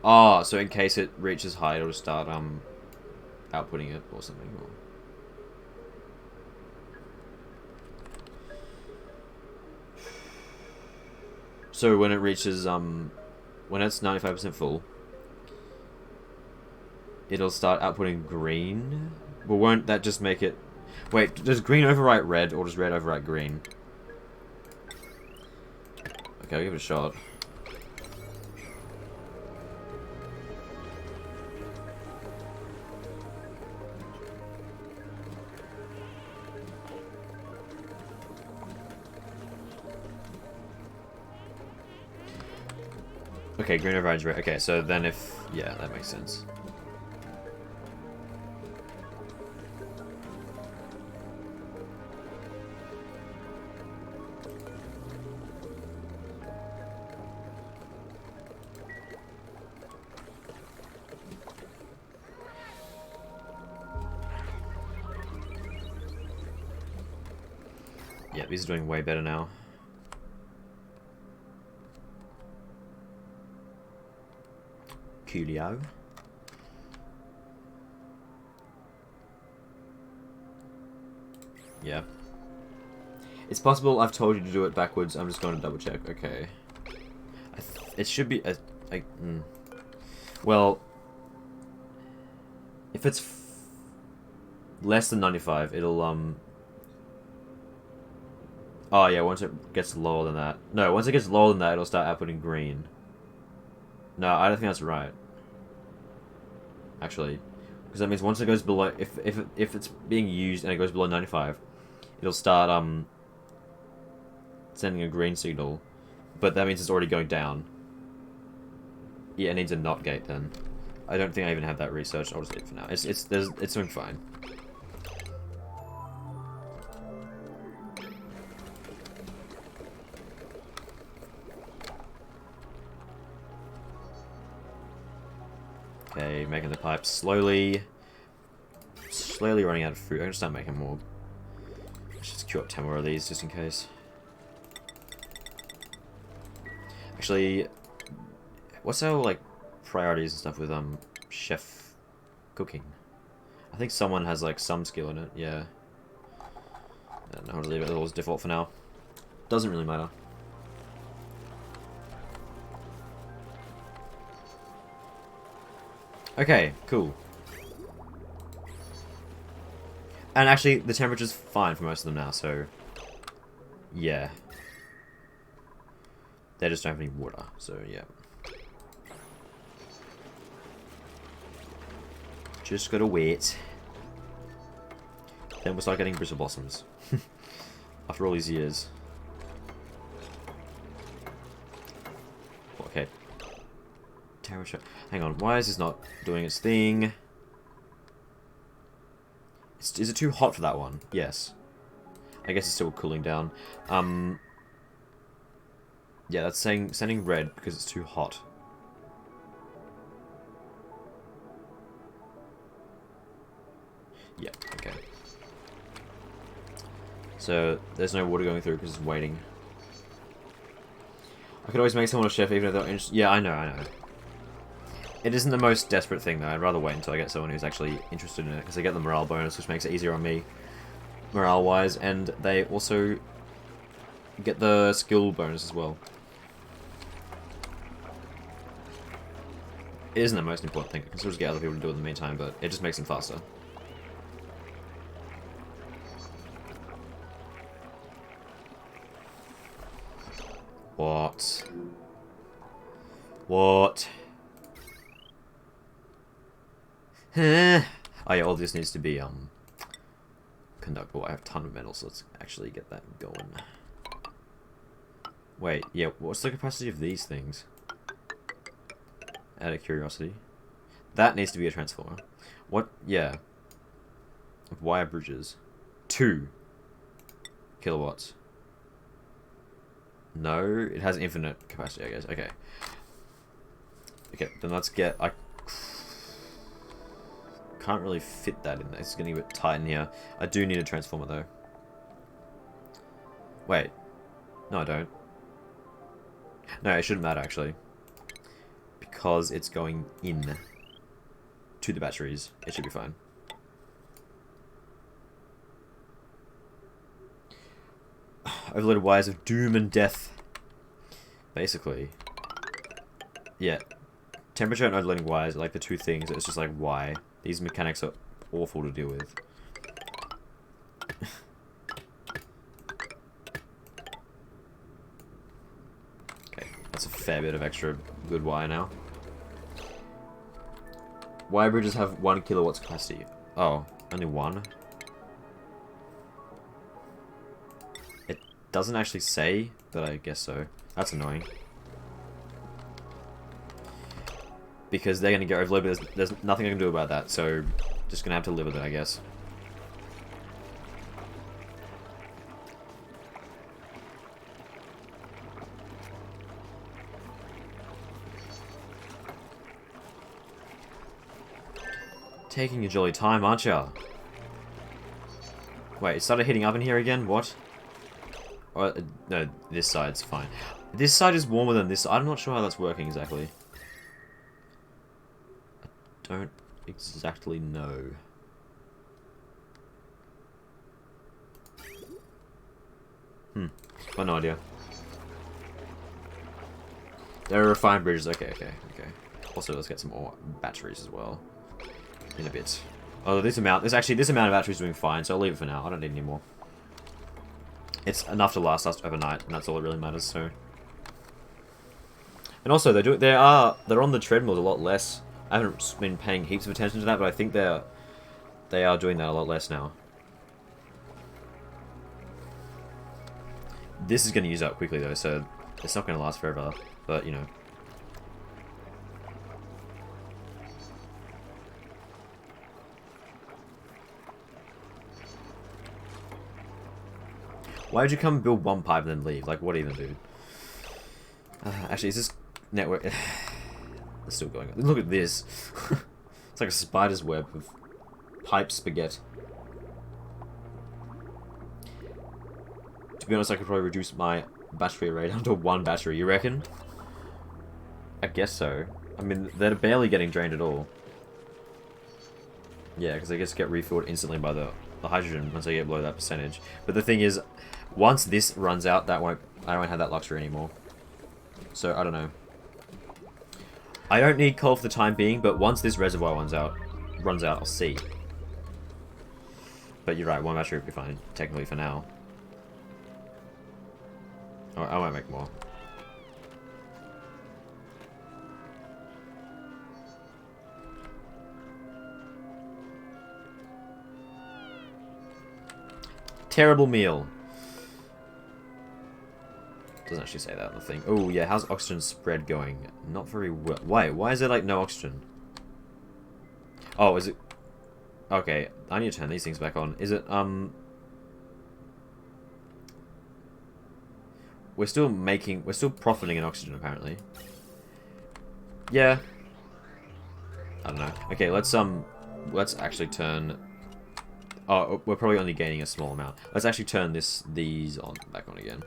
Oh, so in case it reaches high, it'll start outputting it or something. Or... So when it reaches when it's 95% full, it'll start outputting green. But won't that just make it... Wait, does green overwrite red or does red overwrite green? Okay, I'll give it a shot. Okay, green overrides red. Okay, so then if... Yeah, that makes sense. Yeah, these are doing way better now. Coolio. Yeah. It's possible I've told you to do it backwards. I'm just going to double check. Okay. It should be... Well... If it's... less than 95, it'll, Oh, yeah, once it gets lower than that. No, once it gets lower than that, it'll start outputting green. No, I don't think that's right. Actually. Because that means once it goes below... If it's being used and it goes below 95, it'll start, sending a green signal. But that means it's already going down. Yeah, it needs a NOT gate then. I don't think I even have that researched. I'll just leave it for now. It's doing fine. Okay, making the pipes slowly running out of food. I'm gonna start making more. Let's just queue up 10 more of these just in case. Actually, what's our like priorities and stuff with chef cooking? I think someone has like some skill in it. Yeah. I don't know how to leave it as default for now. Doesn't really matter. Okay, cool. And actually, the temperature's fine for most of them now, so... yeah. They just don't have any water, so yeah. Just gotta wait. Then we'll start getting bristle blossoms. After all these years. Okay. Temperature. Hang on, why is this not doing its thing? Is it too hot for that one? Yes. I guess it's still cooling down. Yeah, that's sending red because it's too hot. Yeah, okay. So, there's no water going through because it's waiting. I could always make someone a chef even if they're interested. Yeah, I know. It isn't the most desperate thing though. I'd rather wait until I get someone who's actually interested in it because I get the morale bonus, which makes it easier on me, morale-wise, and they also get the skill bonus as well. It isn't the most important thing. I can still just get other people to do it in the meantime, but it just makes them faster. What? What? Oh yeah, all this needs to be conductible. I have a ton of metal, so let's actually get that going. Wait, yeah, what's the capacity of these things? Out of curiosity. That needs to be a transformer. What? Yeah. Wire bridges. 2 kilowatts. No, it has infinite capacity, I guess. Okay. Okay, then let's get... I can't really fit that in there. It's getting a bit tight in here. I do need a transformer, though. Wait. No, I don't. No, it shouldn't matter, actually. Because it's going in to the batteries. It should be fine. Overloaded wires of doom and death. Basically. Yeah. Temperature and overloading wires are like the two things. It's just like, why? These mechanics are awful to deal with. Okay, that's a fair bit of extra good wire now. Wire bridges have 1 kilowatts capacity. Oh, only 1? It doesn't actually say, but I guess so. That's annoying. Because they're going to get overloaded, but there's nothing I can do about that, so just going to have to live with it, I guess. Taking your jolly time, aren't ya? Wait, it started heating up in here again? What? No, this side's fine. This side is warmer than this. I'm not sure how that's working exactly. I don't exactly know. Got no idea. There are refined bridges. Okay. Also, let's get some more batteries as well. In a bit. Oh, this amount of batteries is doing fine, so I'll leave it for now. I don't need any more. It's enough to last us overnight, and that's all that really matters. So, and also they're on the treadmills a lot less. I haven't been paying heaps of attention to that, but I think they are doing that a lot less now. This is going to use up quickly though, so it's not going to last forever. But you know. Why would you come build one pipe and then leave? Like, what even, dude? Actually, is this network... It's still going on. Look at this. It's like a spider's web of pipe spaghetti. To be honest, I could probably reduce my battery rate down to 1 battery. You reckon? I guess so. I mean, they're barely getting drained at all. Yeah, because they just get refilled instantly by the hydrogen once they get below that percentage. But the thing is, once this runs out, I won't have that luxury anymore. So I don't know. I don't need coal for the time being, but once this reservoir runs out, I'll see. But you're right, 1 battery would be fine technically for now. Oh, I might make more. Terrible meal. Doesn't actually say that on the thing. Oh yeah, how's oxygen spread going? Not very well. Why is there like no oxygen? Oh, is it? Okay, I need to turn these things back on. Is it we're still profiting in oxygen apparently. Yeah. I don't know. Okay, let's actually turn. Oh, we're probably only gaining a small amount. Let's actually turn these back on again.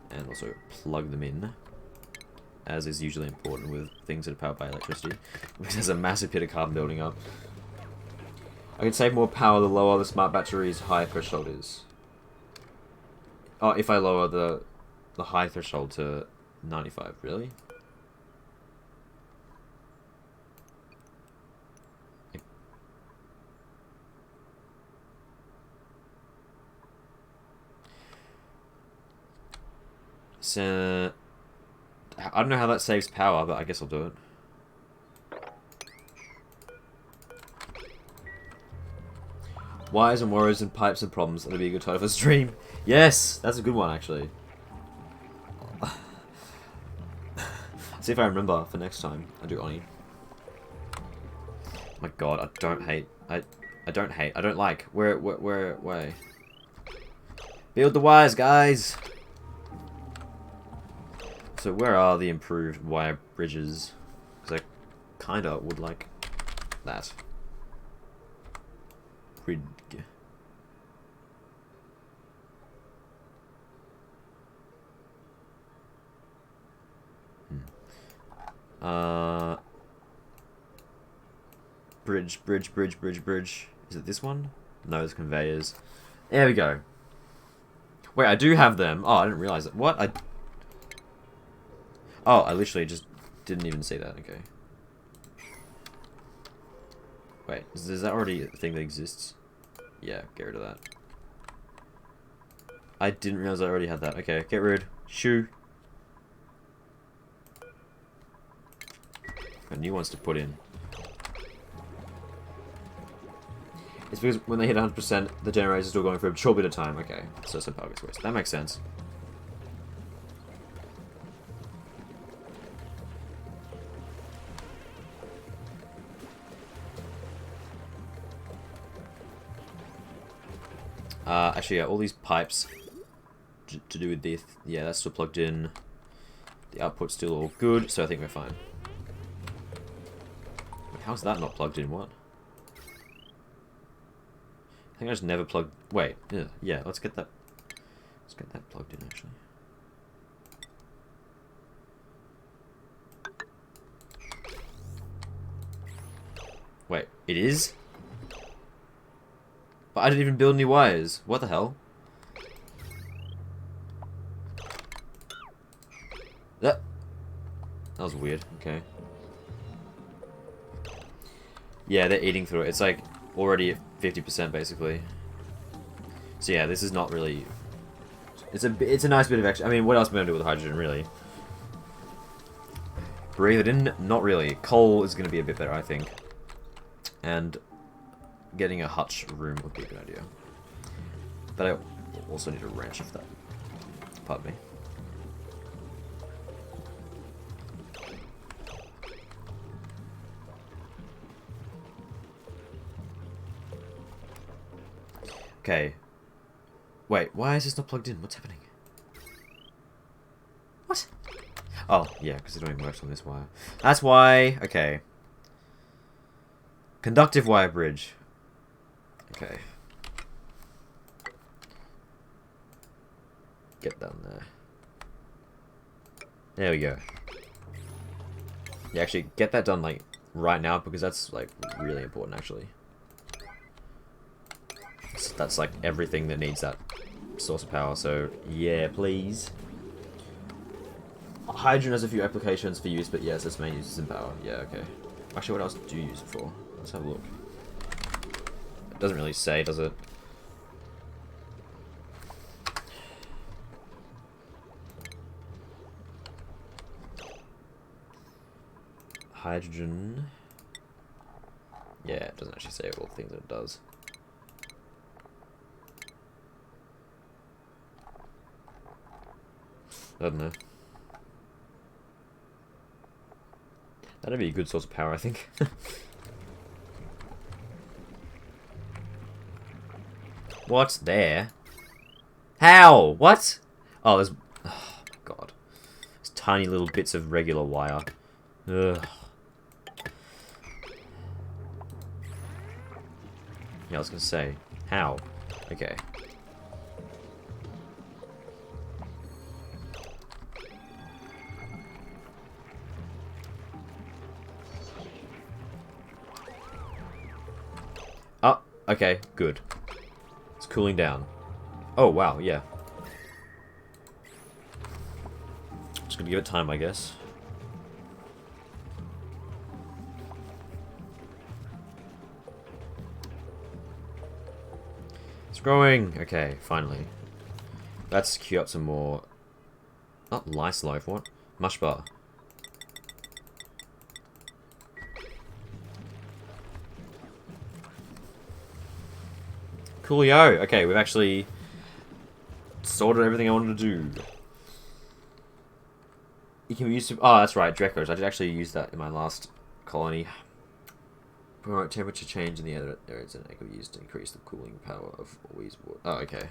And also plug them in. As is usually important with things that are powered by electricity. Because there's a massive pit of carbon building up. I can save more power the lower the smart battery's high threshold is. Oh, if I lower the high threshold to 95, really? So, I don't know how that saves power, but I guess I'll do it. Wires and warriors and pipes and problems. That'll be a good title for a stream. Yes, that's a good one actually. See if I remember for next time. I do Oni. My God, I don't like. Where? Build the wires, guys. So where are the improved wire bridges? Because I kinda would like that. Grid. Bridge. Is it this one? No, it's conveyors. There we go. Wait, I do have them. Oh, I didn't realize it. What? Oh, I literally just didn't even see that. Okay. Wait, is that already a thing that exists? Yeah, get rid of that. I didn't realize I already had that. Okay, get rid. Shoo. Got new ones to put in. It's because when they hit 100%, the generator's still going for a short bit of time. Okay, so some power gets wasted. That makes sense. Actually, yeah, all these pipes to do with this, yeah, that's still plugged in. The output's still all good, so I think we're fine. How's that not plugged in? What? I think I just never plugged... Wait, yeah, let's get that... Let's get that plugged in, actually. Wait, it is? But I didn't even build any wires. What the hell? That was weird. Okay. Yeah, they're eating through it. It's like already at 50% basically. So yeah, this is not really. It's a nice bit of extra. I mean, what else am I gonna do with hydrogen, really? Breathe it in? Not really. Coal is gonna be a bit better, I think. And getting a hutch room would be a good idea. But I also need a wrench if that. Pardon me. Okay. Wait, why is this not plugged in? What's happening? What? Oh, yeah, because it don't even work on this wire. That's why. Okay. Conductive wire bridge. Okay. Get down there. There we go. Yeah, actually, get that done, like, right now, because that's, like, really important, actually. So that's, like, everything that needs that source of power, so, yeah, please. Hydrogen has a few applications for use, but yes, its main use is in power. Yeah, okay. Actually, what else do you use it for? Let's have a look. It doesn't really say, does it? Hydrogen. Yeah, it doesn't actually say all the things that it does. I don't know. That'd be a good source of power, I think. What's there? How? What? Oh, there's... Oh, my God. There's tiny little bits of regular wire. Ugh. Yeah, I was gonna say. How? Okay. Oh, okay, good. It's cooling down. Oh, wow, yeah. Just gonna give it time, I guess. It's growing! Okay, finally. Let's queue up some more... Not lice life, what? Mush bar. Coolio! Okay, we've actually sorted everything I wanted to do. You can use... Oh, that's right, Drecos. I did actually use that in my last colony. Promote temperature change in the areas and it could be used to increase the cooling power of always water. Oh, okay.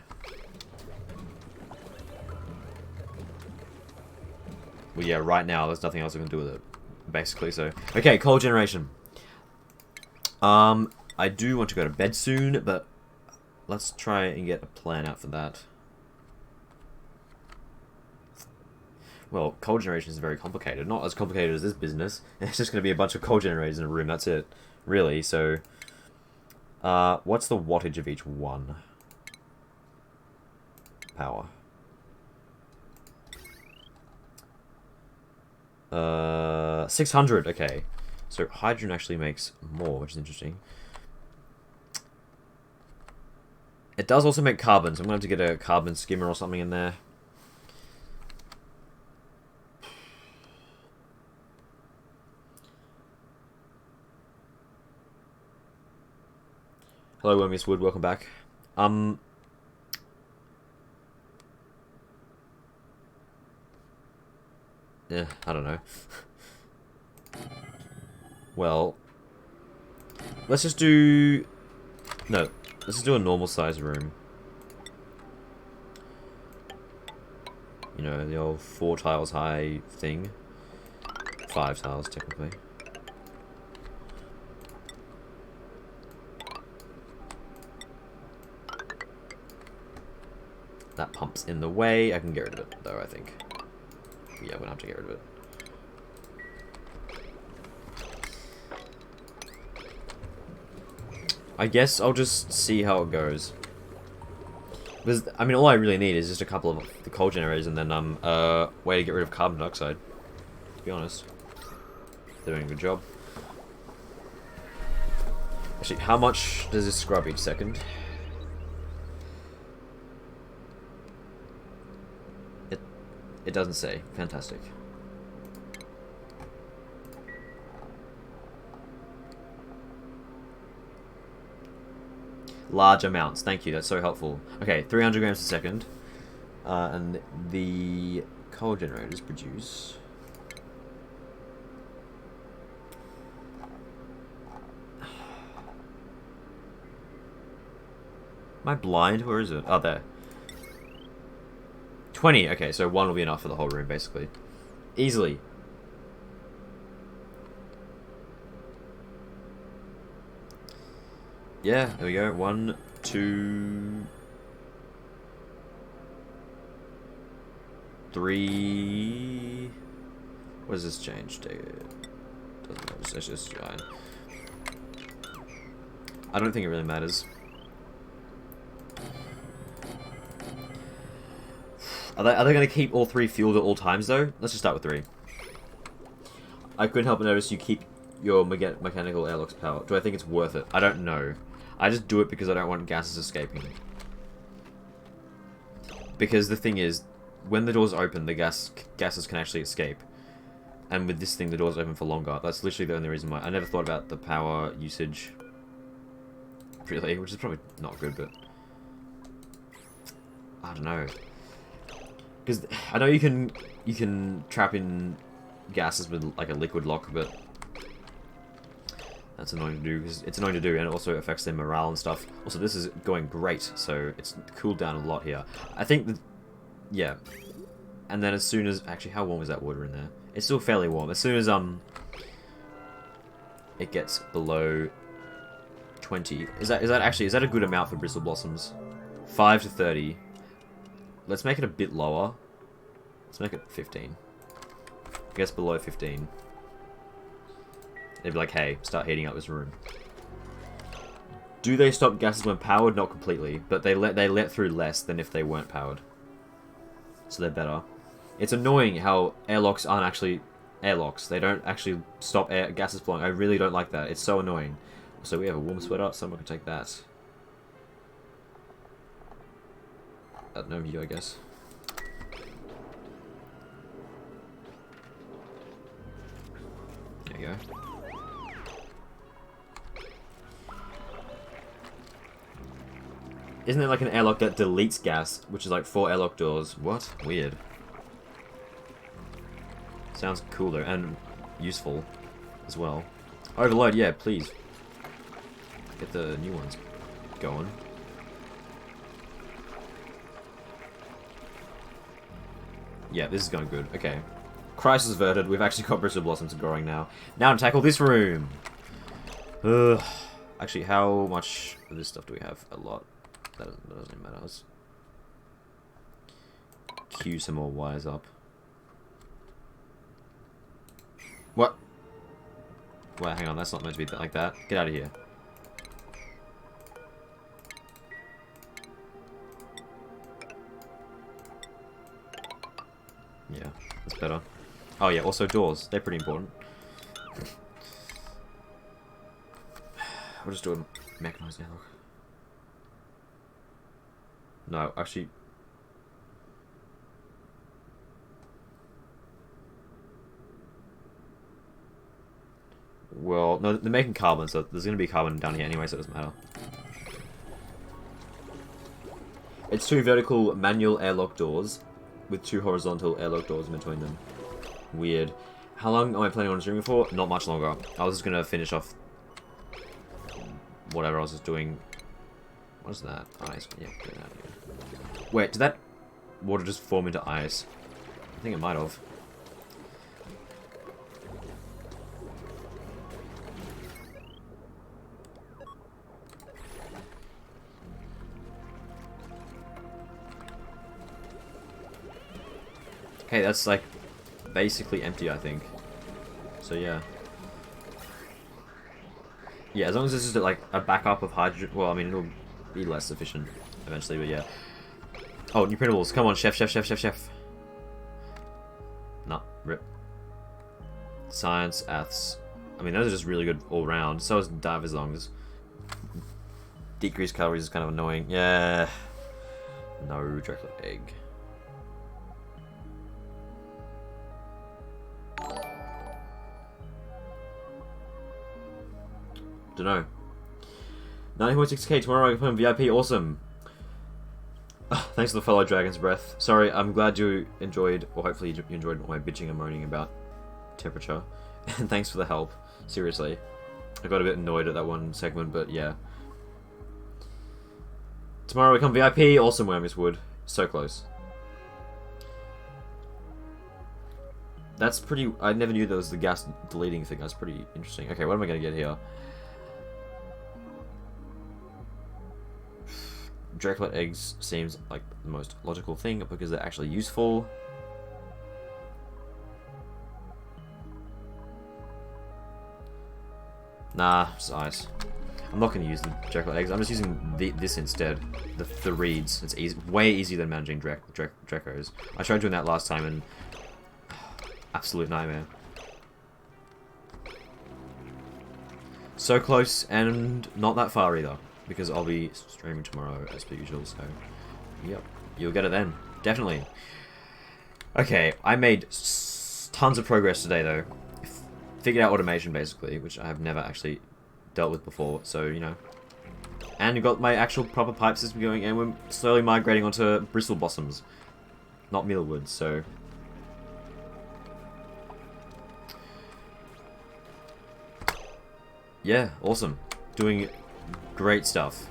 Well, yeah, right now there's nothing else I can do with it, basically. So, okay, coal generation. I do want to go to bed soon, but let's try and get a plan out for that. Well, coal generation is very complicated. Not as complicated as this business. It's just going to be a bunch of coal generators in a room. That's it, really. So, what's the wattage of each one? Power. 600. Okay. So hydrogen actually makes more, which is interesting. It does also make carbon, so I'm going to have to get a carbon skimmer or something in there. Hello, Miss Wood. Welcome back. Yeah, I don't know. Well, let's just do... No, let's just do a normal size room. You know, the old 4 tiles high thing. 5 tiles, technically. That pump's in the way. I can get rid of it, though, I think. Yeah, I'm gonna have to get rid of it. I guess I'll just see how it goes. Because, I mean, all I really need is just a couple of the coal generators and then, way to get rid of carbon dioxide. To be honest. They're doing a good job. Actually, how much does this scrub each second? It doesn't say. Fantastic. Large amounts. Thank you. That's so helpful. Okay, 300 grams a second. And the coal generators produce... Am I blind? Where is it? Oh, there. 20. Okay, so one will be enough for the whole room, basically. Easily. Yeah, there we go. 1, 2, 3. What does this change? Doesn't it's just fine. I don't think it really matters. Are they going to keep all 3 fueled at all times, though? Let's just start with 3. I couldn't help but notice you keep your mechanical airlocks power. Do I think it's worth it? I don't know. I just do it because I don't want gases escaping. Because the thing is, when the doors open, the gases can actually escape. And with this thing, the doors open for longer. That's literally the only reason why. I never thought about the power usage. Really, which is probably not good, but... I don't know. Because I know you can trap in gases with like a liquid lock, but that's annoying to do because it's annoying to do, and it also affects their morale and stuff. Also, this is going great, so it's cooled down a lot here. I think that, yeah. And then as soon as actually, how warm is that water in there? It's still fairly warm. As soon as it gets below 20, is that a good amount for bristle blossoms? 5 to 30. Let's make it a bit lower. Let's make it 15. I guess below 15. They'd be like, hey, start heating up this room. Do they stop gases when powered? Not completely, but they let through less than if they weren't powered. So they're better. It's annoying how airlocks aren't actually airlocks. They don't actually stop gases flowing. I really don't like that. It's so annoying. So we have a warm sweater. Someone can take that. No view, I guess. There you go. Isn't there like an airlock that deletes gas, which is like 4 airlock doors? What? Weird. Sounds cool though, and useful as well. Overload, yeah, please. Get the new ones going. Yeah, this is going good. Okay. Crisis averted. We've actually got bristle blossoms growing now. Now to tackle this room. Ugh. Actually, how much of this stuff do we have? A lot. That doesn't matter. Let's queue some more wires up. What? Wait, hang on. That's not meant to be like that. Get out of here. Yeah, that's better. Oh yeah, also doors. They're pretty important. We'll just do a mechanized airlock. No, actually... Well, no, they're making carbon, so there's going to be carbon down here anyway, so it doesn't matter. It's 2 vertical manual airlock doors with 2 horizontal airlock doors in between them. Weird. How long am I planning on streaming for? Not much longer. I was just going to finish off whatever I was just doing. What is that? Ice. Yeah, get it out of here. Wait, did that water just form into ice? I think it might have. Okay, that's like basically empty, I think. So yeah. Yeah, as long as this is like a backup of hydrogen. Well, I mean, it'll be less efficient eventually, but yeah. Oh, new printables. Come on, chef. No, rip. Science, aths. I mean, those are just really good all round. So is dive as long as decreased calories is kind of annoying. Yeah. No chocolate egg. Dunno. 90.6k tomorrow. I can put VIP. Awesome. Thanks for the fellow Dragon's Breath. Sorry, I'm glad you enjoyed, or hopefully you enjoyed my bitching and moaning about temperature. And thanks for the help. Seriously. I got a bit annoyed at that one segment, but yeah. Tomorrow we come VIP. Awesome, where Miss Wood. So close. That's pretty... I never knew there was the gas deleting thing. That's pretty interesting. Okay, what am I going to get here? Dracolet eggs seems like the most logical thing because they're actually useful. Nah, just ice. I'm not going to use the Dracolet eggs. I'm just using this instead. The reeds. It's easy, way easier than managing Dracos. I tried doing that last time and... absolute nightmare. So close and not that far either. Because I'll be streaming tomorrow as per usual, so... yep, you'll get it then. Definitely. Okay, I made tons of progress today, though. Figured out automation, basically, which I have never actually dealt with before, so, you know. And got my actual proper pipe system going, and we're slowly migrating onto bristle blossoms. Not mealwood, so... yeah, awesome. Doing... great stuff.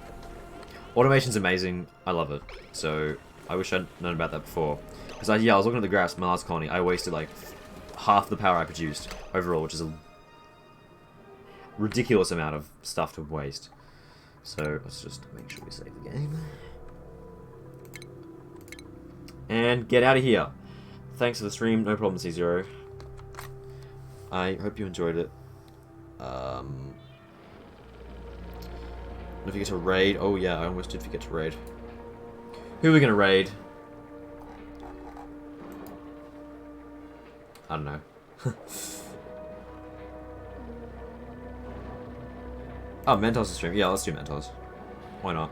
Automation's amazing. I love it. So I wish I'd known about that before. Because I was looking at the graphs. My last colony, I wasted like half the power I produced overall, which is a ridiculous amount of stuff to waste. So let's just make sure we save the game and get out of here. Thanks for the stream. No problem, C0. I hope you enjoyed it. Don't forget to raid. Oh yeah, I almost did forget to raid. Who are we gonna raid? I don't know. Oh, Mentos is streaming. Yeah, let's do Mentos. Why not?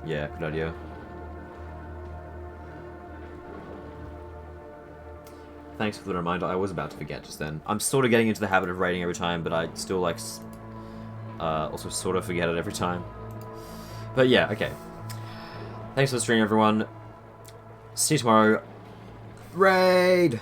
Yeah, good idea. Thanks for the reminder. I was about to forget just then. I'm sort of getting into the habit of raiding every time, but I still like also sort of forget it every time. But yeah, okay. Thanks for the stream, everyone. See you tomorrow. Raid!